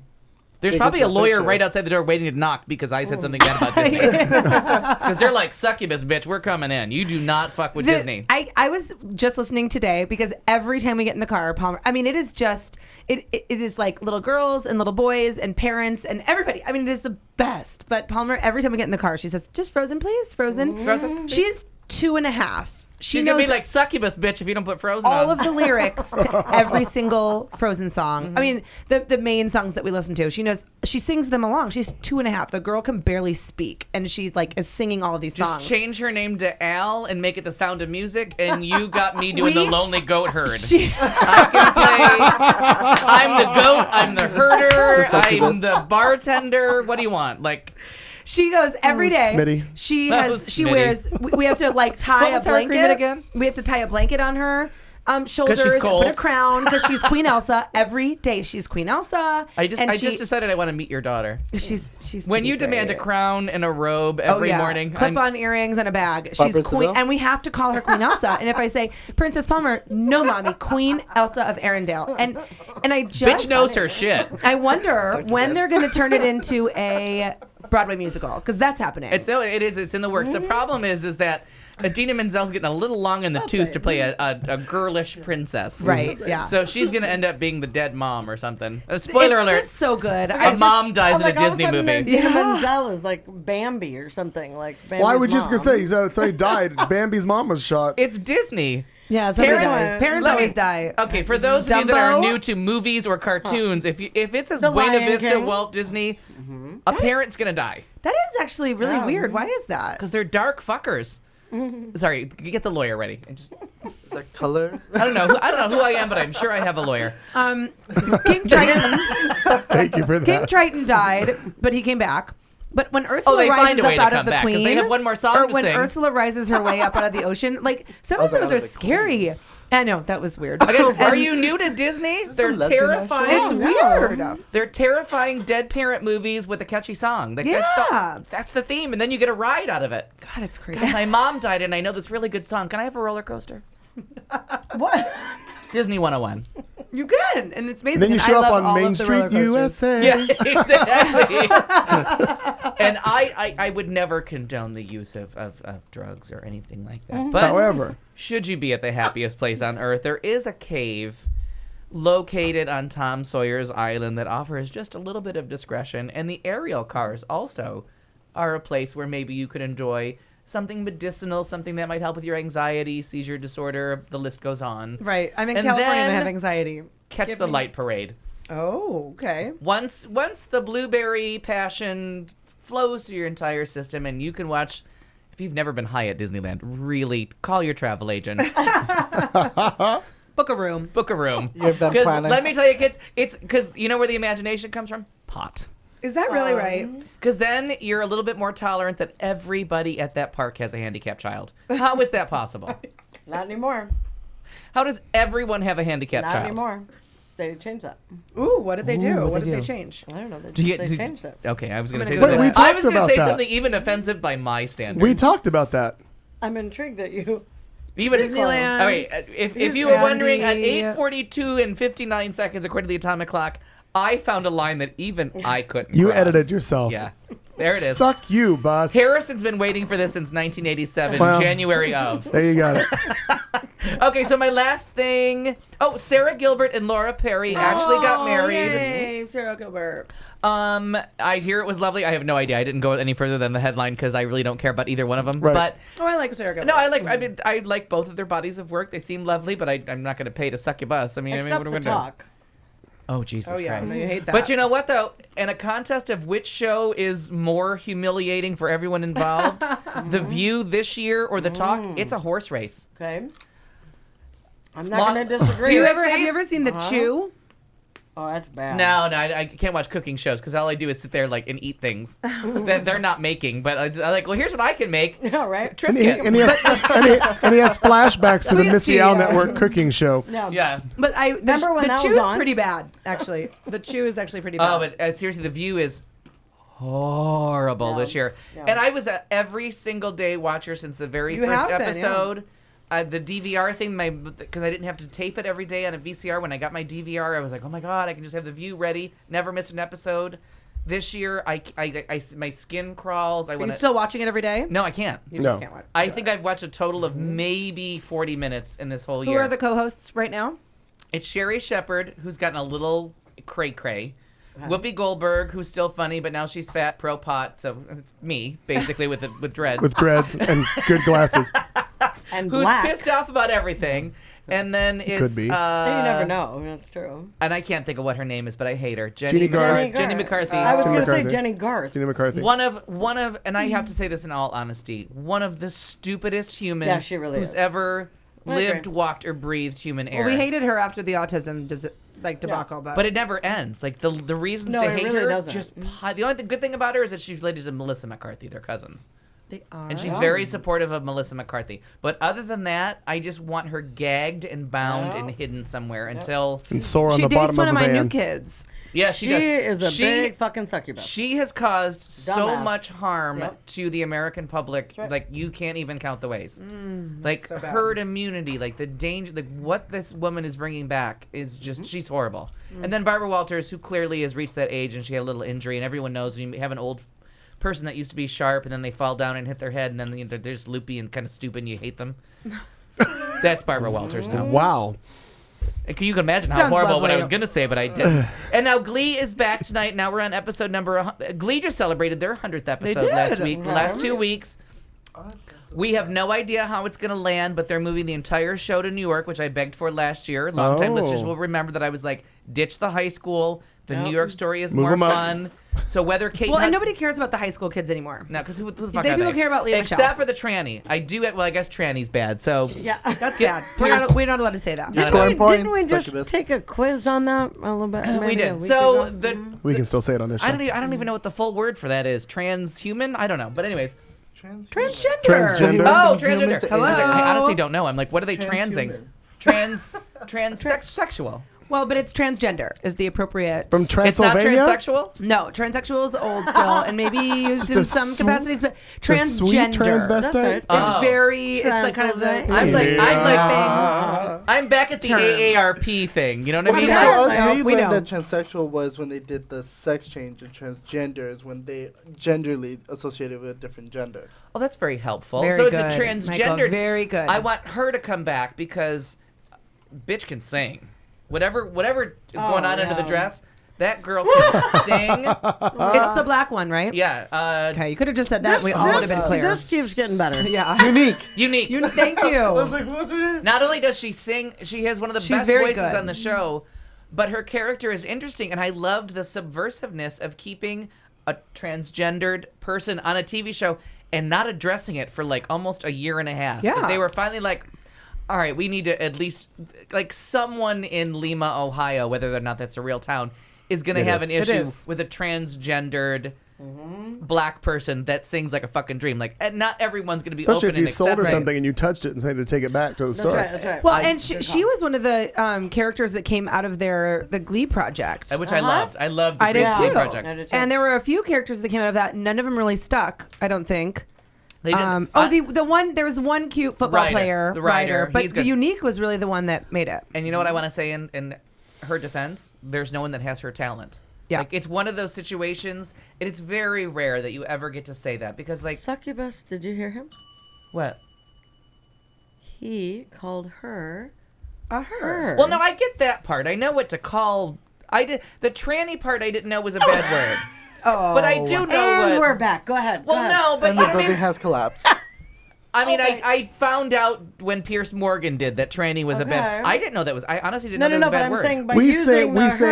There's big probably a into the lawyer picture. right outside the door waiting to knock because I said something bad about Disney. Because they're like, succubus, bitch, we're coming in. You do not fuck with Disney. I was just listening today because every time we get in the car, Palmer, I mean, it is just, it is like little girls and little boys and parents and everybody. I mean, it is the best. But Palmer, every time we get in the car, she says, just Frozen, please, Frozen. Frozen? She's 2.5. She's knows going to be like, succubus, bitch, if you don't put Frozen on. all of the lyrics to every single Frozen song. I mean, the main songs that we listen to. She knows. She sings them along. She's 2.5. The girl can barely speak, and she like is singing all of these Just songs. change her name to Al and make it the Sound of Music, and you got me doing the Lonely Goat Herd. I can play. I'm the goat. I'm the herder. I'm the bartender. What do you want? Like, She goes every day. Smitty. She Oh, has. She Smitty. wears. We have to like tie What a was her blanket agreement again? We have to tie a blanket on her shoulders. she's And cold. put a crown because she's Queen Elsa. Every day she's Queen Elsa. I just decided I want to meet your daughter. She's When pretty you demand a great. crown and a robe every morning. clip-on earrings and a bag. She's Barbara Queen, Seville? and we have to call her Queen Elsa. And if I say Princess Palmer, no, mommy, Queen Elsa of Arendelle, and I just Bitch knows her shit. I wonder when they're going to turn it into a Broadway musical because that's happening. It's in the works. The problem is that Idina Menzel's getting a little long in the tooth to play a girlish princess. Right, yeah. So she's gonna end up being the dead mom or something. Spoiler it's alert. just so good. A mom dies in a Disney movie. Idina Menzel is like Bambi or something. Like Bambi's Well, I was just mom. going to say, so he died. Bambi's mom was shot. It's Disney. Yeah, somebody Parents- dies. Parents let me- always die. Okay, for those of you that are Dumbo? new to movies or cartoons, if it says The Buena Lion Vista, King. Walt Disney, a parent's gonna die That is actually really weird. Why is that? because they're dark fuckers. Sorry, get the lawyer ready. Is that color? I don't know who I am, but I'm sure I have a lawyer. King Triton. Thank you for that. King Triton died, but he came back. But when Ursula they find rises a way up to out come of the back, 'cause Queen, they have one more song or to when sing. Ursula rises her way up out of the ocean, like some of those are scary. I know that was weird. Again, are you new to Disney? They're a lesbian terrifying. It's weird. They're terrifying dead parent movies with a catchy song. Like, Yeah. that's the theme, and then you get a ride out of it. God, it's crazy. God, my mom died, and I know this really good song. Can I have a roller coaster? What? Disney 101. You can, and it's amazing. And then you and show I up love on all Main of the roller Street, coasters. USA. Yeah, exactly. And I would never condone the use of drugs or anything like that. But However, should you be at the happiest place on earth, there is a cave located on Tom Sawyer's Island that offers just a little bit of discretion. And the aerial cars also are a place where maybe you could enjoy something medicinal, something that might help with your anxiety, seizure disorder, the list goes on. Right. I'm in And California and I then have anxiety. Catch the light parade. Oh, okay. Once the blueberry passion flows through your entire system and you can watch, if you've never been high at Disneyland, really call your travel agent. Book a room. Book a room. You've been Because planning. let me tell you, kids, it's because you know where the imagination comes from? Pot. Is that really right? Because then you're a little bit more tolerant that everybody at that park has a handicapped child. How is that possible? Not anymore. How does everyone have a handicapped Not child? anymore. They changed that. Ooh, what did they do? What did do? they change? I don't know. They Did- changed it. Okay, I was going to I'm say gonna something. Wait, we I was talked going to about say that. something even offensive by my standards. we talked about that. I'm intrigued that you. Even Disneyland. All right, if you were wondering, at 8:42 and 59 seconds, according to the atomic clock, I found a line that even I couldn't. You cross. edited yourself. Yeah, there it is. Suck you, boss. Harrison's been waiting for this since 1987, Well. January of. There you got it. Okay, so my last thing. Oh, Sarah Gilbert and Laura Perry actually got married. Yay, Sarah Gilbert. I hear it was lovely. I have no idea. I didn't go any further than the headline because I really don't care about either one of them. Right. But I like Sarah Gilbert. no, I like both of their bodies of work. They seem lovely, but I'm not going to pay to suck your bus. Except what are we the going to talk. do? Oh, Jesus Christ. no, you hate that. But you know what, though? In a contest of which show is more humiliating for everyone involved, The View this year or The Talk, it's a horse race. Okay. I'm not going to disagree. Have you ever seen The Chew? Oh, that's bad. No, I can't watch cooking shows because all I do is sit there and eat things that they're not making. But I'm like, well, here's what I can make. Yeah, right. Triscuit. And he has flashbacks to the Missy L Network cooking show. No. Yeah. But Remember when the that Chew was is on? pretty bad, actually. The Chew is actually pretty bad. Oh, but seriously, The View is horrible this year. Yeah. And I was a every single day watcher since the very You first have been, episode. The DVR thing, because I didn't have to tape it every day on a VCR. When I got my DVR, I was like, oh my God, I can just have The View ready. Never miss an episode. This year, my skin crawls. Are you still watching it every day? No, I can't. You No. just can't watch. I think I've watched a total of maybe 40 minutes in this whole Who year. are the co-hosts right now? It's Sherry Shepherd, who's gotten a little cray-cray. Whoopi Goldberg, who's still funny, but now she's fat, pro-pot. So it's me, basically, with dreads. With dreads and good glasses. And Who's black. pissed off about everything. And then it's... Could be. You never know. That's true. And I can't think of what her name is, but I hate her. Jeannie Garth. Jenny McCarthy. I was Jenny going to say McCarthy. Jenny Garth. Jenny McCarthy. One of, and I have to say this in all honesty, one of the stupidest humans Yeah, she really who's is. ever I lived, agree. walked, or breathed human air. Well, we hated her after the autism debacle, But it never ends. Like the reasons No, to it hate really her doesn't. just the only good thing about her is that she's related to Melissa McCarthy. They're cousins. they are. And she's very supportive of Melissa McCarthy. But other than that, I just want her gagged and bound and hidden somewhere until And sore on She the bottom dates one of a my van. new kids. yeah, She does. is a big fucking succubus. She has caused so Dumbass. much harm Yep. to the American public, right. like you can't even count the ways. Like so bad. herd immunity, like the danger, like what this woman is bringing back is just she's horrible. And then Barbara Walters, who clearly has reached that age and she had a little injury, and everyone knows when you have an old person that used to be sharp and then they fall down and hit their head and then they're just loopy and kind of stupid and you hate them. That's Barbara Walters now. Wow. You can imagine how Sounds horrible what lovely. I was going to say, but I didn't. And now Glee is back tonight. Now we're on episode number... Glee just celebrated their 100th episode did. last week. The last 2 Right. weeks. We have no idea how it's going to land, but they're moving the entire show to New York, which I begged for last year. Longtime Oh. listeners will remember that I was like, ditch the high school. The New York story is Move more 'em up. fun. So whether Kate Well, and Hudson- nobody cares about the high school kids anymore. No, because who the fuck They are people they? care about Leah Except Michele. for the tranny. I do it. Well, I guess tranny's bad. So yeah. That's bad. We're not allowed to say that. No, no, Scoring points. Didn't we just succubus. take a quiz on that a little bit? we maybe a did. week So ago? We can still say it on this show. I don't even know what the full word for that is. Transhuman? I don't know. But anyways. Transgender. Transgender. Oh, Human transgender. to Hello? I honestly don't know. I'm like, what are they Transhuman. transing? Transsexual. Well, but it's transgender is the appropriate. From It's not Transylvania? transsexual? No, transsexual is old still, and maybe used Just a in some sweet- capacities, but Just sweet transgender. transvestite? That's right. It's Oh. very. It's like kind of the. I'm back at the Term. AARP thing. You know what I mean? Yeah. Like, I we learned know. that transsexual was when they did the sex change, and transgender is when they genderly associated with a different gender. oh, that's very helpful. Very so it's good, a transgender. Michael, very good. I want her to come back because bitch can sing. Whatever is going on under the yeah. dress, that girl can sing. It's the black one, right? Yeah. Okay, you could have just said that. We all would have been clear. This keeps getting better. Yeah. Unique. Unique. Thank I was you. like, what's her name? Not only does she sing, she has one of the She's best very voices good. on the show, but her character is interesting, and I loved the subversiveness of keeping a transgendered person on a TV show and not addressing it for like almost a year and a half. Yeah. They were finally like, all right, we need to at least, like someone in Lima, Ohio, whether or not that's a real town, is going to It have is. an It issue is. with a transgendered black person that sings like a fucking dream. Like, and not everyone's going to be Especially open if you and sold her accepting. something and you touched it and said to take it back to the store. That's right. Well, and she was one of the characters that came out of the Glee project. Which I loved. I loved the I did Glee too. project. I did too. And there were a few characters that came out of that. None of them really stuck, I don't think. They didn't. The one, there was one cute football Ryder, player, the Ryder, but he's the good. Unique was really the one that made it. And you know what I want to say in her defense? There's no one that has her talent. Yeah. Like, it's one of those situations, and it's very rare that you ever get to say that because, like, Succubus, did you hear him? what? he called her her. Well, no, I get that part. I know what to call. I did the tranny part. I didn't know was a bad word. Oh, but I do know. And what, we're back. Go ahead. Well, no, but And the I building mean, has collapsed. I mean, Okay. I found out when Pierce Morgan did that tranny was a bad. Okay. I didn't know that was. I honestly didn't No, know no, that no. was But a bad I'm word. saying by we using say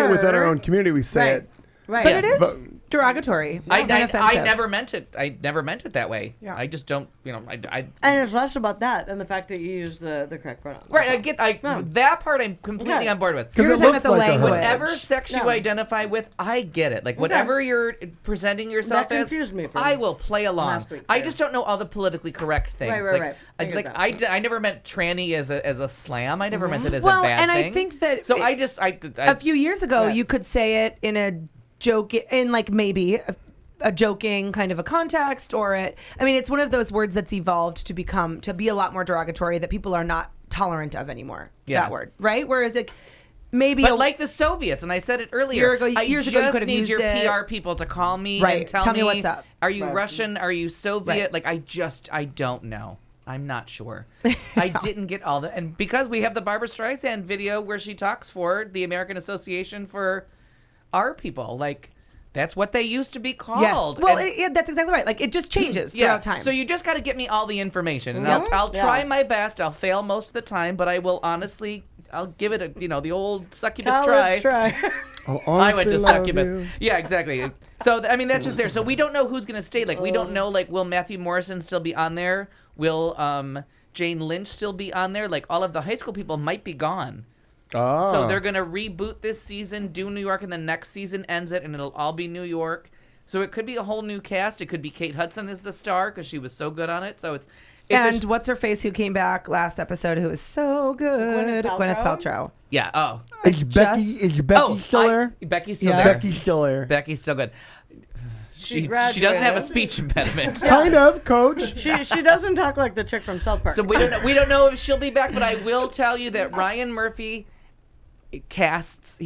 it within our her- own community. We say Right. it. Right. But it is But- derogatory. I and offensive. never meant it. I never meant it that way. Yeah. I just don't. I And it's less about that and the fact that you use the correct pronoun. right. I get. No. That part I'm completely Okay. on board with. Because You're it talking looks about the like a language. her. Whatever sex you No. identify with, I get it. Like whatever you're presenting yourself That as, confused me from I will play along. last week, I too. just don't know all the politically correct things. Right, like, right. I get that. I never meant tranny as a slam. I never meant it as Well, a bad and thing. I think that So it- I just a few years ago, Right. you could say it in a joke, in like maybe a joking kind of a context, or it's one of those words that's evolved to be a lot more derogatory that people are not tolerant of anymore. Yeah. That word, right? Whereas it maybe But like the Soviets, and I said it earlier, Years ago, you I could just have need used your it. PR people to call me Right. and Tell me what's up. Are you Right. Russian? Are you Soviet? Right. Like I don't know. I'm not sure. I didn't get all the, and because we have the Barbara Streisand video where she talks for the American Association for Our People, like that's what they used to be called. yes, well, And- that's exactly right. Like it just changes throughout time. So you just got to get me all the information, and Mm-hmm. I'll try Yeah. my best. I'll fail most of the time, but I will honestly, I'll give it the old succubus College try. try. I went to love succubus. you. Yeah, exactly. So that's just there. So we don't know who's gonna stay. Like we don't know. Like will Matthew Morrison still be on there? Will Jane Lynch still be on there? Like all of the high school people might be gone. Oh. So they're gonna reboot this season, do New York, and the next season ends it, and it'll all be New York. So it could be a whole new cast. It could be Kate Hudson as the star because she was so good on it. So it's and what's her face who came back last episode who was so good? Gwyneth Paltrow. yeah. Oh, Is Becky still there? Becky's still Yeah. there. Becky's still there. Becky's still good. She graduated. doesn't have a speech impediment. Kind of, Coach. She doesn't talk like the chick from South Park. So we don't know if she'll be back, but I will tell you that Ryan Murphy casts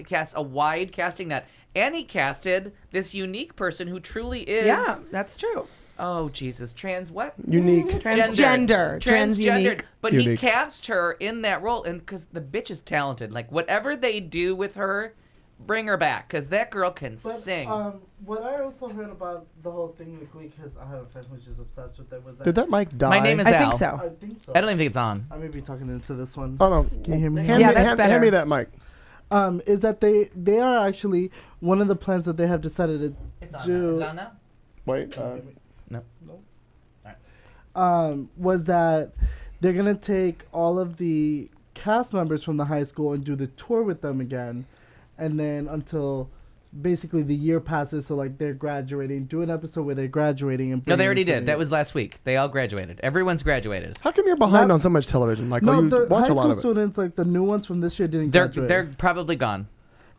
casts a wide casting net, and he casted this unique person who truly is Yeah, that's true. oh Jesus, trans what? Unique. Transgender. Trans unique. But he Unique. cast her in that role, and because the bitch is talented, like whatever they do with her, bring her back because that girl can sing. What I also heard about the whole thing with Glee, because I have a friend who's just obsessed with it, was that Did that mic die? My name is I Al. think so. I think so. I don't even think it's on. I may be talking into this one. Oh no. Can you hear me? Hand, Yeah, me, that's hand, better. hand me that mic. Is that they are actually one of the plans that they have decided to It's on. do. Is it on now? Wait. No. Was that they're gonna take all of the cast members from the high school and do the tour with them again, and then until basically the year passes, so like they're graduating, do an episode where they're graduating and No, they bring already them to did. the- That was last week. They all graduated. Everyone's graduated. How come you're behind on so much television, Michael? No, You the watch high a lot school of it. students, like the new ones from this year, didn't They're graduate. probably gone.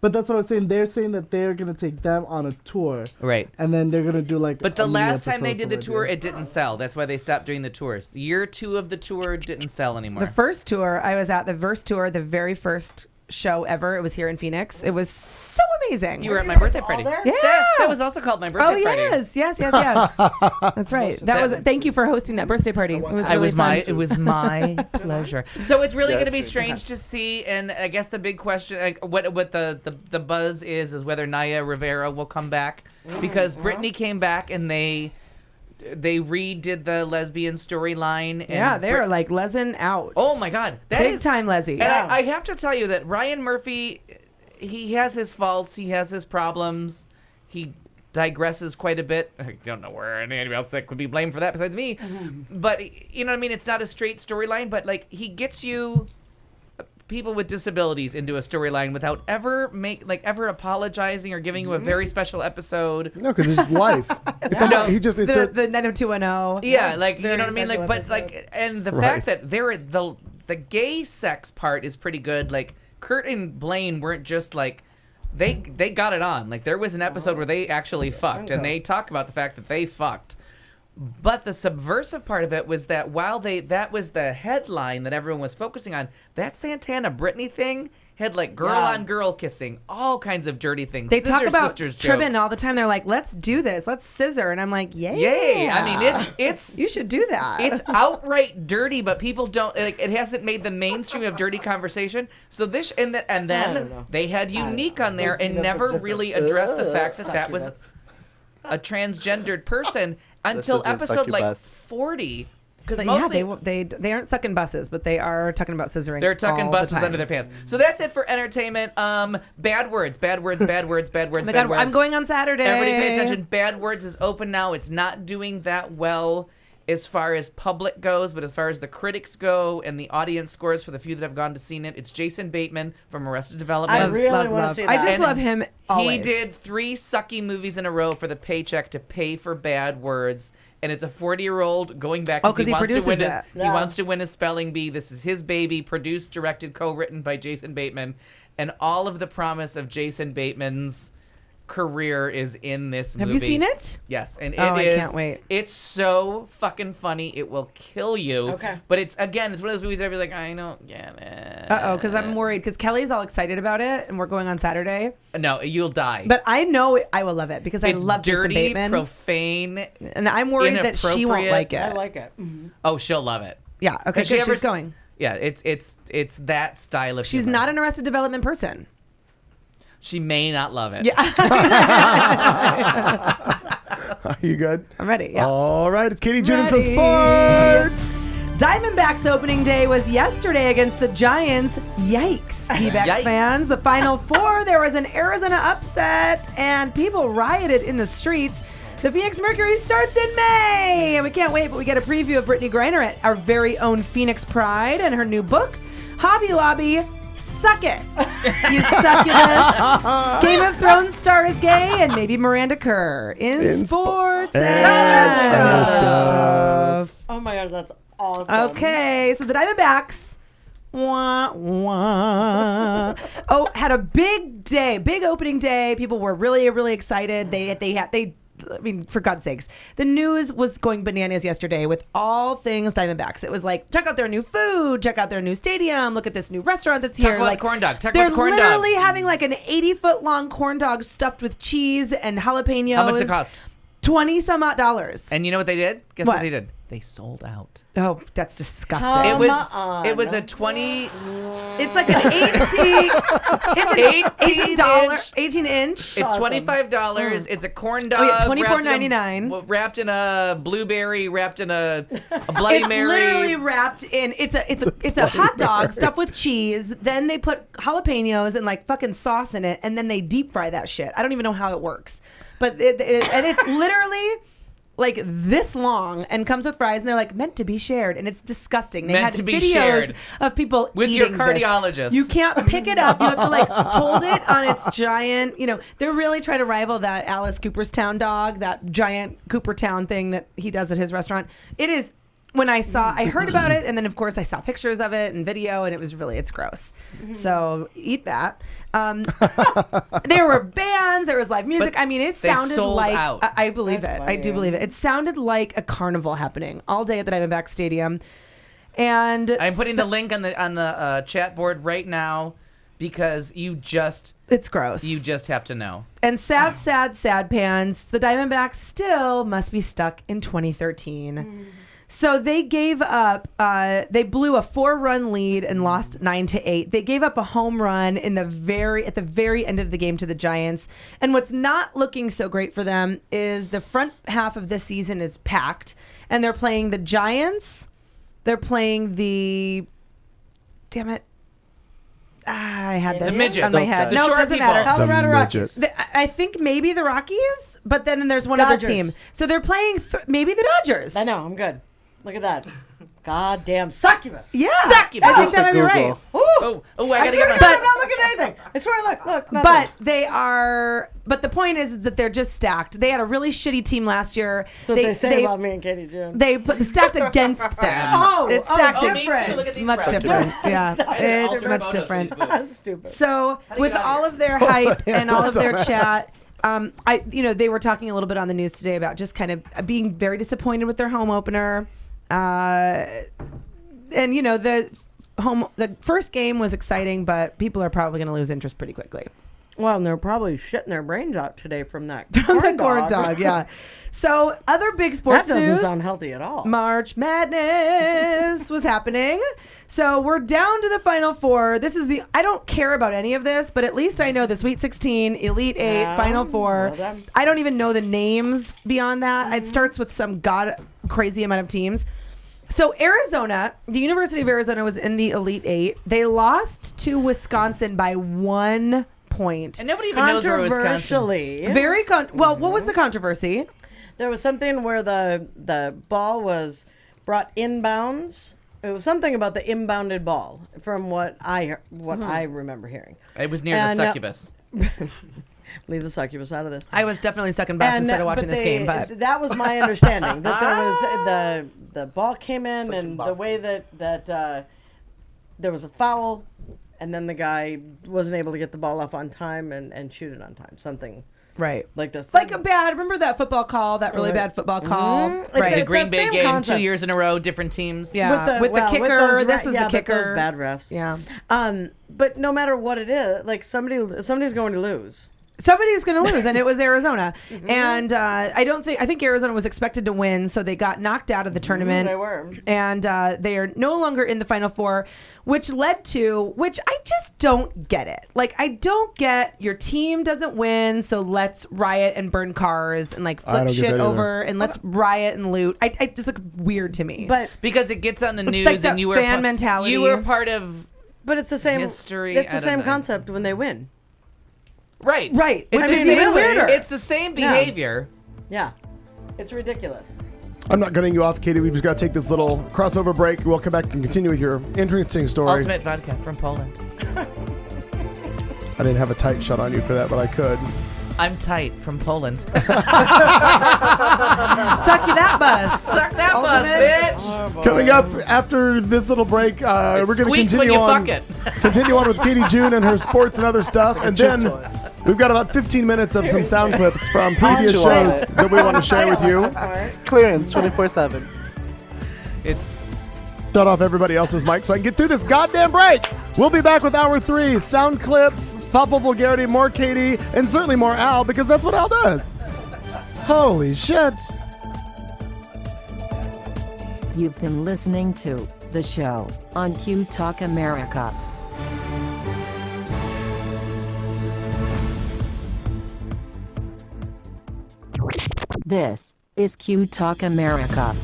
But that's what I was saying. They're saying that they're gonna take them on a tour, Right. and then they're gonna do like. But the a mini last time they episode did the for tour, that. it didn't sell. That's why they stopped doing the tours. Year 2 of the tour didn't sell anymore. The first tour, I was at the Verse tour, the very first show ever. It was here in Phoenix. It was so amazing. You were at my birthday party. there? Yeah. That was also called my birthday Oh party. yes. That's right. That was. Thank you for hosting that birthday party. It was really fun. It was my pleasure. So it's really going to be strange to see, and I guess the big question, like, what the buzz is whether Naya Rivera will come back, because Brittany came back and they redid the lesbian storyline. Yeah, they were like lesin out. Oh my God, that big is time Leslie. And I have to tell you that Ryan Murphy, he has his faults, he has his problems, he digresses quite a bit. I don't know where anybody else that could be blamed for that besides me. But you know what I mean? It's not a straight storyline, but like he gets you people with disabilities into a storyline without ever apologizing or giving you a very special episode. No, because it's life. It's No. he just it's the, a, the 90210. Yeah, like you Very know what I mean? special Like, but episode. like, and the Right. fact that the gay sex part is pretty good. Like Kurt and Blaine weren't just like they got it on. Like there was an episode where they actually fucked, and they talk about the fact that they fucked. But the subversive part of it was that that was the headline that everyone was focusing on, that Santana Britney thing had like girl on girl kissing, all kinds of dirty things. They talk about sisters tribbing jokes. all the time. They're like, let's do this. Let's scissor. And I'm like, yay. Yay. I mean, it's you should do that. It's outright dirty, but people don't, like, it hasn't made the mainstream of dirty conversation. So this, and then they had Unique on there and never really addressed the fact that that was a transgendered person until episode like 40. Because mostly they aren't sucking buses, but they are talking about scissoring. They're tucking all buses the time. under their pants. So that's it for entertainment. Bad words. Oh my God, I'm going on Saturday. Everybody pay attention. Bad Words is open now. It's not doing that well as far as public goes, but as far as the critics go and the audience scores for the few that have gone to see it, it's Jason Bateman from Arrested Development. I really want to see that. I just love him always. He did 3 sucky movies in a row for the paycheck to pay for Bad Words. And it's a 40-year-old going back because he wants to win his spelling bee. This is his baby, produced, directed, co-written by Jason Bateman. And all of the promise of Jason Bateman's career is in this movie. Have you seen it? Yes. And I can't wait. It's so fucking funny. It will kill you. Okay. But it's one of those movies that I'd be like, I don't get it. Because I'm worried. Because Kelly's all excited about it, and we're going on Saturday. No, you'll die. But I know I will love it because it's I love dirty, Jason Bateman. Profane, and I'm worried that she won't like it. I like it. Mm-hmm. Oh, she'll love it. Yeah. Okay. Good. She's going. Yeah. It's that style of. She's humor. not an Arrested Development person. She may not love it. Yeah. Are you good? I'm ready. Yeah. All right, it's Katie June and some sports. Diamondbacks opening day was yesterday against the Giants. Yikes, D-backs fans. The Final Four, there was an Arizona upset, and people rioted in the streets. The Phoenix Mercury starts in May, and we can't wait, but we get a preview of Brittany Griner at our very own Phoenix Pride and her new book, Hobby Lobby. Suck it, you succubus. Game of Thrones star is gay, and maybe Miranda Kerr in sports and other stuff. Oh my God, that's awesome. Okay, so the Diamondbacks had a big day, big opening day. People were really, really excited. I mean, for God's sakes, the news was going bananas yesterday with all things Diamondbacks. It was like, check out their new food, check out their new stadium, look at this new restaurant that's here. Talk about like corn dog. They're literally having like an 80-foot long corn dog stuffed with cheese and jalapenos. How much does it cost? $20 some odd. And you know what they did? Guess what they did? They sold out. Oh, that's disgusting. It was a 20. It's like an 18 inch. It's $25. It's a corn dog. Oh yeah, $24.99. Wrapped in a blueberry, wrapped in a Bloody Mary. It's literally wrapped in. It's a hot dog stuffed with cheese. Then they put jalapenos and like fucking sauce in it, and then they deep fry that shit. I don't even know how it works, but it's literally like this long and comes with fries, and they're like meant to be shared, and it's disgusting. They had videos of people with eating your cardiologist. This. You can't pick it up. You have to like hold it on its giant. They're really trying to rival that Alice Cooperstown dog, that giant Coopertown thing that he does at his restaurant. It is. When I heard about it, and then of course I saw pictures of it and video, and it's gross. So eat that. There were bands, there was live music. I mean, it sounded like I believe it. I do believe it. It sounded like a carnival happening all day at the Diamondback Stadium. And I'm putting the link on the chat board right now because it's gross. You just have to know. And sad pans. The Diamondbacks still must be stuck in 2013. So they gave up. They blew a 4-run lead and lost 9-8. They gave up a home run at the very end of the game to the Giants. And what's not looking so great for them is the front half of this season is packed, and they're playing the Giants. They're playing the. Damn it. I had this on my head. No, it doesn't matter. Colorado Rockies. I think maybe the Rockies, but then there's one other team. So they're playing maybe the Dodgers. I know. I'm good. Look at that. Goddamn succubus. Yeah. Succubus. I think that might be right. Oh, I gotta get my. I'm not looking at anything. I swear, look. Nothing. But they are. But the point is that they're just stacked. They had a really shitty team last year. That's what they say about me and Katie June. They put stacked against them. It's stacked different. Much different. Yeah, it's much different. Stupid. So with all of their hype and all of their chat. They were talking a little bit on the news today about just kind of being very disappointed with their home opener. and the first game was exciting, but people are probably going to lose interest pretty quickly. Well, and they're probably shitting their brains out today from that corn dog. Yeah. So other big sports that doesn't news. sound healthy at all. March Madness was happening. So we're down to the Final Four. I don't care about any of this, but at least I know the Sweet 16, Elite 8, Final Four. Well done. I don't even know the names beyond that. It starts with some crazy amount of teams. So Arizona, the University of Arizona was in the Elite 8. They lost to Wisconsin by 1 point. And nobody even knows where Wisconsin. Controversially. Well, what was the controversy? There was something where the ball was brought inbounds. It was something about the inbounded ball, from what I remember hearing. It was near the succubus. Leave the succubus out of this. I was definitely stuck in bus instead of watching this game, but that was my understanding, that there was the ball came in and the way that there was a foul, and then the guy wasn't able to get the ball off on time and shoot it on time. Something right like this. Like remember that football call, that really bad football call? Mm-hmm. Right. The Green Bay game, concept. 2 years in a row, different teams. Yeah, with the kicker. This was the kicker. Those bad refs. Yeah. But no matter what it is, like somebody's going to lose. Somebody's going to lose, and it was Arizona. And I think Arizona was expected to win, so they got knocked out of the tournament. They were. And they are no longer in the Final Four, which I just don't get it. Like, I don't get your team doesn't win, so let's riot and burn cars and, like, flip shit over and let's riot and loot. I just look weird to me. But because it gets on the news like that and you were fan mentality. You were part of But it's the same history. It's the same concept when they win. Right. Which is even weirder. It's the same behavior. Yeah. It's ridiculous. I'm not cutting you off, Katie. We've just got to take this little crossover break. We'll come back and continue with your interesting story. Ultimate vodka from Poland. I didn't have a tight shot on you for that, but I could. I'm tight from Poland. Suck you that bus. Suck that bus, bitch. Oh, coming up after this little break, we're going to continue on. Continue on with Katie June and her sports and other stuff, and then we've got about 15 minutes of some sound clips from previous shows that we want to share with you. Clearance 24/7. It's Shut off everybody else's mic so I can get through this goddamn break. We'll be back with hour 3. Sound clips, pop of vulgarity, more Katie, and certainly more Al, because that's what Al does. Holy shit. You've been listening to The Show on Q Talk America. This is Q Talk America.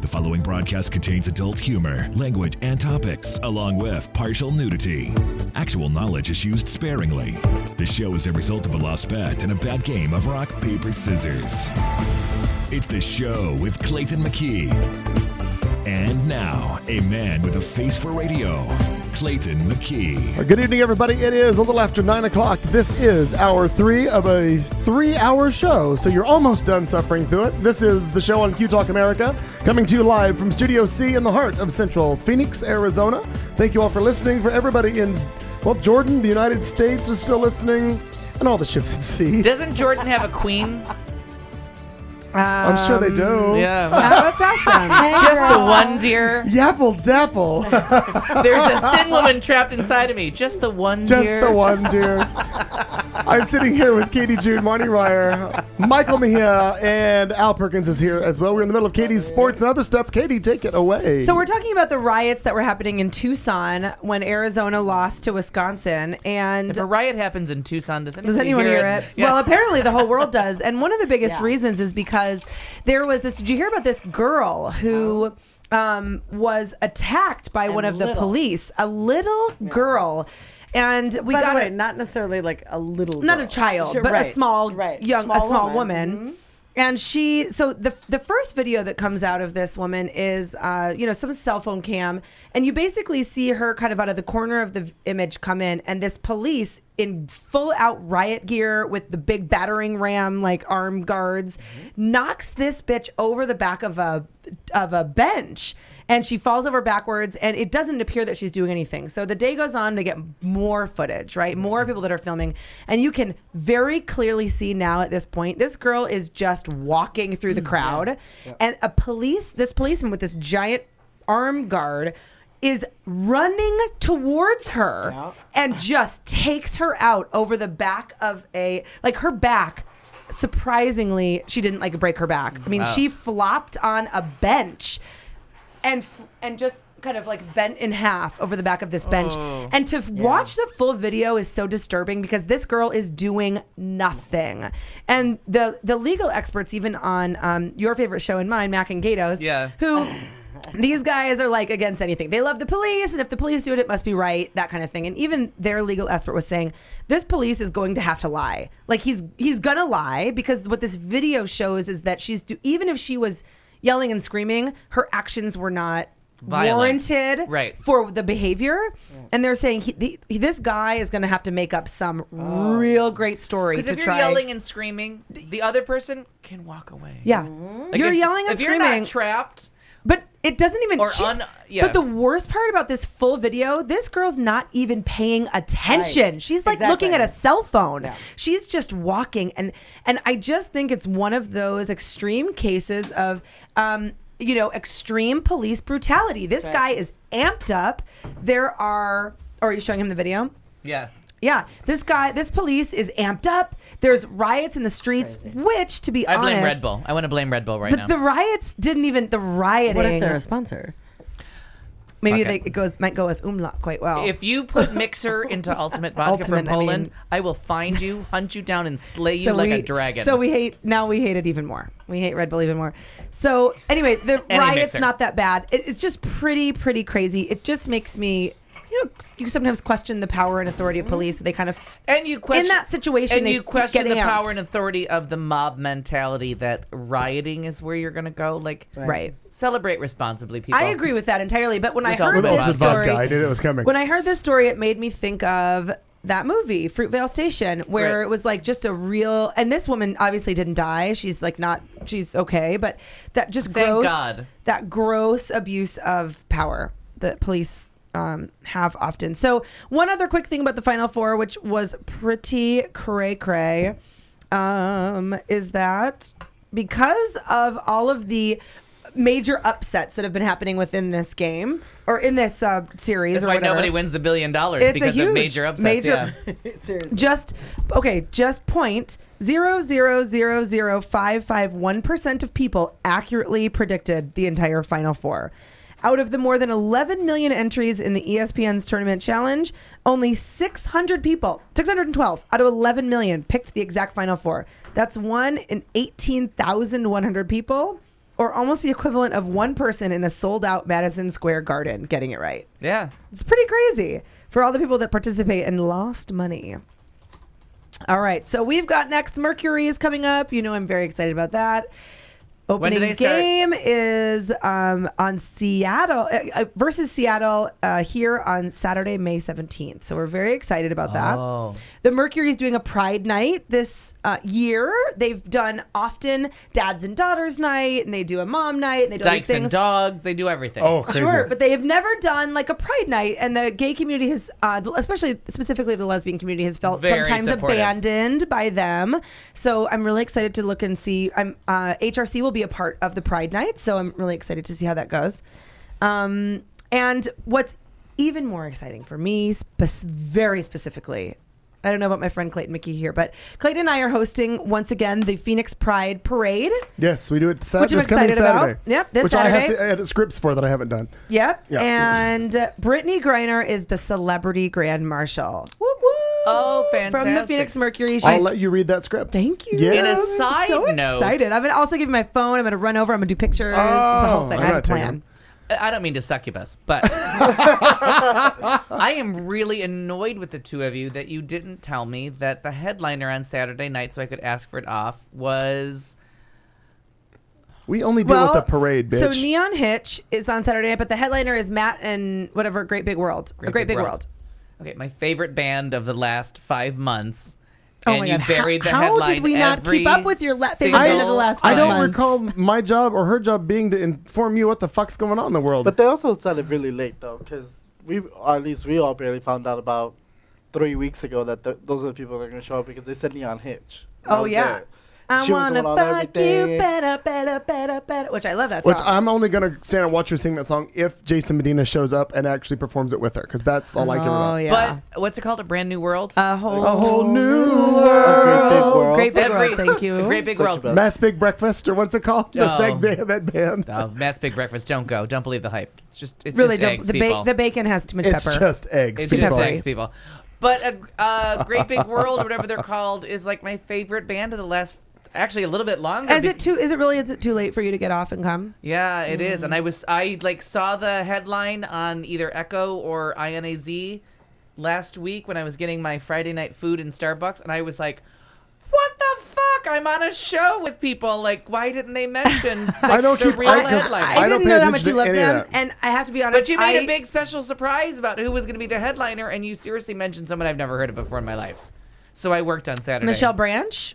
The following broadcast contains adult humor, language, and topics, along with partial nudity. Actual knowledge is used sparingly. The show is a result of a lost bet and a bad game of rock, paper, scissors. It's The Show with Clayton McKee. And now, a man with a face for radio, Clayton McKee. Good evening, everybody. It is a little after 9 o'clock. This is hour 3 of a 3-hour show, so you're almost done suffering through it. This is The Show on Q Talk America, coming to you live from Studio C in the heart of Central Phoenix, Arizona. Thank you all for listening. For everybody in, Jordan, the United States is still listening, and all the ships at sea. Doesn't Jordan have a queen? I'm sure they do. Yeah. Let's ask them. Just the one, dear. Yapple dapple. There's a thin woman trapped inside of me. Just the one, dear. Just the one, dear. I'm sitting here with Katie June, Marnie Ryer, Michael Mejia, and Al Perkins is here as well. We're in the middle of Katie's sports and other stuff. Katie, take it away. So we're talking about the riots that were happening in Tucson when Arizona lost to Wisconsin. And if a riot happens in Tucson, does anyone hear it? Yeah. Well, apparently the whole world does. And one of the biggest reasons is because there was this, did you hear about this girl who was attacked by one of the police? A little girl. And we got it. Not necessarily like a little Not girl. a child, Sure, but right. a small Small woman. Mm-hmm. And so the first video that comes out of this woman is, some cell phone cam. And you basically see her kind of out of the corner of the image come in. And this police in full out riot gear with the big battering ram, like armed guards, knocks this bitch over the back of a bench. and she falls over backwards, and it doesn't appear that she's doing anything. So the day goes on to get more footage, right? More people that are filming, and you can very clearly see now at this point, this girl is just walking through the crowd, and this policeman with this giant arm guard is running towards her and just takes her out over the back of her back. Surprisingly, she didn't break her back. I mean, she flopped on a bench and just kind of bent in half over the back of this bench. And to watch the full video is so disturbing because this girl is doing nothing. And the legal experts, even on your favorite show and mine, Mac and Gatos, who these guys are against anything. They love the police, and if the police do it, it must be right, that kind of thing. And even their legal expert was saying this police is going to have to lie. He's gonna lie, because what this video shows is that even if she was yelling and screaming, her actions were not warranted for the behavior. And they're saying this guy is going to have to make up some real great story to try. Because if you're yelling and screaming, the other person can walk away. Yeah. You're yelling and screaming. If you're not trapped. But it doesn't even. But the worst part about this full video, this girl's not even paying attention. Right. She's looking at a cell phone. Yeah. She's just walking, and I just think it's one of those extreme cases of, extreme police brutality. This guy is amped up. Are you showing him the video? Yeah. Yeah, this police is amped up. There's riots in the streets, which, to be honest... I blame Red Bull. I want to blame Red Bull now. But the riots didn't even... The rioting... What if they're a sponsor? Maybe it might go with umlaut quite well. If you put Mixer into Ultimate Vodka from Poland, I will find you, hunt you down, and slay you a dragon. So we hate it even more. We hate Red Bull even more. So anyway, the riot's Mixer. Not that bad. It's just pretty crazy. It just makes me... you sometimes question the power and authority of police. They kind of in that situation. And you question the power and authority of the mob mentality that rioting is where you're going to go. Right. Celebrate responsibly, people. I agree with that entirely. But when I heard this story, I knew it was coming. When I heard this story, it made me think of that movie, Fruitvale Station, where it was just a real. And this woman obviously didn't die. She's she's okay. But that just that gross abuse of power that police have often. So one other quick thing about the Final Four, which was pretty cray-cray, is that because of all of the major upsets that have been happening within this game or in this series, that's why nobody wins the $1 billion because of major upsets. Just 0.0000551% of people accurately predicted the entire Final Four. Out of the more than 11 million entries in the ESPN's Tournament Challenge, only 612 out of 11 million picked the exact Final Four. That's 1 in 18,100 people, or almost the equivalent of one person in a sold-out Madison Square Garden getting it right. Yeah. It's pretty crazy for all the people that participate and lost money. All right, so we've got next Mercury is coming up. I'm very excited about that. Opening game is on Seattle versus Seattle here on Saturday, May 17th. So we're very excited about that. The Mercury is doing a Pride Night this year. They've done often Dads and Daughters Night, and they do a Mom Night, and they do Dykes things. And Dogs. They do everything. Oh, crazy. Sure, but they have never done a Pride Night, and the gay community has, specifically the lesbian community, has felt very sometimes supportive. Abandoned by them. So I'm really excited to look and see. HRC will be a part of the Pride Night, so I'm really excited to see how that goes. And what's even more exciting for me, very specifically, I don't know about my friend Clayton McKee here, but Clayton and I are hosting once again the Phoenix Pride Parade. Yes, we do it Which I'm this coming excited Saturday. about. Yep, this which Saturday. I had scripts for that I haven't done. Yep. And Brittany Griner is the celebrity grand marshal. Woo woo! Oh, fantastic. From the Phoenix Mercury. I'll let you read that script. Thank you. Yes. In a side so note. Excited. I'm going to also give you my phone. I'm going to run over. I'm going to do pictures. It's the whole thing. I have a plan. I don't mean to succubus, but I am really annoyed with the two of you that you didn't tell me that the headliner on Saturday night, so I could ask for it off, was... We only deal with the parade, bitch. So Neon Hitch is on Saturday night, but the headliner is Matt and whatever, Great Big World. Great Big World. Okay, my favorite band of the last 5 months. Oh my you God. buried the How headline. did we not every keep up with your favorite single band of the last I 5 don't months? recall my job or her job being to inform you what the fuck's going on in the world. But they also started really late though, because or at least we all barely found out about 3 weeks ago that those are the people that are going to show up because they said Neon Hitch. Oh, yeah. I She was wanna the one on fuck you everything. better, which I love that song. Which I'm only going to stand and watch her sing that song if Jason Medina shows up and actually performs it with her, because that's all I care about. Oh yeah, But what's it called? A Brand New World? a whole new world. Great Big Great big World. world. Thank you. A Great Big Such a World. best. Matt's Big Breakfast, or what's it called? Oh. That band. Oh, Matt's Big Breakfast. Don't go. Don't believe the hype. It's Really just don't. eggs, The, people. the bacon has too much It's pepper. just eggs. It's Too just peppery. eggs, people. But a Great Big World, or whatever they're called, is like my favorite band of the last. Actually, a little bit longer. Is it too late for you to get off and come? Yeah, it is. And I like saw the headline on either Echo or INAZ last week when I was getting my Friday night food in Starbucks, and I was like, "What the fuck? I'm on a show with people. Like, why didn't they mention I don't the keep- real I- 'cause headline?" I don't didn't pay know how much attention you to loved any of them, that. and I have to be honest. But you made a big special surprise about who was going to be the headliner, and you seriously mentioned someone I've never heard of before in my life. So I worked on Saturday. Michelle Branch.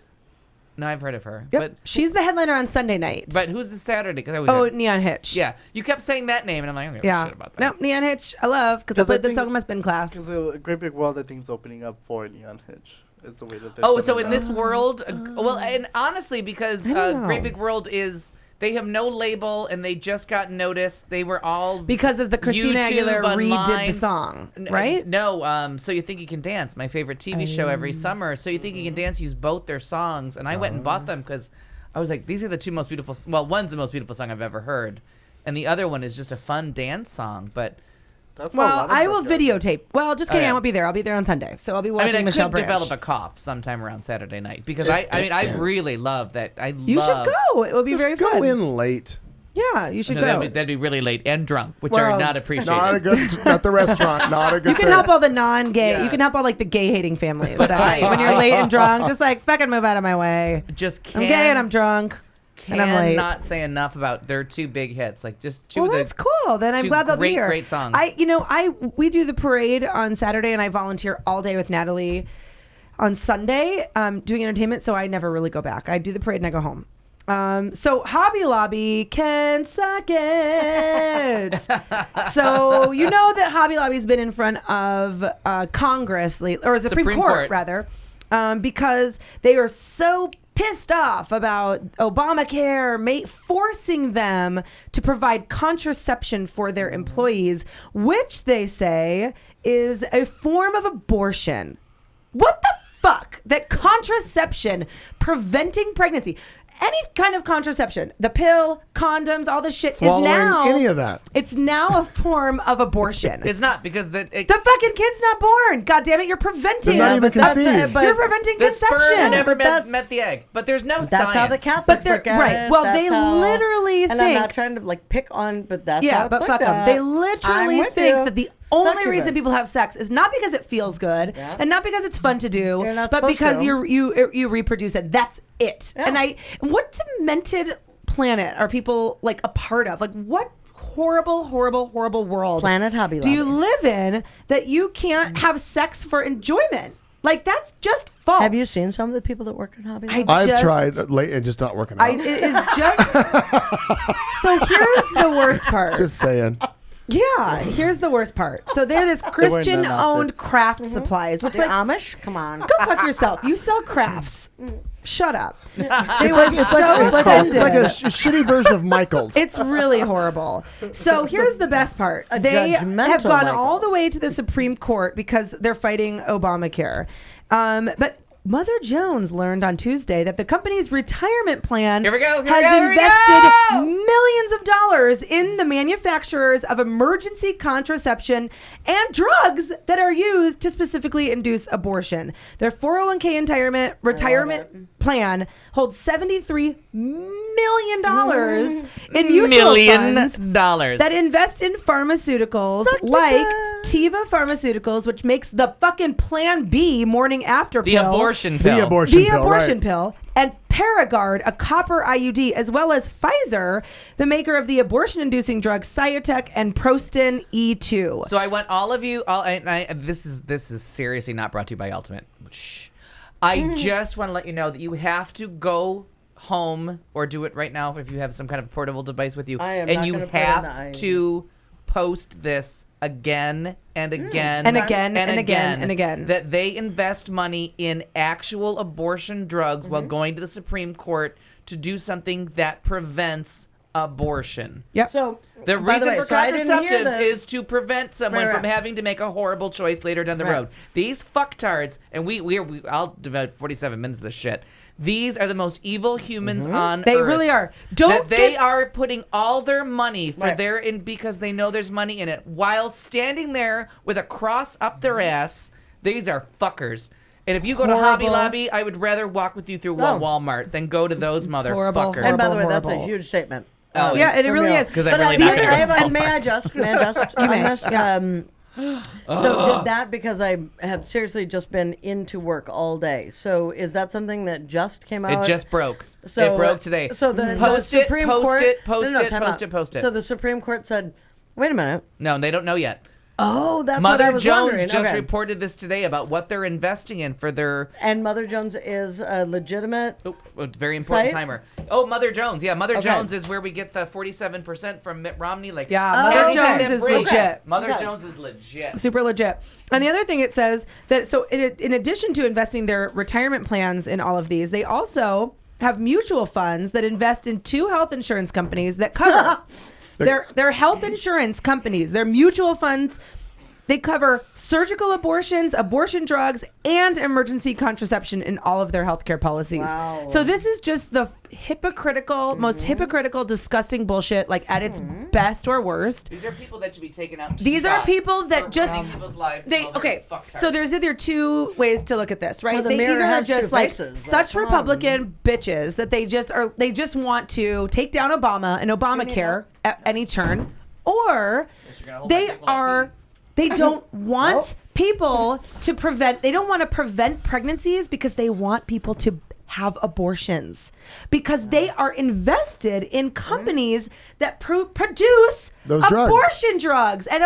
No, I've heard of her. Yep, she's the headliner on Sunday night. But who's the Saturday? 'Cause I was oh, there. Neon Hitch. Yeah, you kept saying that name, and I'm like, I don't give a Yeah. shit about that. No, Neon Hitch. I love because I 'Cause I played the think- song in my spin class. Because a Great Big World, I think, is opening up for Neon Hitch. Is the way that they're Oh, setting so it in up. this world, well, and honestly, because I don't know. Great Big World is, they have no label, and they just got noticed. They were all Because of the Christina YouTube Aguilera redid the online. song, right? No, So You Think You Can Dance, my favorite TV show every summer. So You Think You Can Dance used both their songs, and I went and bought them because I was like, these are the two most beautiful. Well, one's the most beautiful song I've ever heard, and the other one is just a fun dance song. But That's how a Well, lot of I will podcasts- videotape. Well, just kidding. yeah. I won't be there. I'll be there on Sunday, so I'll be I watching mean, I Michelle could Branch. develop a cough sometime around Saturday night because I really love that. You should go. It will be Just very go fun. in late. Yeah, you should No, go. that'd be really late and drunk, which Well, are not appreciated. Not a good. Not the restaurant. Not a good. You can thing. help all the non-gay. Yeah. You can help all like the gay-hating families. That when you're late and drunk, just like fucking move out of my way. Just I'm gay and I'm drunk. And I'm late. Cannot say enough about their two big hits. Like just two Well, of the that's cool. Then I'm two glad they'll be here. great songs. We do the parade on Saturday, and I volunteer all day with Natalie on Sunday, doing entertainment. So I never really go back. I do the parade and I go home. So Hobby Lobby can suck it. So you know that Hobby Lobby's been in front of Congress lately, or the Supreme Court rather, because they are so pissed off about Obamacare forcing them to provide contraception for their employees, which they say is a form of abortion. What the fuck? That contraception preventing pregnancy, any kind of contraception, the pill, condoms, all this shit Swallowing is now any of that. It's now a form of abortion. It's not because The fucking kid's not born. God damn it, you're preventing. They're not even but that's conceived. but You're preventing the sperm conception. never But met the egg. But there's no That's science. how the Catholics But they're- look at right. it. Well, That's they how- literally and I'm not think- trying to like pick on, but that's how Yeah, it's but fuck looked them. at. They I'm literally with think you. that the only reason Succubus. people have sex is not because it feels good Yeah. and not because it's fun to do, You're not but supposed because to. you reproduce it. That's it. Yeah. And what demented planet are people like a part of? Like what horrible world Planet Hobby do you Lobby. live in that you can't have sex for enjoyment? Like that's just false. Have you seen some of the people that work at Hobby Lobby? I've just- tried late and just not working out. it is just. So here's the worst part. Just saying. Yeah, here's the worst part. So they're this Christian-owned craft supplies, which The like Amish? Come on. Go fuck yourself. You sell crafts. Shut up. They It's were like it's so like offended. a shitty version of Michael's. It's really horrible. So here's the best part. They judgmental have gone Michael. all the way to the Supreme Court because they're fighting Obamacare. But Mother Jones learned on Tuesday that the company's retirement plan Here we go, has here we go. invested millions of dollars in the manufacturers of emergency contraception and drugs that are used to specifically induce abortion. Their 401k retirement plan holds $73 million in mutual funds $1 million. that invest in pharmaceuticals like Teva Pharmaceuticals, which makes the fucking Plan B morning after The pill. abortion pill. The abortion The pill, abortion right. pill, and Paragard, a copper IUD, as well as Pfizer, the maker of the abortion-inducing drugs Cytotec and Prostin E2. So I want all of you. This is seriously not brought to you by Ultimate. Shh. I just want to let you know that you have to go home or do it right now if you have some kind of portable device with you. And you have to post this again and again and again and again and again. That they invest money in actual abortion drugs while going to the Supreme Court to do something that prevents abortion. Yep. So the reason for contraceptives is to prevent someone from having to make a horrible choice later down the road. These fucktards, and I'll devote 47 minutes of this shit. These are the most evil humans on Earth. They really are. They are putting all their money for because they know there's money in it, while standing there with a cross up their ass. These are fuckers. And if you go to Hobby Lobby, I would rather walk with you through Walmart than go to those motherfuckers. And by the way, that's a huge statement. Oh, yeah, it really is. Because I'm really not going to go to Walmart. May I just? So did that because I have seriously just been into work all day. So is that something that just came out? It just broke. So, it broke today. So the Supreme Court. So the Supreme Court said, wait a minute. No, they don't know yet. Oh, that's Mother what I was Jones wondering. just reported this today about what they're investing in for their... And Mother Jones is a legitimate... Oh, a very important timer. Oh, Mother Jones. Yeah, Mother Jones is where we get the 47% from Mitt Romney. Mother Jones is legit. Mother Jones is legit. Super legit. And the other thing it says that, so in addition to investing their retirement plans in all of these, they also have mutual funds that invest in 2 health insurance companies that cover... They're health insurance companies. They're mutual funds. They cover surgical abortions, abortion drugs, and emergency contraception in all of their healthcare policies. Wow. So this is just the hypocritical, most hypocritical, disgusting bullshit, like at its best or worst. These are people that should be taken out. These are people that just people's lives. So there's either 2 ways to look at this, right? Well, they either are just like such right? Republican bitches that they just want to take down Obama and Obamacare at any turn, or they don't want people to prevent. They don't want to prevent pregnancies because they want people to have abortions, because they are invested in companies that produce those abortion drugs and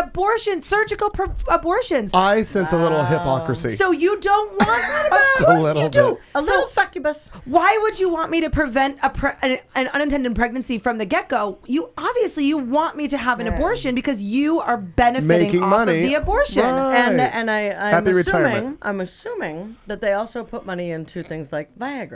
surgical abortions. I sense a little hypocrisy. So you don't want that? Just a little bit. A little succubus. Why would you want me to prevent an unintended pregnancy from the get-go? You want me to have an abortion because you are benefiting off money. of the abortion. Right. And I'm assuming that they also put money into things like Viagra.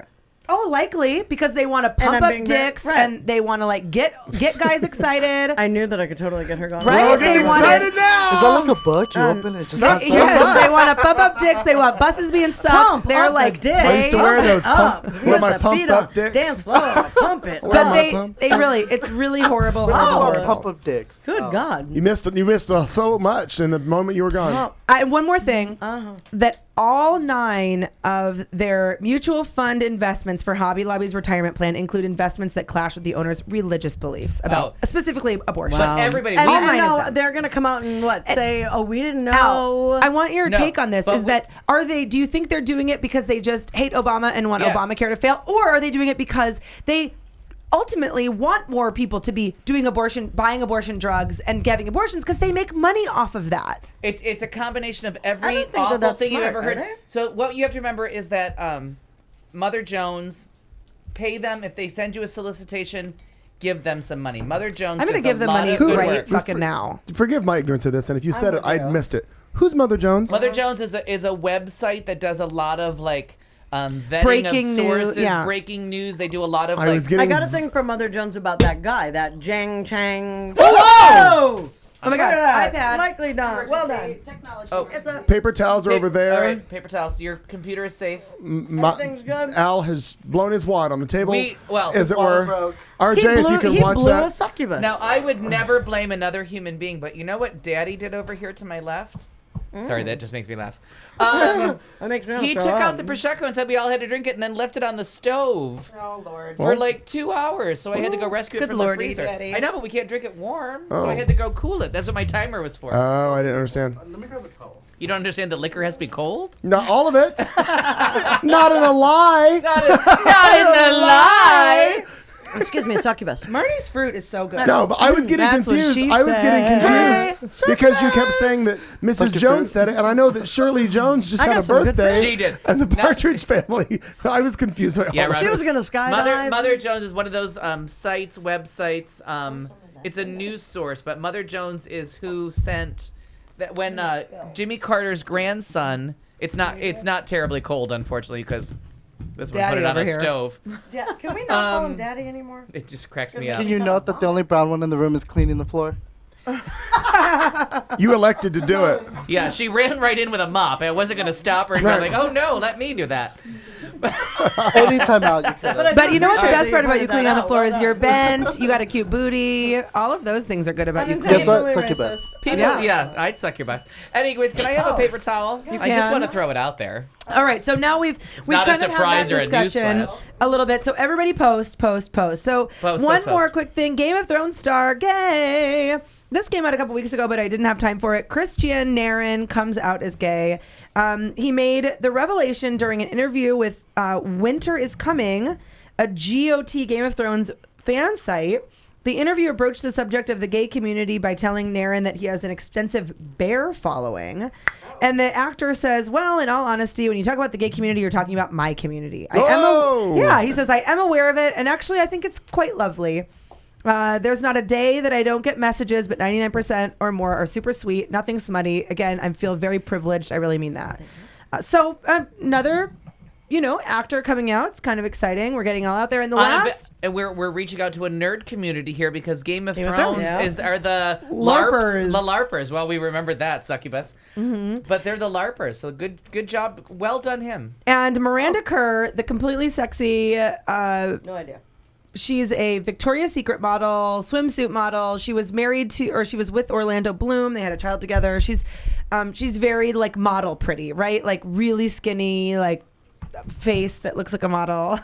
Oh, likely, because they want to pump up dicks and they want to get guys excited. I knew that I could totally get her going. Right? We're getting excited now. Is that like a book? You open it. Yes, they want to pump up dicks. They want buses being sucked. They're like, I used to wear those pump up dicks. Dance floor, pump it. But they really, it's really horrible. Pump up dicks. Good God. You missed so much in the moment you were gone. One more thing, that all 9 of their mutual fund investments for Hobby Lobby's retirement plan include investments that clash with the owner's religious beliefs about specifically abortion. But everybody, and I know they're going to come out and say, "Oh, we didn't know." Al, I want your take on this. Do you think they're doing it because they just hate Obama and want Obamacare to fail, or are they doing it because they ultimately want more people to be doing abortion, buying abortion drugs, and getting abortions because they make money off of that? It's a combination of every awful thing you've ever heard. So what you have to remember is that Mother Jones, pay them if they send you a solicitation. Give them some money. Mother Jones. I'm going to give them money right fucking now. Forgive my ignorance of this, and if you said it, I'd missed it. Who's Mother Jones? Mother Jones is a website that does a lot of vetting breaking of sources, news, breaking news. They do a lot of I got a thing from Mother Jones about that guy, that Jang Chang. Whoa! Oh my God! iPad. Likely not. Well done. Technology. Oh, it's a paper towels are over there. All right, paper towels. Your computer is safe. Everything's good. Al has blown his wad on the table. As it water were. broke. RJ, if you can watch that. A succubus. Now, I would never blame another human being, but you know what Daddy did over here to my left? Sorry, that just makes me laugh. That makes me he took out the Prosecco and said we all had to drink it and then left it on the stove. Oh, Lord. For 2 hours. So I had to go rescue it from the freezer. Daddy. I know, but we can't drink it warm. So I had to go cool it. That's what my timer was for. Oh, I didn't understand. Let me grab a towel. You don't understand that liquor has to be cold? Not all of it. Not in a lie. Not in the lie. Excuse me, succubus. Marty's fruit is so good. No, but I was getting That's what confused. she I was getting said. confused because you kept saying that Mrs. Jones said it, and I know that Shirley Jones just I had got a some good birthday. friends. She did. And the Partridge Family. I was confused. Yeah, right. She was going to skydive. Mother Jones is one of those websites. It's a news source, but Mother Jones is who sent that when Jimmy Carter's grandson. It's not terribly cold, unfortunately, because this one put Daddy it on over a here. stove. Yeah, can we not call him Daddy anymore? It just cracks me up. Can you note that the only brown one in the room is cleaning the floor? You elected to do it. Yeah, she ran right in with a mop. I wasn't going to stop her and go like, oh no, let me do that. Anytime out, you can. But you know what the best part about you pointed cleaning that on the out. floor Well is you're bent, you got a cute booty. All of those things are good about you I'm cleaning. Guess what? totally Suck your racist. best. People, yeah, I'd suck your bus. Anyways, can I have a paper towel? I just can. want to throw it out there. All right, so now we've not a kind of had surprise that or a discussion newsflash. a little bit. So everybody post. So one more post. quick thing: Game of Thrones star gay. This came out a couple weeks ago, but I didn't have time for it. Christian Nairn comes out as gay. He made the revelation during an interview with Winter is Coming, a GOT Game of Thrones fan site. The interviewer broached the subject of the gay community by telling Nairn that he has an extensive bear following. And the actor says, well, in all honesty, when you talk about the gay community, you're talking about my community. He says, I am aware of it. And actually, I think it's quite lovely. There's not a day that I don't get messages, but 99% or more are super sweet. Nothing smutty. Again, I feel very privileged. I really mean that. So another, actor coming out. It's kind of exciting. We're getting all out there. And the last, And we're reaching out to a nerd community here because Game of of Thrones Thrones. are the LARPers. The LARPers. Well, we remembered that, succubus. Mm-hmm. But they're the LARPers. So good job. Well done, him. and Miranda Kerr, the completely sexy. No idea. She's a Victoria's Secret model, swimsuit model. She was married to, or she was with Orlando Bloom. They had a child together. She's very like model pretty, right? Like really skinny, like face that looks like a model.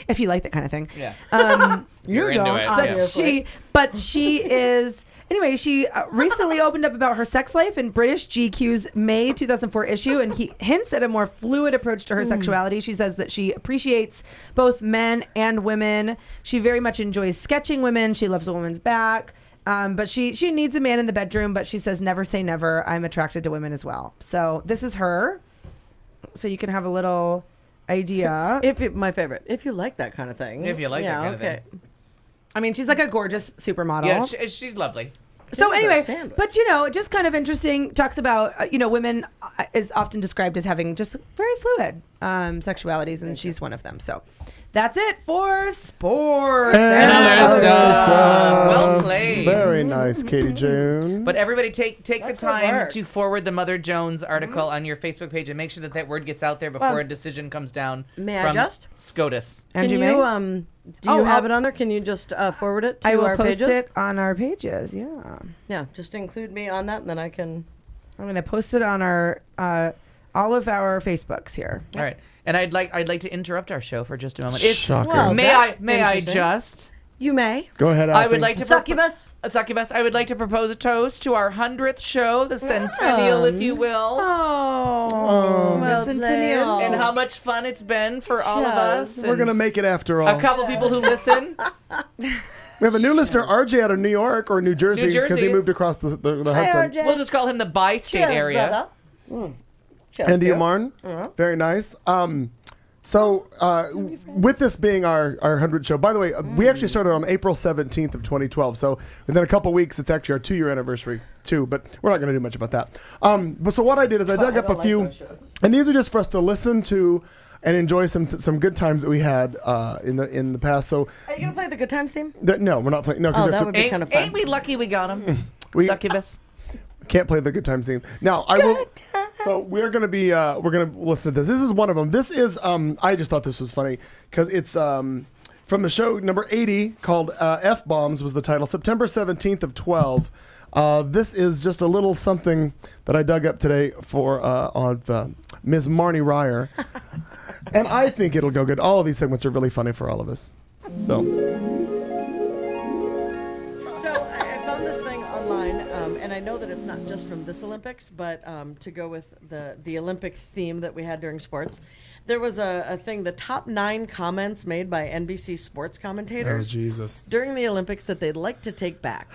If you like that kind of thing. Yeah. You're into don't. it, But she is. Anyway, she recently opened up about her sex life in British GQ's May 2004 issue, and he hints at a more fluid approach to her sexuality. She says that she appreciates both men and women. She very much enjoys sketching women. She loves a woman's back. But she needs a man in the bedroom, but she says never say never. I'm attracted to women as well. So this is her. So you can have a little idea. My favorite. If you like that kind of thing. If you like that kind of thing. I mean, she's like a gorgeous supermodel. Yeah, she's lovely. So anyway, sandwich. but just kind of interesting. Talks about women is often described as having just very fluid sexualities, and she's one of them. So that's it for sports. And other stuff. Well played. Very nice, Katie June. But everybody take the That's her time work. to forward the Mother Jones article on your Facebook page and make sure that word gets out there before a decision comes down May I from just? SCOTUS. Can Andrew you May? do you have I'll- it on there? Can you just forward it to I will our post pages? it on our pages. Yeah, Yeah, just include me on that, and then I can. I'm going to post it on our all of our Facebooks here. All right. And I'd like to interrupt our show for just a moment. Shocker. well, May I That's interesting. just You may. Go ahead, I Alfie. would like to Succubus. Succubus. I would like to propose a toast to our 100th show, the centennial, if you will, Oh, The centennial. and how much fun it's been for all of us. We're and going to make it after all. a couple people who listen. We have a new listener, RJ, out of New York or New Jersey, because he Jersey. moved across the Hi, Hudson. RJ. We'll just call him the bi-state Cheers, area. brother. Cheers, Andy dear. Marn. Very nice. So with this being our 100th show, by the way, we actually started on April 17th of 2012. So within a couple weeks, it's actually our 2-year anniversary too, but we're not going to do much about that. But so what I did is I dug up a few, and these are just for us to listen to and enjoy some good times that we had in the past. So Are you gonna play the Good Times theme? no, we're not playing. No, Oh, because that would be kind of fun. Ain't we lucky we got him? we Succubus. can't play the good time scene. Now I will. So we're gonna listen to this. This is one of them. This is I just thought this was funny because it's from the show number 80 called F Bombs was the title. September 17th of 12. This is just a little something that I dug up today for on Ms. Marnie Ryer, and I think it'll go good. All of these segments are really funny for all of us. So So I found this thing online, and I know that it's not just from this Olympics, but to go with the Olympic theme that we had during sports, there was a thing, the top 9 comments made by NBC sports commentators during the Olympics that they'd like to take back.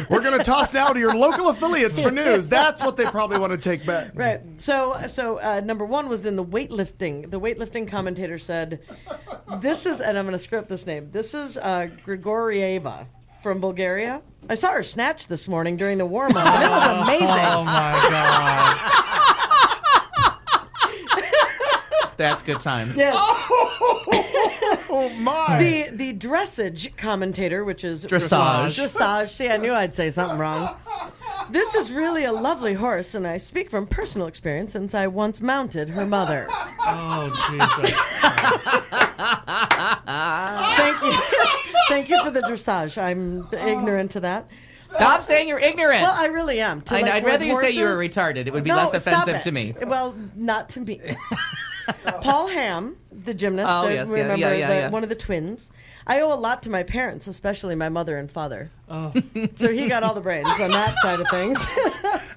We're going to toss now to your local affiliates for news. That's what they probably want to take back. Right. So number 1 was in the weightlifting. The weightlifting commentator said, this is, and I'm going to script this name, this is Grigorieva from Bulgaria. I saw her snatch this morning during the warm-up, and it was amazing. Oh, my God. That's good times. Yes. Oh my! The dressage commentator, which is Dressage. Dressage. See, I knew I'd say something wrong. This is really a lovely horse, and I speak from personal experience since I once mounted her mother. Oh, Jesus. Thank you. Thank you for the dressage. I'm ignorant to that. Stop saying you're ignorant. Well, I really am. I'd rather you say you were retarded. It would be less offensive to me. Well, not to me. Paul Hamm, the gymnast, one of the twins. I owe a lot to my parents, especially my mother and father. Oh. So he got all the brains on that side of things.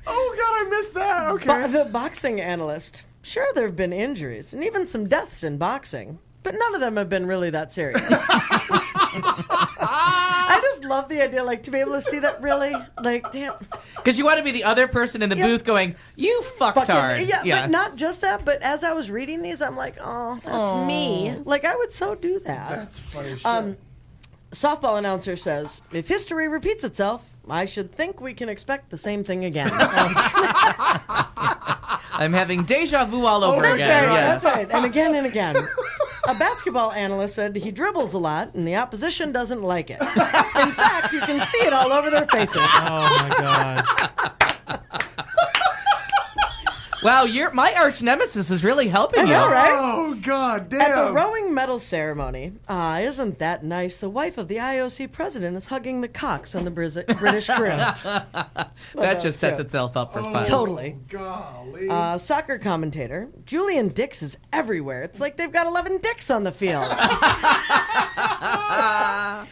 Oh, God, I missed that. Okay. The boxing analyst. Sure, there have been injuries and even some deaths in boxing, but none of them have been really that serious. I just love the idea, like, to be able to see that really, like, damn. Because you want to be the other person in the booth going, you fucktard. Yeah, but not just that, but as I was reading these, I'm like, oh, that's me. Like, I would so do that. That's funny shit. Softball announcer says, if history repeats itself, I should think we can expect the same thing again. I'm having deja vu all over again. Right, that's right. And again and again. A basketball analyst said he dribbles a lot and the opposition doesn't like it. In fact, you can see it all over their faces. Oh, my God. Wow, my arch nemesis is really helping you. I know, right? Oh, God damn. At the rowing medal ceremony, isn't that nice? The wife of the IOC president is hugging the cocks on the British crew. That just sets itself up for fun. Totally. Golly. Soccer commentator, Julian Dix is everywhere. It's like they've got 11 dicks on the field.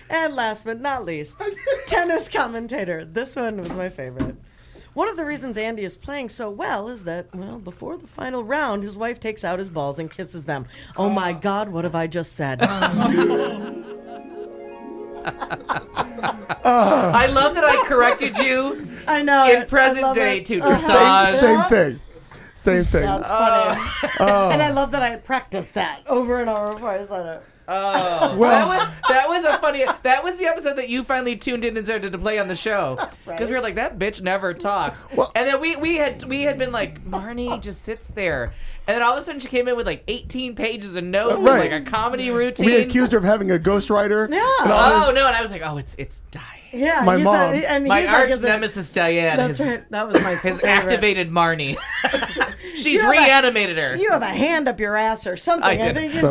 And last but not least, tennis commentator. This one was my favorite. One of the reasons Andy is playing so well is that, well, before the final round, his wife takes out his balls and kisses them. Oh, my God, what have I just said? I love that I corrected you I know. in present day to dressage. Same thing. That's funny. And I love that I practiced that over and over before I said it. Oh, well, that was a funny. That was the episode that you finally tuned in and started to play on the show because we were like, that bitch never talks. Well, and then we had been like, Marnie just sits there, and then all of a sudden she came in with like 18 pages of notes and like a comedy routine. We accused her of having a ghostwriter. Yeah. And and I was like, oh, it's Diane. Yeah, My mom. My arch nemesis Diane. That's right. That was my has favorite. Activated Marnie. She's reanimated her. You have a hand up your ass or something. I did.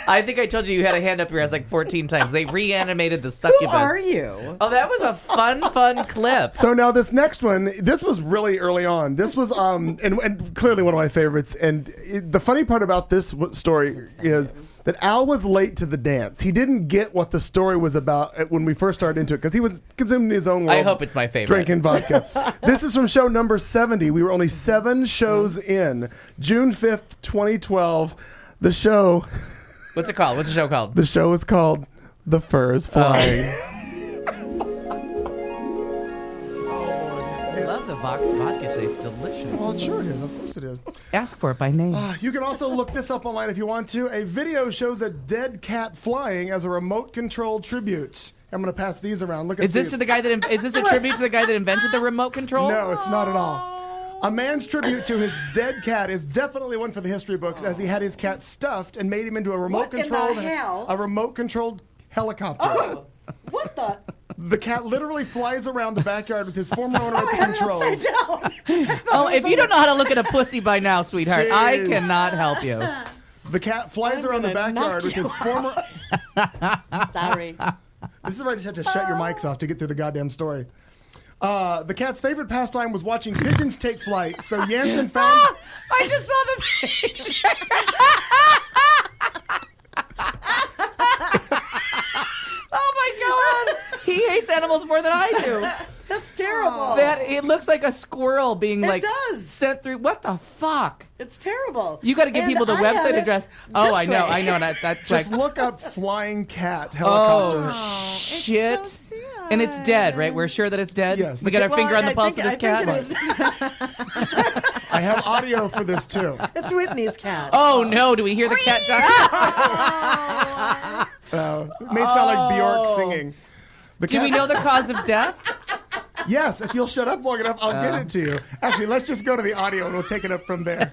I think I told you had a hand up your ass like 14 times. They reanimated the succubus. Who are you? Oh, that was a fun clip. So now this next one, this was really early on. This was and clearly one of my favorites. And the funny part about this story is that Al was late to the dance. He didn't get what the story was about when we first started into it because he was consuming his own world. I hope it's my favorite. Drinking vodka. This is from show number 70. We were only 7 shows in. June 5th, 2012. The show. What's it called? What's the show called? The show is called The Fur is Flying. I love the Vox vodka today. It's delicious. Well, sure it is. Of course it is. Ask for it by name. You can also look this up online if you want to. A video shows a dead cat flying as a remote-controlled tribute. I'm going to pass these around. Look at Is this these. the guy that? Is this a tribute to the guy that invented the remote control? No, it's not at all. A man's tribute to his dead cat is definitely one for the history books, as he had his cat stuffed and made him into a remote-controlled helicopter. Oh, what the? The cat literally flies around the backyard with his former owner at the controls. Oh, if you don't know how to look at a pussy by now, sweetheart, I cannot help you. The cat flies around the backyard with his former... Sorry. This is where I just have to shut your mics off to get through the goddamn story. The cat's favorite pastime was watching pigeons take flight, so Jansen found... I just saw the picture. Oh my God. He animals more than I do. That's terrible. That it looks like a squirrel being does. sent through. What the fuck? It's terrible. You got to give And people the I had website it address. Oh, this I know. way. I know. That's Just like, look up flying cat helicopter. shit. It's so sad. And it's dead, right? We're sure that it's dead? Yes. We got our Well, finger on the I pulse think- of this I cat? think it is. I have audio for this too. It's Whitney's cat. Oh, no. Do we hear the cat die? It may sound like Bjork singing. The Do we know the cause of death? Yes, if you'll shut up long enough, I'll get it to you. Actually, let's just go to the audio and we'll take it up from there.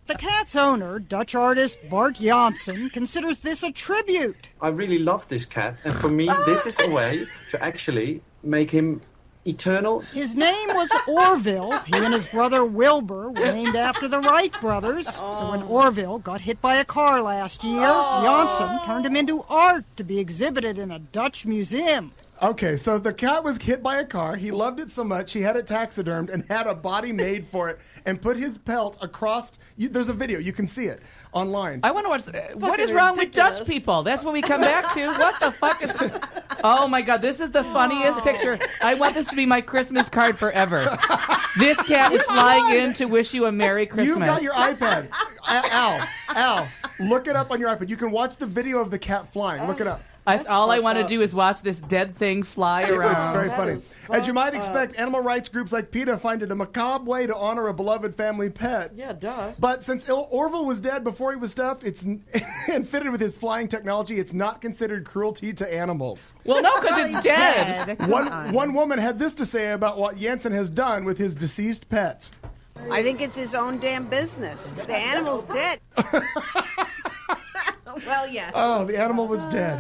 The cat's owner, Dutch artist Bart Janssen, considers this a tribute. I really love this cat, and for me, this is a way to actually make him eternal. His name was Orville. He and his brother Wilbur were named after the Wright brothers. So when Orville got hit by a car last year, Janssen turned him into art to be exhibited in a Dutch museum. Okay, so the cat was hit by a car. He loved it so much, he had it taxidermed and had a body made for it and put his pelt across. There's a video. You can see it online. I want to watch. What is wrong with Dutch people? That's what we come back to. What the fuck is. Oh my God, this is the funniest picture. I want this to be my Christmas card forever. This cat is flying in to wish you a Merry Christmas. You got your iPad. Al, look it up on your iPad. You can watch the video of the cat flying. Look it up. That's all I want to do is watch this dead thing fly around. It's very funny. As you might expect, animal rights groups like PETA find it a macabre way to honor a beloved family pet. Yeah, duh. But since Orville was dead before he was stuffed, it's and fitted with his flying technology, it's not considered cruelty to animals. Well, no, because it's dead. One woman had this to say about what Janssen has done with his deceased pet. I think it's his own damn business. The animal's dead. Well, yes. Oh, the animal was dead.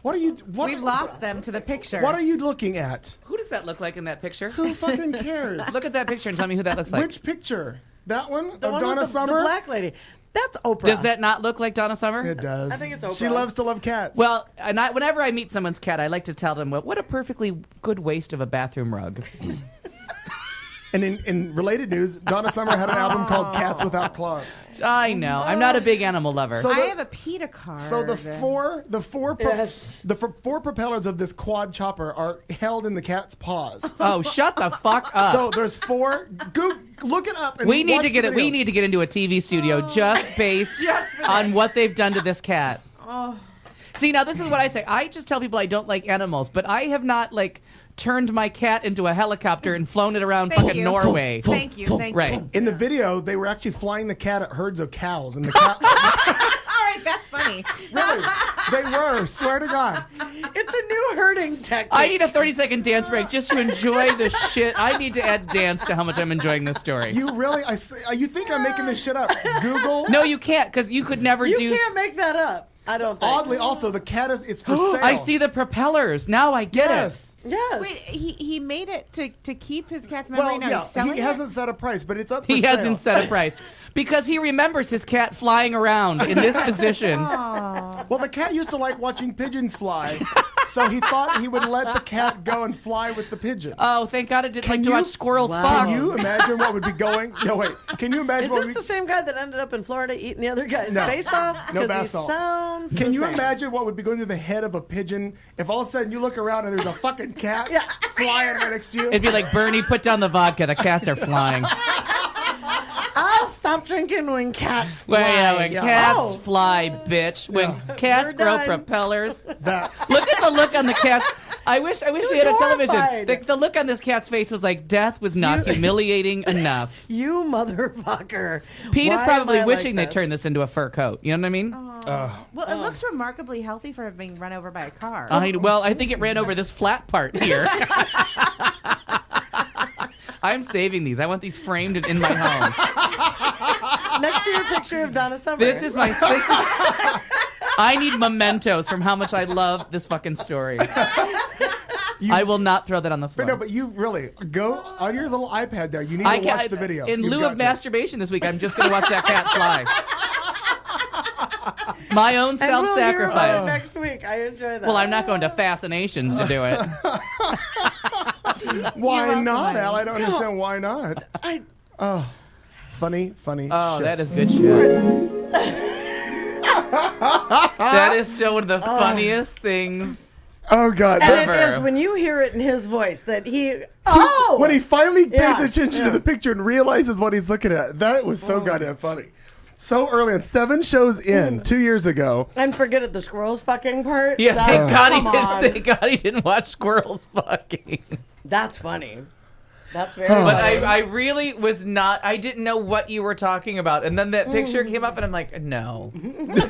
What are you? We've lost them to the picture. What are you looking at? Who does that look like in that picture? Who fucking cares? Look at that picture and tell me who that looks like. Which picture? That one The of one Donna with Summer? the black lady. That's Oprah. Does that not look like Donna Summer? It does. I think it's Oprah. She loves to love cats. Well, and whenever I meet someone's cat, I like to tell them, what a perfectly good waste of a bathroom rug. And in related news, Donna Summer had an album called Cats Without Claws. I know. I'm not a big animal lover. So I have a PETA card. So the four propellers of this quad chopper are held in the cat's paws. Oh, shut the fuck up. So there's four. Look it up. And we need watch to get the it. video. We need to get into a TV studio just based on what they've done to this cat. See, now this is what I say. I just tell people I don't like animals, but I have not turned my cat into a helicopter and flown it around fucking Norway. Thank you. Right. In the video, they were actually flying the cat at herds of cows, and the cat. All right, that's funny. Really, they were. Swear to God. It's a new herding technique. I need a 30-second dance break just to enjoy the shit. I need to add dance to how much I'm enjoying this story. You really? You think I'm making this shit up? Google. No, you can't, because you could never You do. can't make that up. I don't think. Oddly, also the cat it's for sale. I see the propellers. Now I get Yes. Yes. Wait, he made it to keep his cat's memory. Well, Now yeah, he's selling he it? hasn't set a price, but it's up for He sale. hasn't set a price because he remembers his cat flying around in this position. Well, the cat used to like watching pigeons fly, so he thought he would let the cat go and fly with the pigeons. Oh, thank God it didn't Can like to you- watch squirrels Wow. fuck. Can you imagine what would be going? No, wait. Can you imagine Is what this the same guy that ended up in Florida eating the other guy's No. face off? No 'Cause bath he salts. sounds Can the you same. imagine what would be going through the head of a pigeon if all of a sudden you look around and there's a fucking cat Yeah. flying right next to you? It'd be like, Bernie, put down the vodka. The cats are flying. I'll stop drinking when cats fly. Well, yeah, when cats Oh. fly, bitch. When cats We're grow done. propellers. That. Look at the look on the cat's. I wish we had a television. horrified. The look on this cat's face was like death was not humiliating enough. You motherfucker. Pete is Why probably am I wishing like they turned this into a fur coat. You know what I mean? Well, it looks remarkably healthy for being run over by a car. I think it ran over this flat part here. I'm saving these. I want these framed in my home. Next to your picture of Donna Summer. I need mementos from how much I love this fucking story. I will not throw that on the floor. But no, but you really go on your little iPad there. You need to watch the video. In You've lieu got of to. masturbation this week, I'm just going to watch that cat fly. My own And we'll hear about it self-sacrifice. next week. I enjoy that. Well, I'm not going to Fascinations to do it. Why not, Al? I don't understand why not. Funny Oh, shit. that is good shit. That is still one of the funniest things Oh God! And it is when you hear it in his voice that when he finally pays attention to the picture and realizes what he's looking at. That was so goddamn funny. So early on, 7 shows in 2 years ago. And forget it, the squirrels fucking part. Yeah, thank God he didn't watch squirrels fucking. That's funny. That's very funny. But I really was not, I didn't know what you were talking about. And then that picture came up and I'm like, no. And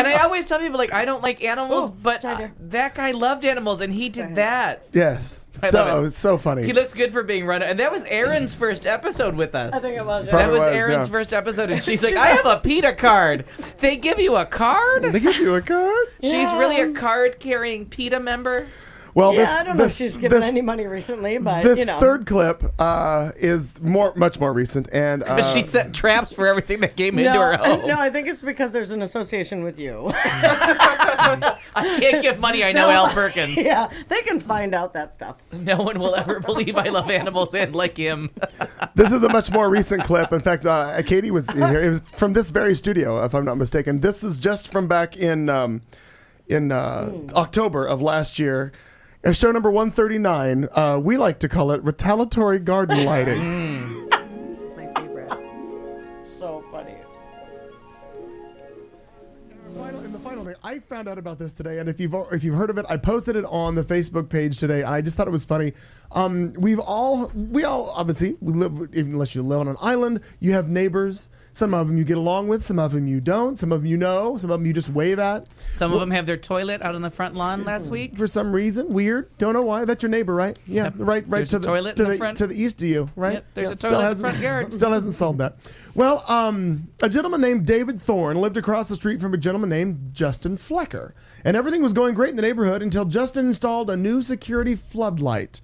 I always tell people, like, I don't like animals, but that guy loved animals and he did that. Yes. It's so funny. He looks good for being run. And that was Erin's first episode with us. I think it was. That was Erin's first episode. And she's like, I have a PETA card. They give you a card? They give you a card? She's really a card-carrying PETA member? Well, I don't know if she's given any money recently, but this third clip is much more recent, and but she set traps for everything that came into her home. No, I think it's because there's an association with you. I can't give money. I know Al Perkins. Yeah, they can find out that stuff. No one will ever believe I love animals and like him. This is a much more recent clip. In fact, Katie was in here. It was from this very studio, if I'm not mistaken. This is just from back in October of last year. Show number 139, we like to call it retaliatory garden lighting. This is my favorite. So funny. In the final thing, I found out about this today, and if you've heard of it, I posted it on the Facebook page today. I just thought it was funny. We all obviously we live, unless you live on an island, you have neighbors. Some of them you get along with, some of them you don't. Some of them you know, some of them you just wave at. Some of them have their toilet out on the front lawn last week. For some reason, weird. Don't know why. That's your neighbor, right? Yeah, yep. right There's to a toilet in the front. To the east of you, right? Yep, there's a toilet in the front yard. Still hasn't solved that. Well, a gentleman named David Thorne lived across the street from a gentleman named Justin Flecker. And everything was going great in the neighborhood until Justin installed a new security floodlight.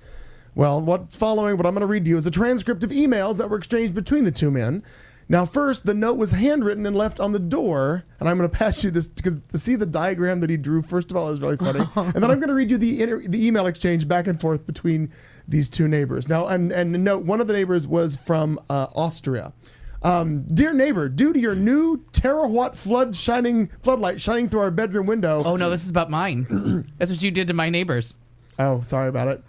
Well, what's following, what I'm going to read to you, is a transcript of emails that were exchanged between the two men. Now, first, the note was handwritten and left on the door, and I'm going to pass you this because to see the diagram that he drew, first of all, is really funny. And then I'm going to read you the email exchange back and forth between these two neighbors. Now, and note, one of the neighbors was from Austria. Dear neighbor, due to your new terawatt floodlight shining through our bedroom window. Oh, no, this is about mine. That's what you did to my neighbors. Oh, sorry about it.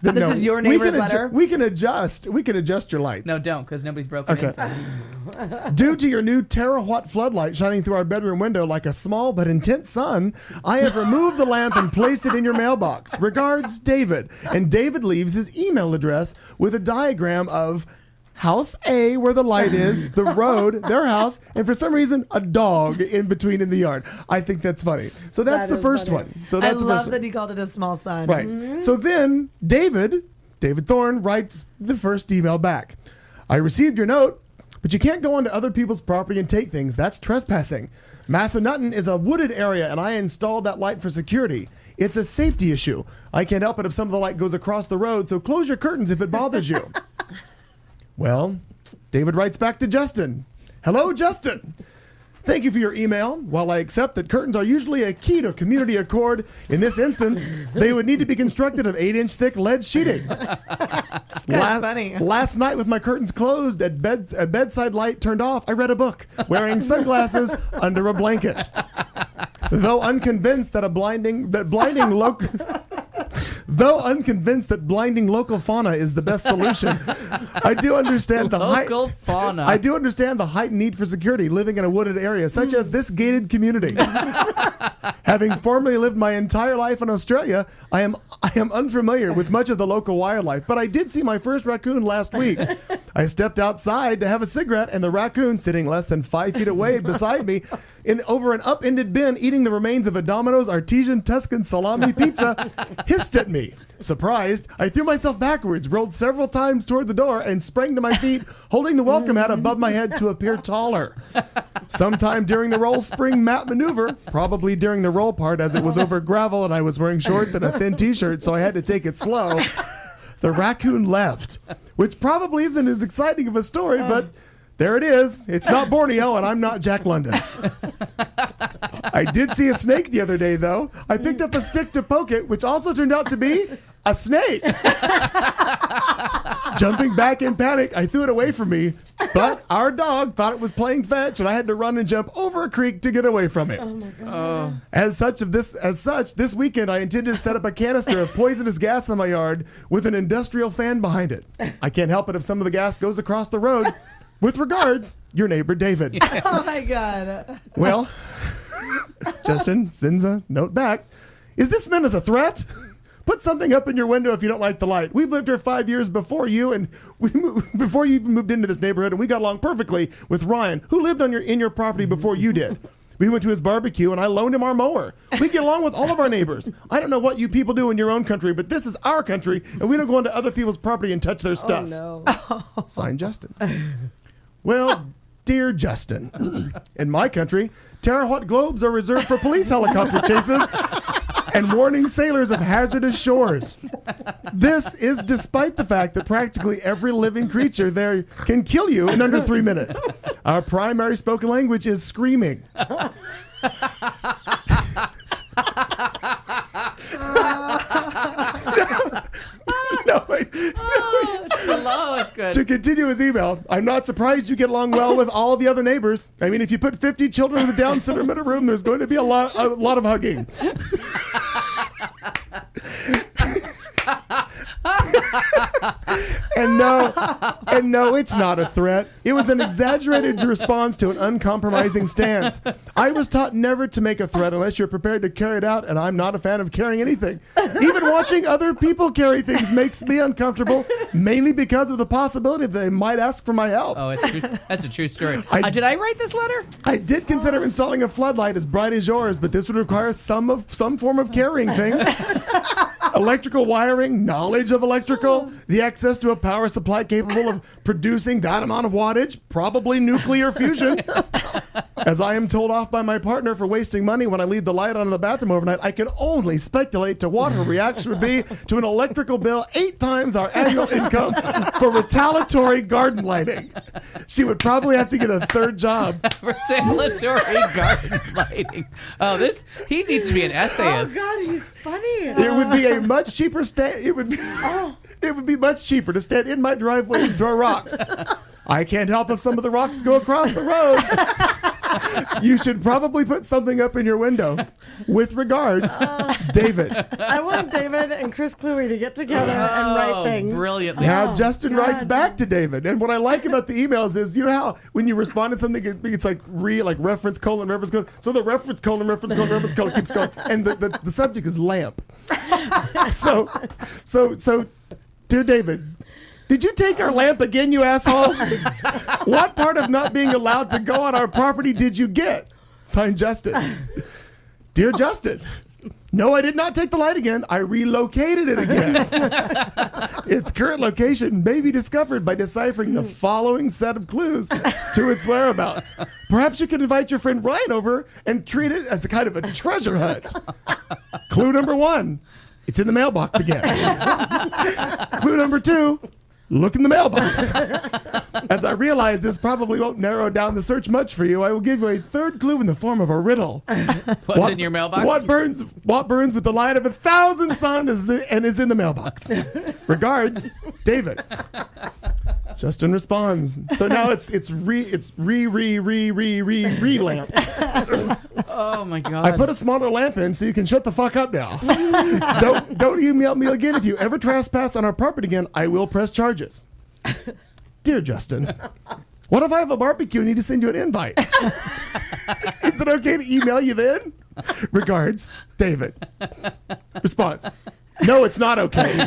This is your neighbor's letter? We can adjust your lights. No, don't, because nobody's broken inside. Due to your new terawatt floodlight shining through our bedroom window like a small but intense sun, I have removed the lamp and placed it in your mailbox. Regards, David. And David leaves his email address with a diagram of House A, where the light is, the road, their house, and for some reason, a dog in between in the yard. I think that's funny. So that's the first one. So that's I love that he called it a small son. Right. Mm-hmm. So then David Thorne writes the first email back. I received your note, but you can't go onto other people's property and take things. That's trespassing. Massanutten is a wooded area, and I installed that light for security. It's a safety issue. I can't help it if some of the light goes across the road, so close your curtains if it bothers you. Well, David writes back to Justin. Hello, Justin. Thank you for your email. While I accept that curtains are usually a key to community accord, in this instance, they would need to be constructed of 8-inch thick lead sheeting. This guy's funny. Last night with my curtains closed, a bedside light turned off, I read a book, wearing sunglasses under a blanket. Though unconvinced that blinding local fauna is the best solution, I do understand the heightened need for security living in a wooded area such as this gated community. Having formerly lived my entire life in Australia, I am unfamiliar with much of the local wildlife, but I did see my first raccoon last week. I stepped outside to have a cigarette, and the raccoon, sitting less than 5 feet away beside me, over an upended bin, eating the remains of a Domino's artesian Tuscan salami pizza, hissed at me. Surprised, I threw myself backwards, rolled several times toward the door, and sprang to my feet, holding the welcome mat above my head to appear taller. Sometime during the roll spring mat maneuver, probably during the roll part as it was over gravel and I was wearing shorts and a thin t-shirt, so I had to take it slow, the raccoon left, which probably isn't as exciting of a story, but there it is. It's not Borneo, and I'm not Jack London. I did see a snake the other day, though. I picked up a stick to poke it, which also turned out to be a snake. Jumping back in panic, I threw it away from me, but our dog thought it was playing fetch, and I had to run and jump over a creek to get away from it. Oh my God. As such, this weekend I intended to set up a canister of poisonous gas in my yard with an industrial fan behind it. I can't help it if some of the gas goes across the road. With regards, your neighbor David. Oh my God. Well, Justin sends a note back. Is this meant as a threat? Put something up in your window if you don't like the light. We've lived here 5 years before you, and before you even moved into this neighborhood, and we got along perfectly with Ryan, who lived in your property before you did. We went to his barbecue, and I loaned him our mower. We get along with all of our neighbors. I don't know what you people do in your own country, but this is our country, and we don't go into other people's property and touch their stuff. Oh, no. Signed, Justin. Well, dear Justin, in my country, Terre Haute globes are reserved for police helicopter chases and warning sailors of hazardous shores. This is despite the fact that practically every living creature there can kill you in under 3 minutes. Our primary spoken language is screaming. Hello, it's good. To continue his email, I'm not surprised you get along well with all the other neighbors. I mean, if you put 50 children with Down syndrome in a room, there's going to be a lot of hugging. And no, it's not a threat. It was an exaggerated response to an uncompromising stance. I was taught never to make a threat unless you're prepared to carry it out, and I'm not a fan of carrying anything. Even watching other people carry things makes me uncomfortable, mainly because of the possibility that they might ask for my help. Oh, it's true. That's a true story. Did I write this letter? I did consider installing a floodlight as bright as yours, but this would require some form of carrying things. Electrical wiring, knowledge of electrical, the access to a power supply capable of producing that amount of wattage, probably nuclear fusion. As I am told off by my partner for wasting money when I leave the light on in the bathroom overnight, I can only speculate to what her reaction would be to an electrical bill 8 times our annual income for retaliatory garden lighting. She would probably have to get a third job. Retaliatory garden lighting. Oh, he needs to be an essayist. Oh God, he's funny. It would be a much cheaper it would be much cheaper to stand in my driveway and throw rocks. I can't help if some of the rocks go across the road. You should probably put something up in your window. With regards, David. I want David and Chris Cluey to get together and write things. Brilliantly. Now Justin writes back to David, and what I like about the emails is, you know how when you respond to something, it's like reference colon reference colon. So the reference colon reference colon reference colon keeps going, and the subject is lamp. So, dear David. Did you take our lamp again, you asshole? What part of not being allowed to go on our property did you get? Signed, Justin. Dear Justin, no, I did not take the light again. I relocated it again. Its current location may be discovered by deciphering the following set of clues to its whereabouts. Perhaps you can invite your friend Ryan over and treat it as a kind of a treasure hunt. Clue number 1, it's in the mailbox again. Clue number 2, look in the mailbox. As I realize this probably won't narrow down the search much for you, I will give you a third clue in the form of a riddle. What's in your mailbox? What burns with the light of 1,000 suns and is in the mailbox? Regards, David. Justin responds. So now it's lamp. Oh my God. I put a smaller lamp in so you can shut the fuck up now. Don't email me again. If you ever trespass on our property again, I will press charges. Dear Justin, what if I have a barbecue and need to send you an invite? Is it okay to email you then? Regards, David. Response, no, it's not okay.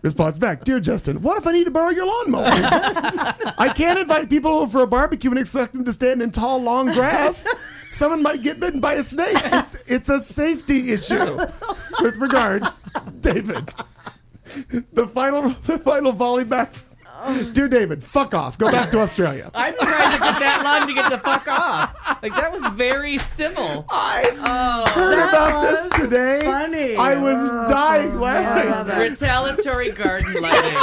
Response back, dear Justin, what if I need to borrow your lawnmower? I can't invite people over for a barbecue and expect them to stand in tall, long grass. Someone might get bitten by a snake. It's a safety issue. With regards, David. The final volley back. Dear David, fuck off. Go back to Australia. I'm trying to get that line to get the fuck off. Like, that was very civil. I heard about this today. Funny. I was dying laughing. Retaliatory garden lighting.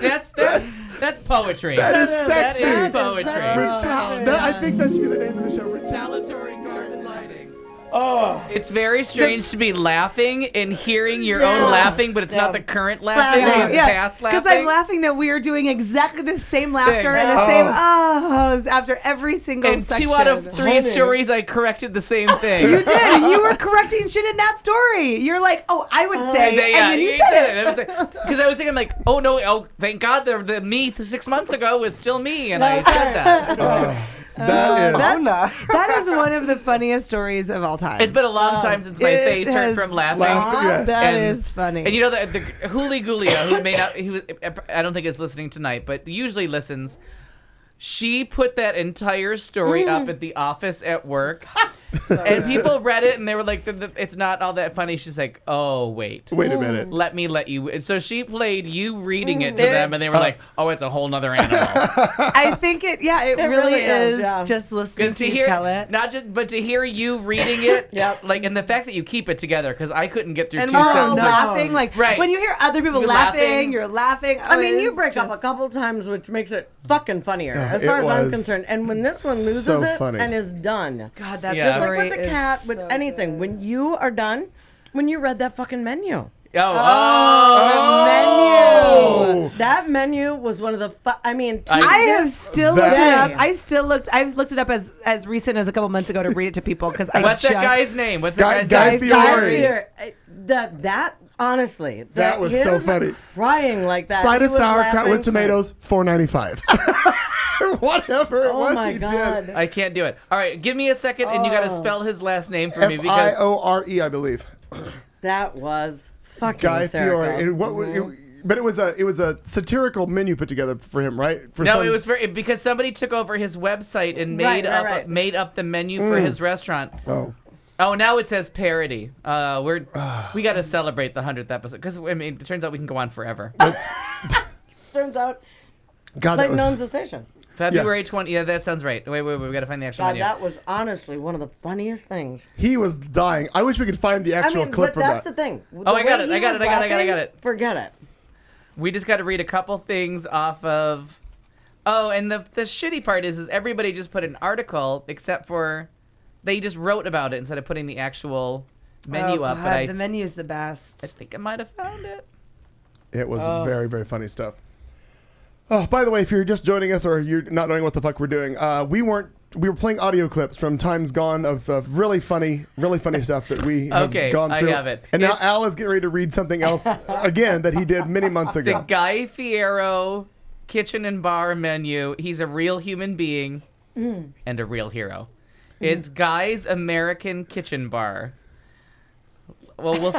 That's poetry. That is sexy. That is poetry. I think that should be the name of the show. Retaliatory garden lighting. Oh. It's very strange to be laughing and hearing your own laughing, but it's not the current laughing. It's past laughing. Because I'm laughing that we are doing exactly the same laughter and the same ahs after every single section. 2 out of 3 stories, I corrected the same thing. You did. You were correcting shit in that story. You're like, oh, I would say, and then you said it. Because I was thinking, like, oh no, thank God the me 6 months ago was still me, and I said that. That is one of the funniest stories of all time. It's been a long time since my face hurt from laughing. That is funny. And you know the Huli Gulia, who may not, I don't think is listening tonight, but usually listens. She put that entire story up at the office at work. And people read it and they were like, it's not all that funny. She's like, oh, wait a minute. Let you. And so she played you reading it to them and they were like, oh, it's a whole nother animal. I think it really is just listening to you tell it. But to hear you reading it, like, and the fact that you keep it together, because I couldn't get through and 2 sentences. Laughing, like, when you hear other people laughing, you're laughing. I mean, you break up a couple times, which makes it fucking funnier, as far as I'm concerned. And when this one loses it and is done. God, that's just like with the cat, with anything. Good. When you are done, when you read that fucking menu. The menu. That menu was one of the. I have still looked it up. I've looked it up as recent as a couple months ago to read it to people because What's that guy's name? What's that guy's name? Guy Fiero. That honestly, that was so funny. Crying like that. Side of sauerkraut with tomatoes, $4.95. Whatever it was, he did. I can't do it. All right, give me a second, and you got to spell his last name for me because Fiore, I believe. That was fucking Guy hysterical. Fiore. But it was a satirical menu put together for him, right? It was because somebody took over his website and made up the menu for his restaurant. Oh, now it says parody. We got to celebrate the 100th episode because it turns out we can go on forever. Turns out, God, Clayton owns the station. February 20th. Yeah, that sounds right. Wait, we got to find the actual menu. That was honestly one of the funniest things. He was dying. I wish we could find the actual clip from that. That's the thing. I got it. Forget it. We just got to read a couple things off of. Oh, and the shitty part is everybody just put an article except for they just wrote about it instead of putting the actual menu up. But the menu is the best. I think I might have found it. It was very, very funny stuff. Oh, by the way, if you're just joining us or you're not knowing what the fuck we're doing, we were playing audio clips from times gone of really funny stuff that we have gone through. I have it. And now Al is getting ready to read something else again that he did many months ago. The Guy Fiero kitchen and bar menu. He's a real human being and a real hero. It's Guy's American Kitchen Bar. Well,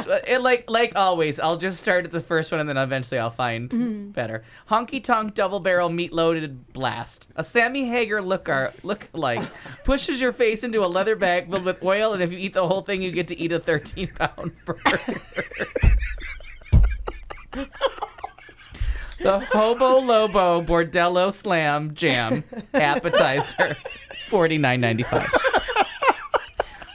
like always, I'll just start at the first one and then eventually I'll find better. Honky Tonk Double Barrel Meat Loaded Blast. A Sammy Hagar look-alike pushes your face into a leather bag filled with oil, and if you eat the whole thing, you get to eat a 13-pound burger. The Hobo Lobo Bordello Slam Jam Appetizer, $49.95.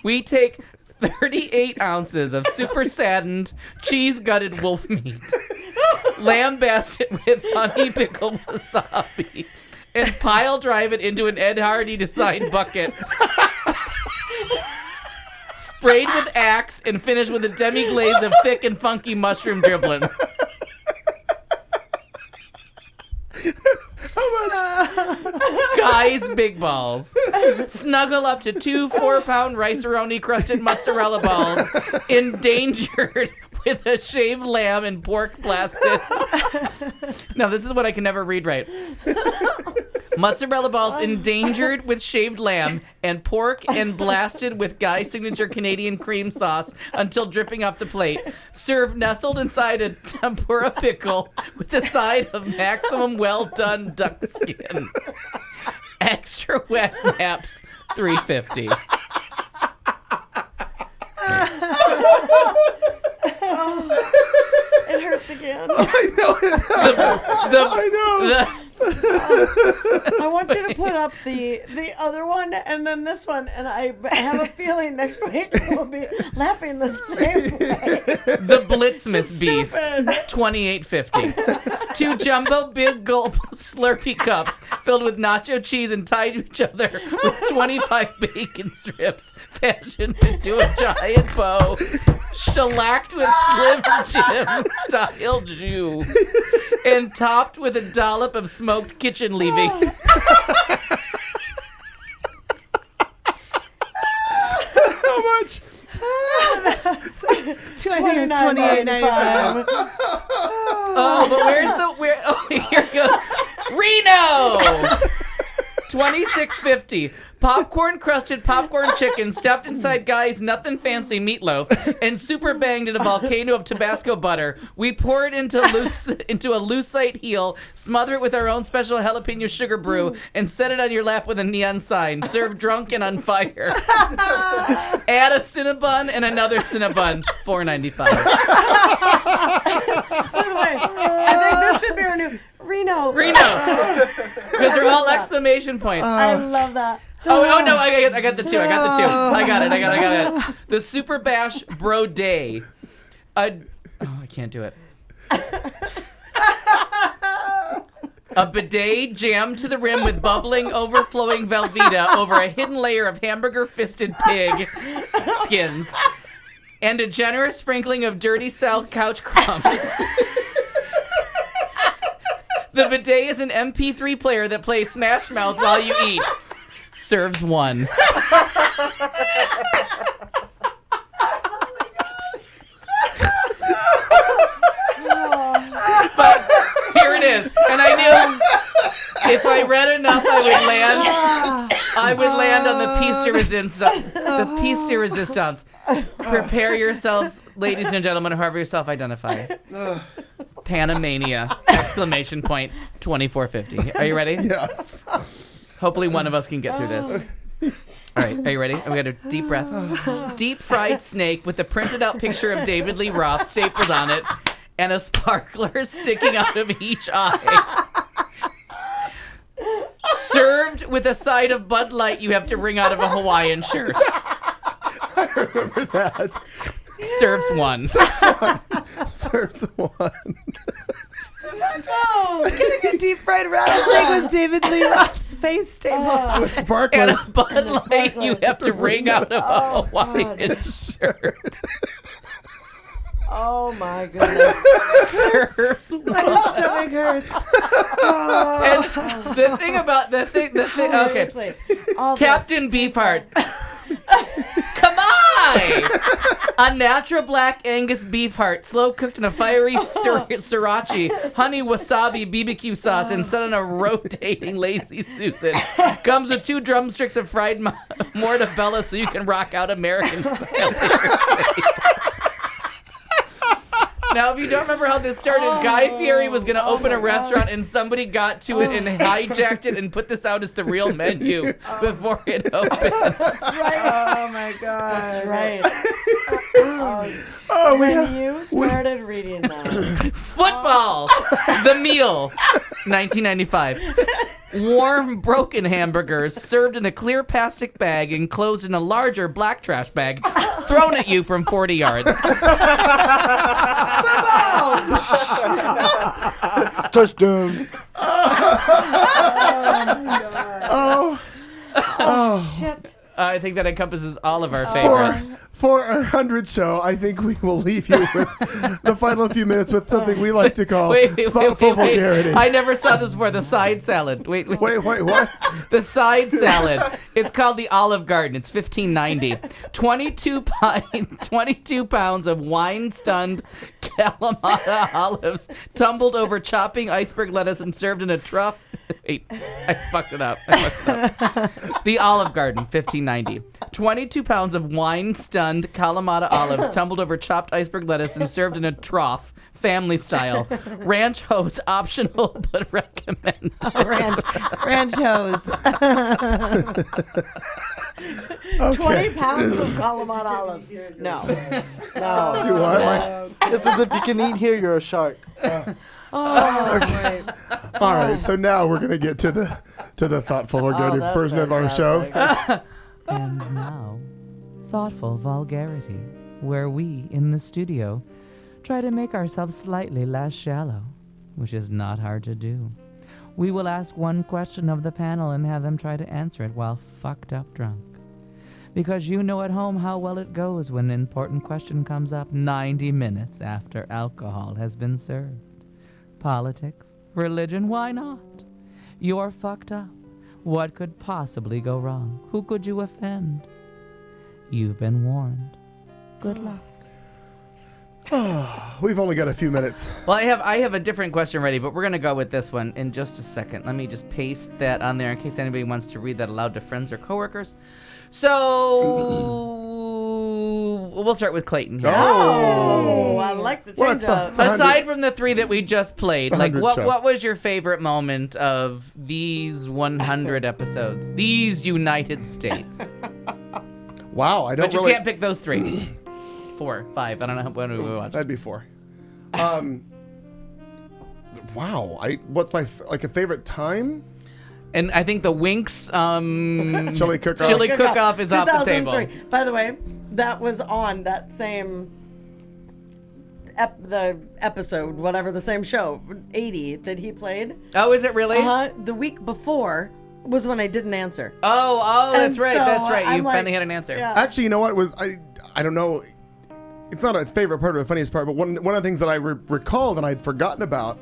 We take 38 ounces of super saddened, cheese-gutted wolf meat, lamb basket with honey pickle wasabi, and pile drive it into an Ed Hardy-designed bucket, sprayed with Axe, and finished with a demi-glaze of thick and funky mushroom dribblings. How much? Guy's Big Balls. Snuggle up to 2 4-pound rice-a-roni crusted mozzarella balls, endangered with a shaved lamb and pork blasted. Now, this is what I can never read right. Mozzarella balls endangered with shaved lamb and pork and blasted with Guy's signature Canadian cream sauce until dripping off the plate. Served nestled inside a tempura pickle with a side of maximum well-done duck skin. Extra wet naps, $3.50. It hurts again. I know it. I want you to put up the other one and then this one, and I have a feeling next week we'll be laughing the same way. The Blitzmas Beast, $28.50. 2 jumbo big gulp Slurpee cups filled with nacho cheese and tied to each other with 25 bacon strips fashioned into a giant bow, shellacked with Slim Jim style jus, and topped with a dollop of smoked kitchen leaving. How much? I think it was $28.95. Oh, but where? Oh, here it goes. Reno. $26.50. Popcorn crusted popcorn chicken stuffed inside Guy's nothing fancy meatloaf and super banged in a volcano of Tabasco butter. We pour it into a lucite heel, smother it with our own special jalapeno sugar brew, and set it on your lap with a neon sign. Serve drunk and on fire. Add a Cinnabon and another Cinnabon. $4.95. By the way, I think this should be our new Reno. Because they're all exclamation points. I love that. Oh no! I got the two. I got it. The Super Bash Bro Day. I can't do it. A bidet jammed to the rim with bubbling, overflowing Velveeta over a hidden layer of hamburger-fisted pig skins, and a generous sprinkling of dirty South couch crumbs. The bidet is an MP3 player that plays Smash Mouth while you eat. Serves 1. But here it is. And I knew if I read enough, I would land on the piece de resistance. The piece de resistance. Prepare yourselves, ladies and gentlemen, however you self-identify. Panamania! Exclamation point. $24.50. Are you ready? Yes. Hopefully one of us can get through this. All right, are you ready? We got a deep breath. Deep fried snake with a printed out picture of David Lee Roth stapled on it and a sparkler sticking out of each eye. Served with a side of Bud Light you have to wring out of a Hawaiian shirt. I remember that. Serves 1. Serves 1. Getting a deep fried rattlesnake with David Lee Roth's face staple. With sparklers. And a Bud Light you have to wring out of a Hawaiian shirt. Oh my goodness. Serves 1. My stomach hurts. And the thing about the thing okay. Captain Beefheart. Come on! A natural black Angus beef heart, slow cooked in a fiery sriracha, honey wasabi BBQ sauce, and set on a rotating lazy Susan. Comes with 2 drumsticks of fried mortadella so you can rock out American style. Now, if you don't remember how this started, Guy Fieri was going to open a restaurant, and somebody got to it and hijacked it and put this out as the real menu before it opened. Oh my God! That's right. When you started reading that, Football, The Meal, 1995. Warm, broken hamburgers served in a clear plastic bag enclosed in a larger black trash bag thrown at you from 40 yards. Touchdown. Oh, shit. I think that encompasses all of our favorites. For our 100th show, I think we will leave you with the final few minutes with something we like to call thoughtful vulgarity. I never saw this before. The side salad. Wait, what? The side salad. It's called the Olive Garden. It's $15.90. 22 pounds of wine-stunned Kalamata olives tumbled over chopping iceberg lettuce and served in a trough. Wait, I fucked it up. The Olive Garden, $15.90. 22 pounds of wine-stunned Kalamata olives tumbled over chopped iceberg lettuce and served in a trough, family style. Ranch hose, optional but recommended. Ranch hose. 20 pounds of Kalamata olives. No. Do what? It's as if you can eat here, you're a shark. Okay. All right, so now we're gonna get to the thoughtful vulgarity version of our show. And now, thoughtful vulgarity, where we in the studio try to make ourselves slightly less shallow which is not hard to do. We will ask one question of the panel and have them try to answer it while fucked up drunk. Because you know at home how well it goes when an important question comes up 90 minutes after alcohol has been served. Politics, religion, why not? You're fucked up. What could possibly go wrong? Who could you offend? You've been warned. Good luck. We've only got a few minutes. Well, I have a different question ready, but we're going to go with this one in just a second. Let me just paste that on there in case anybody wants to read that aloud to friends or coworkers. So we'll start with Clayton here. Oh, I like the change up. Aside from the 3 that we just played, like show. what was your favorite moment of these 100 episodes? These United States. Wow, I don't But you really... can't pick those 3. 4, 5. I don't know when we watch. That'd be 4. Wow, what's my a favorite time? And I think the Winks Chili cook-off. Chili cook-off is off the table. 2003. By the way, that was on that same the episode, whatever, the same show, 80 that he played. Oh, is it really? The week before was when I didn't answer. Oh, that's And right. so That's right. You I'm like, finally had an answer. yeah. Actually, you know what was I don't know. It's not a favorite part or the funniest part, but one of the things that I recalled and I'd forgotten about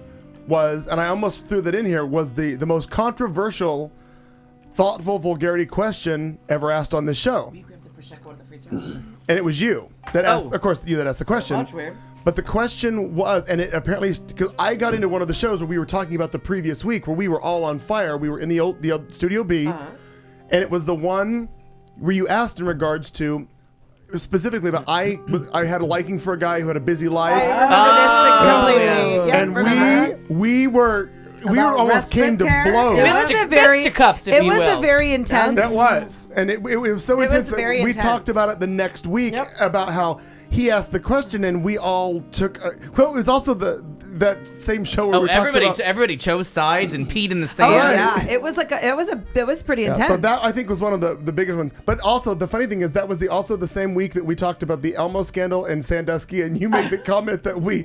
was, and I almost threw that in here, was the most controversial, thoughtful vulgarity question ever asked on this show. And it was you that asked, of course, you that asked the question. That's weird. But the question was, and it apparently, because I got into one of the shows where we were talking about the previous week where we were all on fire. We were in the old Studio B, and it was the one where you asked in regards to, specifically about I had a liking for a guy who had a busy life. I remember this completely. And we were almost came to blows. It was a very fisticuffs, if it you was will. a very intense. That was, and it was so It was intense that very we intense. talked about it the next week about how he asked the question and we all took. Well, it was also that same show where we talked about. Everybody chose sides and peed in the sand. Oh yeah, it was like it was pretty intense. So that I think was one of the biggest ones. But also the funny thing is that was also the same week that we talked about the Elmo scandal and Sandusky, and you made the comment that we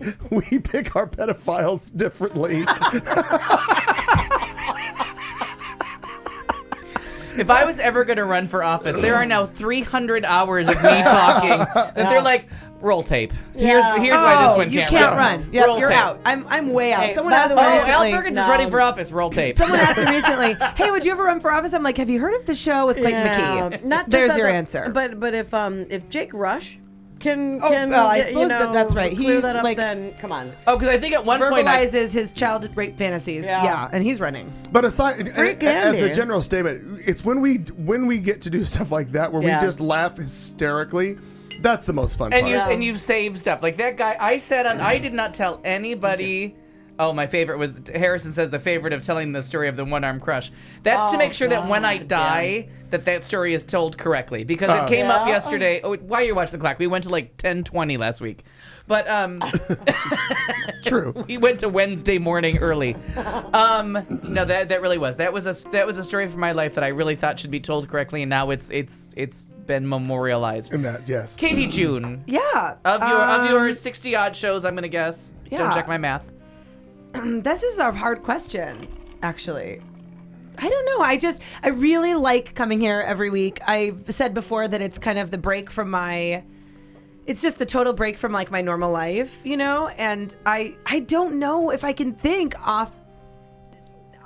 pick our pedophiles differently. If I was ever going to run for office, there are now 300 hours of me talking that they're like, roll tape. Here's why this one you can't can't run. Yep, Roll you're tape. out. I'm way out. Hey, Someone by asked the me way, recently. Al Perkins is running for office. Roll tape. Someone asked me recently, "Hey, would you ever run for office?" I'm like, "Have you heard of the show with Clayton McKee?" Not just There's that, your though, answer. But if Jake Rush can I suppose that's right. clear He, that up, like- then come on. Oh, because I think at one point verbalizes his childhood rape fantasies. Yeah, and he's running. But aside, Great as a candy. general statement, it's when we get to do stuff like that where we just laugh hysterically. That's the most fun part. and you've saved stuff. Like that guy, I did not tell anybody. Oh, my favorite was Harrison says the favorite of telling the story of the one-armed crush. That's to make sure that when I die, that story is told correctly. Because it came up yesterday. Oh, while you're watching the clock, we went to like 10:20 last week. But True. we went to Wednesday morning early. No, that really was. That was a story from my life that I really thought should be told correctly, and now it's been memorialized. In that, yes. Katie June. Yeah. Of your 60 odd shows, I'm gonna guess. Yeah. Don't check my math. This is a hard question, actually. I don't know. I really like coming here every week. I've said before that it's kind of the break from it's just the total break from like my normal life, you know? And I don't know if I can think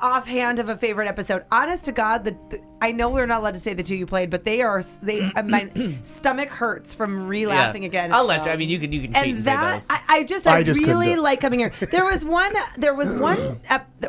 offhand of a favorite episode. Honest to God, I know we're not allowed to say the 2 you played, but my stomach hurts from re-laughing again. I'll let you. I mean, you can cheat and say those. I just really like coming here. There was one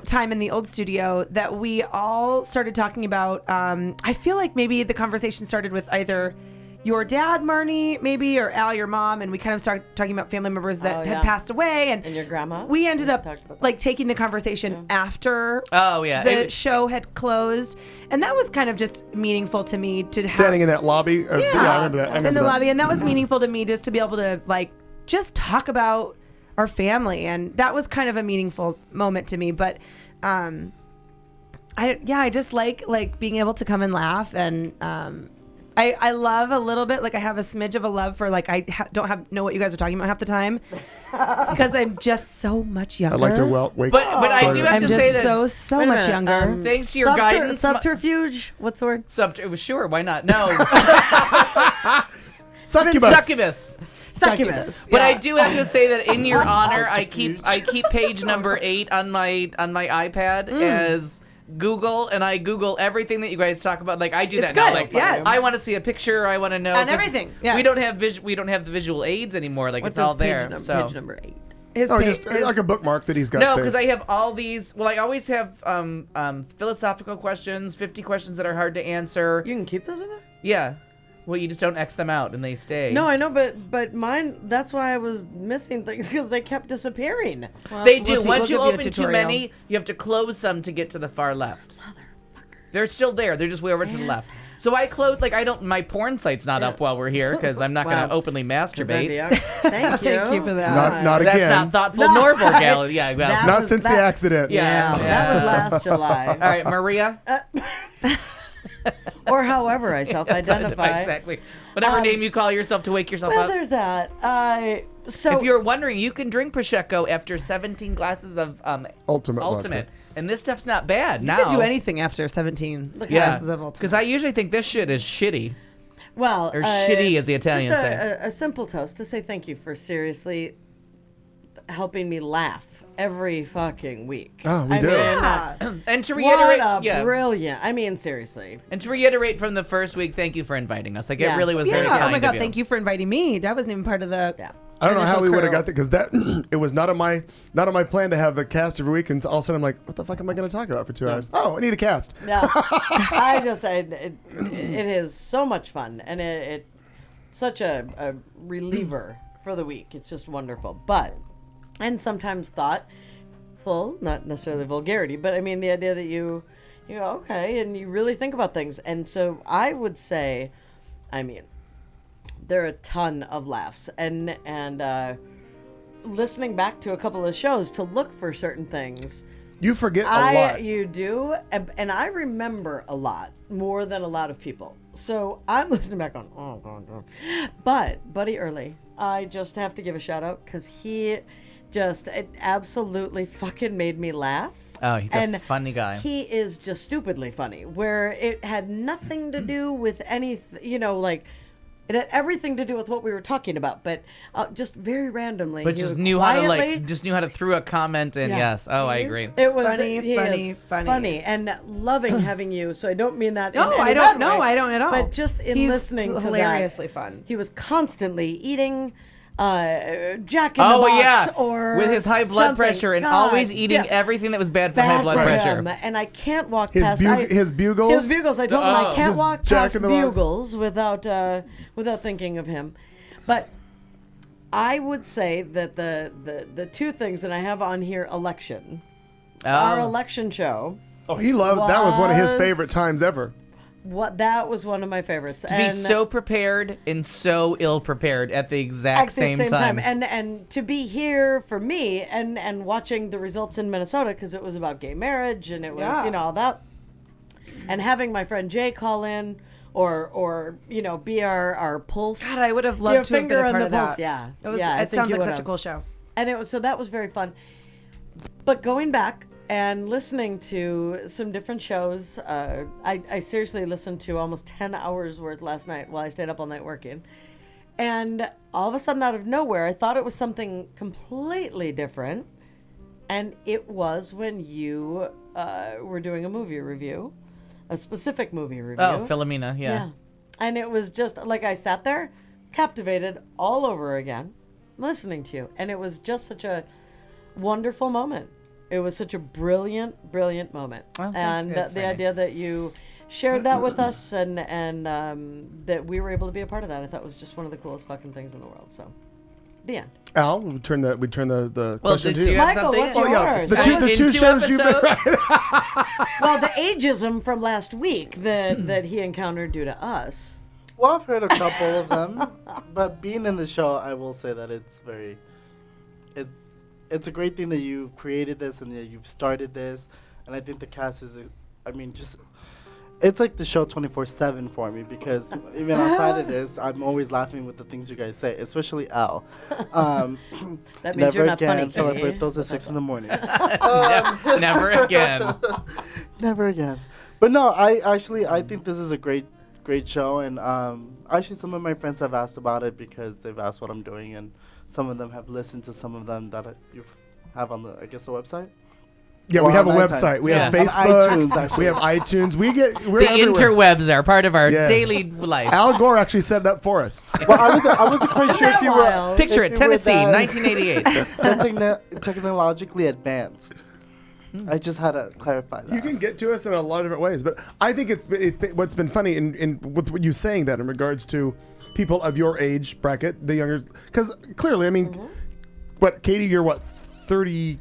time in the old studio that we all started talking about. I feel like maybe the conversation started with either your dad, Marnie, maybe, or Al, your mom, and we kind of started talking about family members that had passed away, and your grandma. We ended up like taking the conversation after the show had closed, and that was kind of just meaningful to me to have Standing in that lobby. I remember that. in the lobby, and that was meaningful to me just to be able to like just talk about our family, and that was kind of a meaningful moment to me. But I just like being able to come and laugh, and I love a little bit, like I have a smidge of a love for like don't know what you guys are talking about half the time because I'm just so much younger. I'd like to wake But I do have I'm to just say that so much younger. thanks to your guidance, subterfuge. What's the word? Sure, why not? No. Succubus. Succubus. But I do have to say that in your honor, I keep page number 8 on my iPad as Google, and I Google everything that you guys talk about. Like I do that now. Like I want to see a picture. I want to know and everything. Yes. We don't have the visual aids anymore. Like What's it's all page there. Page number 8. Just like a bookmark that he's got. No, because I have all these. Well, I always have philosophical questions, 50 questions that are hard to answer. You can keep those in there? Yeah. Well, you just don't X them out and they stay. No, I know, but mine, that's why I was missing things because they kept disappearing. Well, they do. Once you open too many, you have to close some to get to the far left. Motherfucker. They're still there. They're just way over to the left. So I close, my porn site's not up while we're here because I'm not going to openly masturbate. Thank you for that. Not again. That's not thoughtful nor vulgar. Yeah, well, not since the accident. Yeah, that was last July. All right, Maria. Or however I self-identify. Exactly. Whatever name you call yourself to wake yourself up. Well, there's that. So if you're wondering, you can drink Prosecco after 17 glasses of Ultimate. And this stuff's not bad. You now can do anything after 17 glasses of Ultimate. Because I usually think this shit is shitty. Well, or shitty, as the Italians just say. A simple toast to say thank you for seriously helping me laugh every fucking week. Oh, we do. And to reiterate, what a brilliant. I mean, seriously. And to reiterate from the first week, thank you for inviting us. Like it really was very kind. Oh my God, of you. thank you for inviting me. That wasn't even part of the. Yeah. I don't know how we would have got that because it was not on my plan to have a cast every week, and all of a sudden I'm like, what the fuck am I going to talk about for 2 hours? Oh, I need a cast. No, it is so much fun, and it's such a reliever for the week. It's just wonderful, and sometimes thoughtful, not necessarily vulgarity, but I mean the idea that you go okay, and you really think about things, and so I would say, I mean. There are a ton of laughs, and listening back to a couple of shows to look for certain things. You forget a lot. You do, and I remember a lot more than a lot of people. So I'm listening back on, oh God. But Buddy Early, I just have to give a shout out because it absolutely fucking made me laugh. Oh, he's a funny guy. He is just stupidly funny, where it had nothing to do with anything, like. It had everything to do with what we were talking about, but just very randomly. But just knew how to throw a comment in. Yeah. Yes. Oh, I agree. It was funny, and loving having you. So I don't mean that. No, in I don't. No, I don't at all. But just in listening to hilariously that, fun. He was constantly eating Jack in the Box or with his high blood pressure and always eating everything that was bad for high blood pressure. And I can't walk his past his bugles. His bugles. I told him I can't walk past bugles without thinking of him. But I would say that the two things that I have on here, our election show. Oh, he loved that. Was one of his favorite times ever. That was one of my favorites. To be so prepared and so ill prepared at the exact same time. And to be here for me and watching the results in Minnesota because it was about gay marriage and it was all that. And having my friend Jay call in or be our pulse. God, I would have loved to have been a part of that. Yeah. It sounds like such a cool show. And that was very fun. But going back and listening to some different shows, I seriously listened to almost 10 hours worth last night while I stayed up all night working. And all of a sudden, out of nowhere, I thought it was something completely different. And it was when you were doing a movie review, a specific movie review. Oh, Philomena, yeah. And it was just like I sat there, captivated all over again, listening to you. And it was just such a wonderful moment. It was such a brilliant, brilliant moment. Well, and the idea that you shared that with us and that we were able to be a part of that, I thought was just one of the coolest fucking things in the world. So, the end. Al, we turn the question to you. Michael, what's yours? The two shows you've been Well, the ageism from last week that he encountered due to us. Well, I've heard a couple of them, but being in the show, I will say that it's a great thing that you created this and that you've started this, and I think the cast is, It's like the show 24/7 for me because even outside of this, I'm always laughing with the things you guys say, especially Al. That means Never you're not again. funny, Katie. Celebrate those at 6 in the morning. Never again. Never again. But no, I think this is a great show, and actually some of my friends have asked about it because they've asked what I'm doing, and some of them have listened to some of them that you have on the website. Yeah, we have a website. We have Facebook. iTunes, we have iTunes. We're the everywhere. interwebs are part of our daily life. Al Gore actually set it up for us. Well, I wasn't quite sure if you were. Picture if it, you were Tennessee, that 1988. technologically advanced. I just had to clarify that. You can get to us in a lot of different ways, but I think it's what's been funny in with what you saying that in regards to people of your age bracket, the younger, because clearly, I mean, what, Katie, you're what, 30?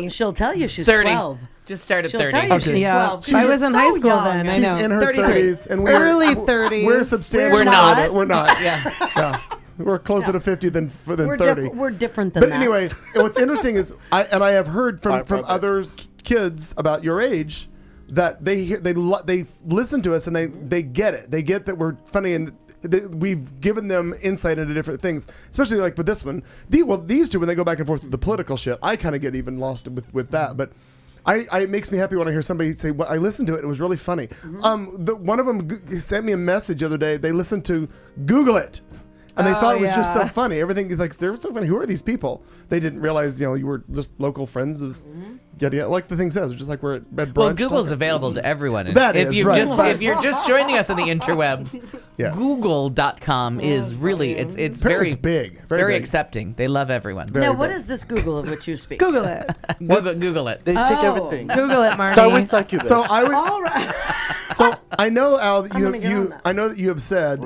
She'll tell you she's 30. 12. Just started She'll 30. tell you she's 12. I was in high school then. She's I know. in her 33. 30s, and early 30s. We're substantially We're not. We're not. Yeah. We're closer to 50 than 30. We're different than But that. anyway, what's interesting is I have heard from other kids about your age that they listen to us and they get it. They get that we're funny and we've given them insight into different things, especially like with this one. These two, when they go back and forth with the political shit, I kind of get even lost with that. But it makes me happy when I hear somebody say, well, I listened to it. It was really funny. One of them sent me a message the other day. They listened to Google It. And they thought it was just so funny. Everything is like, they're so funny. Who are these people? They didn't realize, you were just local friends of, like the thing says, just like we're at brunch. Well, Google's talking. available to everyone. If you're just joining us on the interwebs, yes. Google.com is really it's very big, very big. accepting. They love everyone. Now, what is this Google of which you speak? Google it. Google it. They take everything. Google it, Marty. Start with succubus. So I would. All right. So I know, Al, that I know that you have said,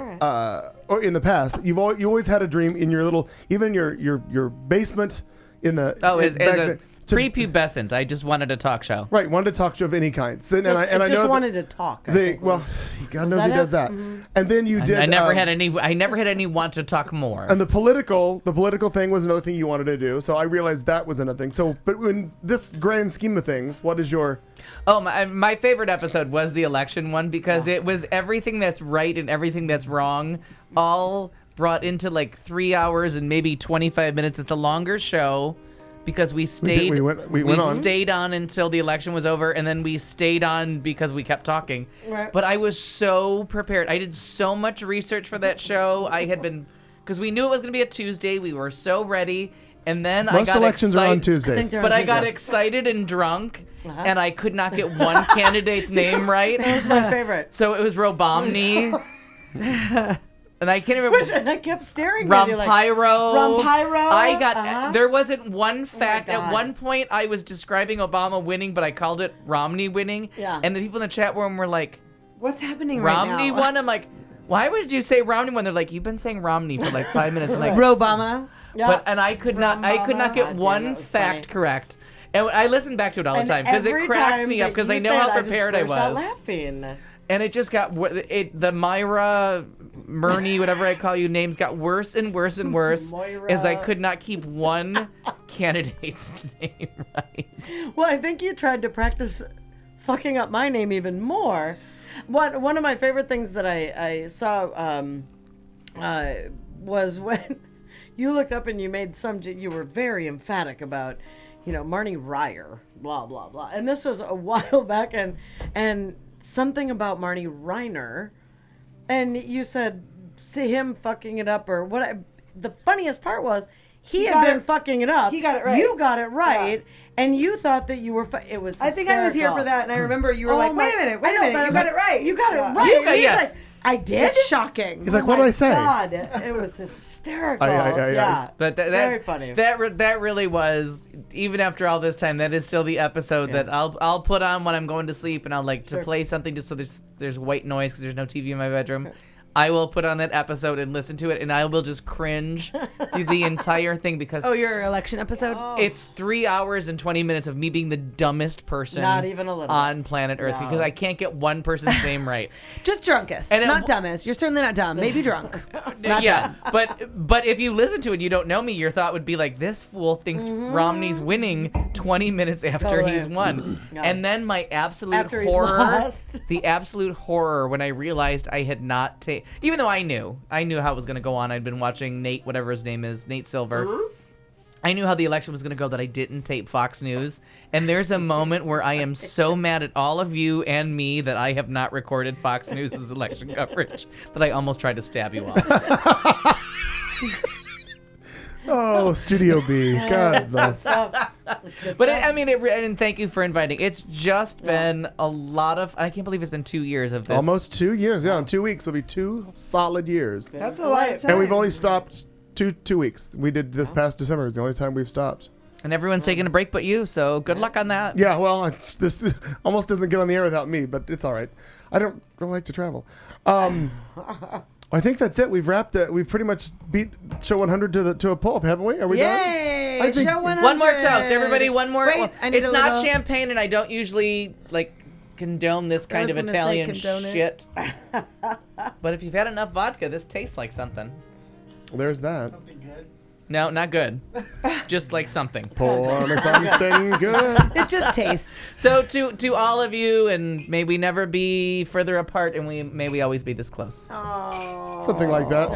or in the past, you always had a dream in your little, even your basement in the. As a prepubescent, I just wanted a talk show. Right, wanted to talk show of any kind. So, I just know wanted to talk. God knows he does that. Mm-hmm. And then you did. I never had any want to talk more. And the political thing was another thing you wanted to do. So I realized that was another thing. So, but in this grand scheme of things, what is your? Oh, my favorite episode was the election one because it was everything that's right and everything that's wrong, all brought into like 3 hours and maybe 25 minutes. It's a longer show. Because we stayed, we stayed on until the election was over, and then we stayed on because we kept talking. Right. But I was so prepared. I did so much research for that show. I had been, because we knew it was going to be a Tuesday. We were so ready, and then most elections are on Tuesdays. But I got excited and drunk, and I could not get one candidate's name right. That was my favorite. So it was Robomny. And I can't remember. And I kept staring at you like, Rampyro. I got. Uh-huh. There wasn't one fact. God. At one point, I was describing Obama winning, but I called it Romney winning. Yeah. And the people in the chat room were like, "What's happening right now?" Romney won. I'm like, why would you say Romney won? They're like, you've been saying Romney for like 5 minutes. I'm like, Robama. But I could not get one fact correct. And I listen back to it all the time because it cracks me up because I know how prepared I was. Out laughing. And it just got the Myra, Murney, whatever I call you names got worse and worse and worse as I could not keep one candidate's name right. Well, I think you tried to practice fucking up my name even more. One of my favorite things that I saw was when you looked up and you made you were very emphatic about, Marnie Ryer, blah, blah, blah. And this was a while back and something about Marnie Reiner, and you said, see him fucking it up or what. The funniest part was he had been fucking it up. He got it right. You got it right, and you thought that you were. It was. I think I was here for that, and I remember you were like, "Wait a minute, you got it right. You got it right." He's like, I did. It's shocking. He's like, what did I say? God, it was hysterical. But very funny. That really was, even after all this time, that is still the episode that I'll put on when I'm going to sleep, and I'll like to play something just so there's white noise because there's no TV in my bedroom. I will put on that episode and listen to it, and I will just cringe through the entire thing because your election episode? it's 3 hours and 20 minutes of me being the dumbest person Not even a little. on planet Earth because I can't get one person's name right. Just drunkest, And not dumbest. You're certainly not dumb. Maybe drunk. Not yeah, dumb. but if you listen to it and you don't know me, your thought would be like, this fool thinks Romney's winning 20 minutes after he's won. Yeah. And then my absolute After he's horror, lost. the absolute horror when I realized I had not taken, even though I knew how it was going to go on. I'd been watching Nate, whatever his name is, Nate Silver. I knew how the election was going to go that I didn't tape Fox News. And there's a moment where I am so mad at all of you and me that I have not recorded Fox News' election coverage that I almost tried to stab you all. Oh, Studio B. God bless. But and thank you for inviting. It's just been a lot of, I can't believe it's been 2 years of this. Almost 2 years. Yeah, in 2 weeks will be 2 solid years. That's a lot of time. And we've only stopped two weeks. We did this past December. It's the only time we've stopped. And everyone's taking a break but you, so good luck on that. Yeah, well, this almost doesn't get on the air without me, but it's all right. I don't like to travel. I think that's it. We've wrapped it. We've pretty much beat show 100 to a pulp, haven't we? Are we done? Yay! I think- Show 100. One more toast, everybody. One more. Wait, I need it's a not little- champagne, and I don't usually condone this kind of was gonna say Italian condone it. shit. But if you've had enough vodka, this tastes like something. There's that. No, not good. Just like something. Pour me something good. It just tastes. So to all of you, and may we never be further apart, and may we always be this close. Something like that.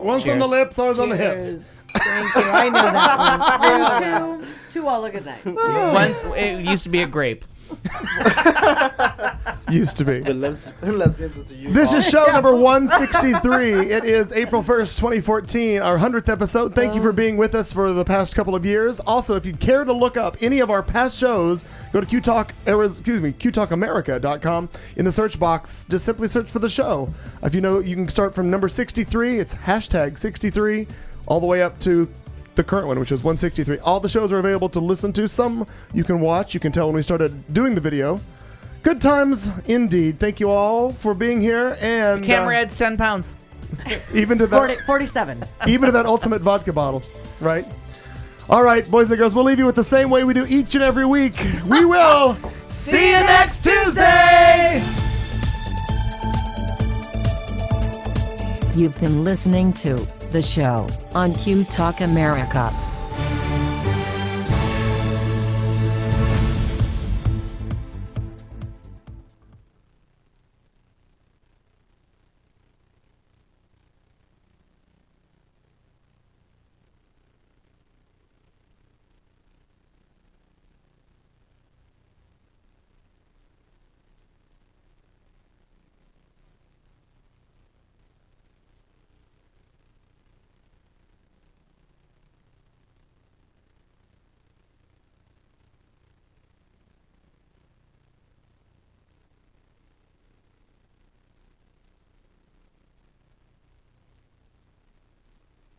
Once on the Cheers. lips, always on the hips. Cheers. Thank you. I know that one. And to all a good night. Once it used to be a grape. Used to be. The lesbians is a you. This is show number 163. It is April 1st, 2014, our 100th episode. Thank you for being with us for the past couple of years. Also, if you'd care to look up any of our past shows, go to QTalkAmerica.com. In the search box, just simply search for the show. If you know, you can start from number 63. It's hashtag 63 all the way up to the current one, which is 163. All the shows are available to listen to. Some you can watch. You can tell when we started doing the video. Good times indeed. Thank you all for being here. And Camera adds 10 pounds. Even to that 47. even to that ultimate vodka bottle, right? All right, boys and girls, we'll leave you with the same way we do each and every week. We will see you next Tuesday. You've been listening to The Show on Q Talk America.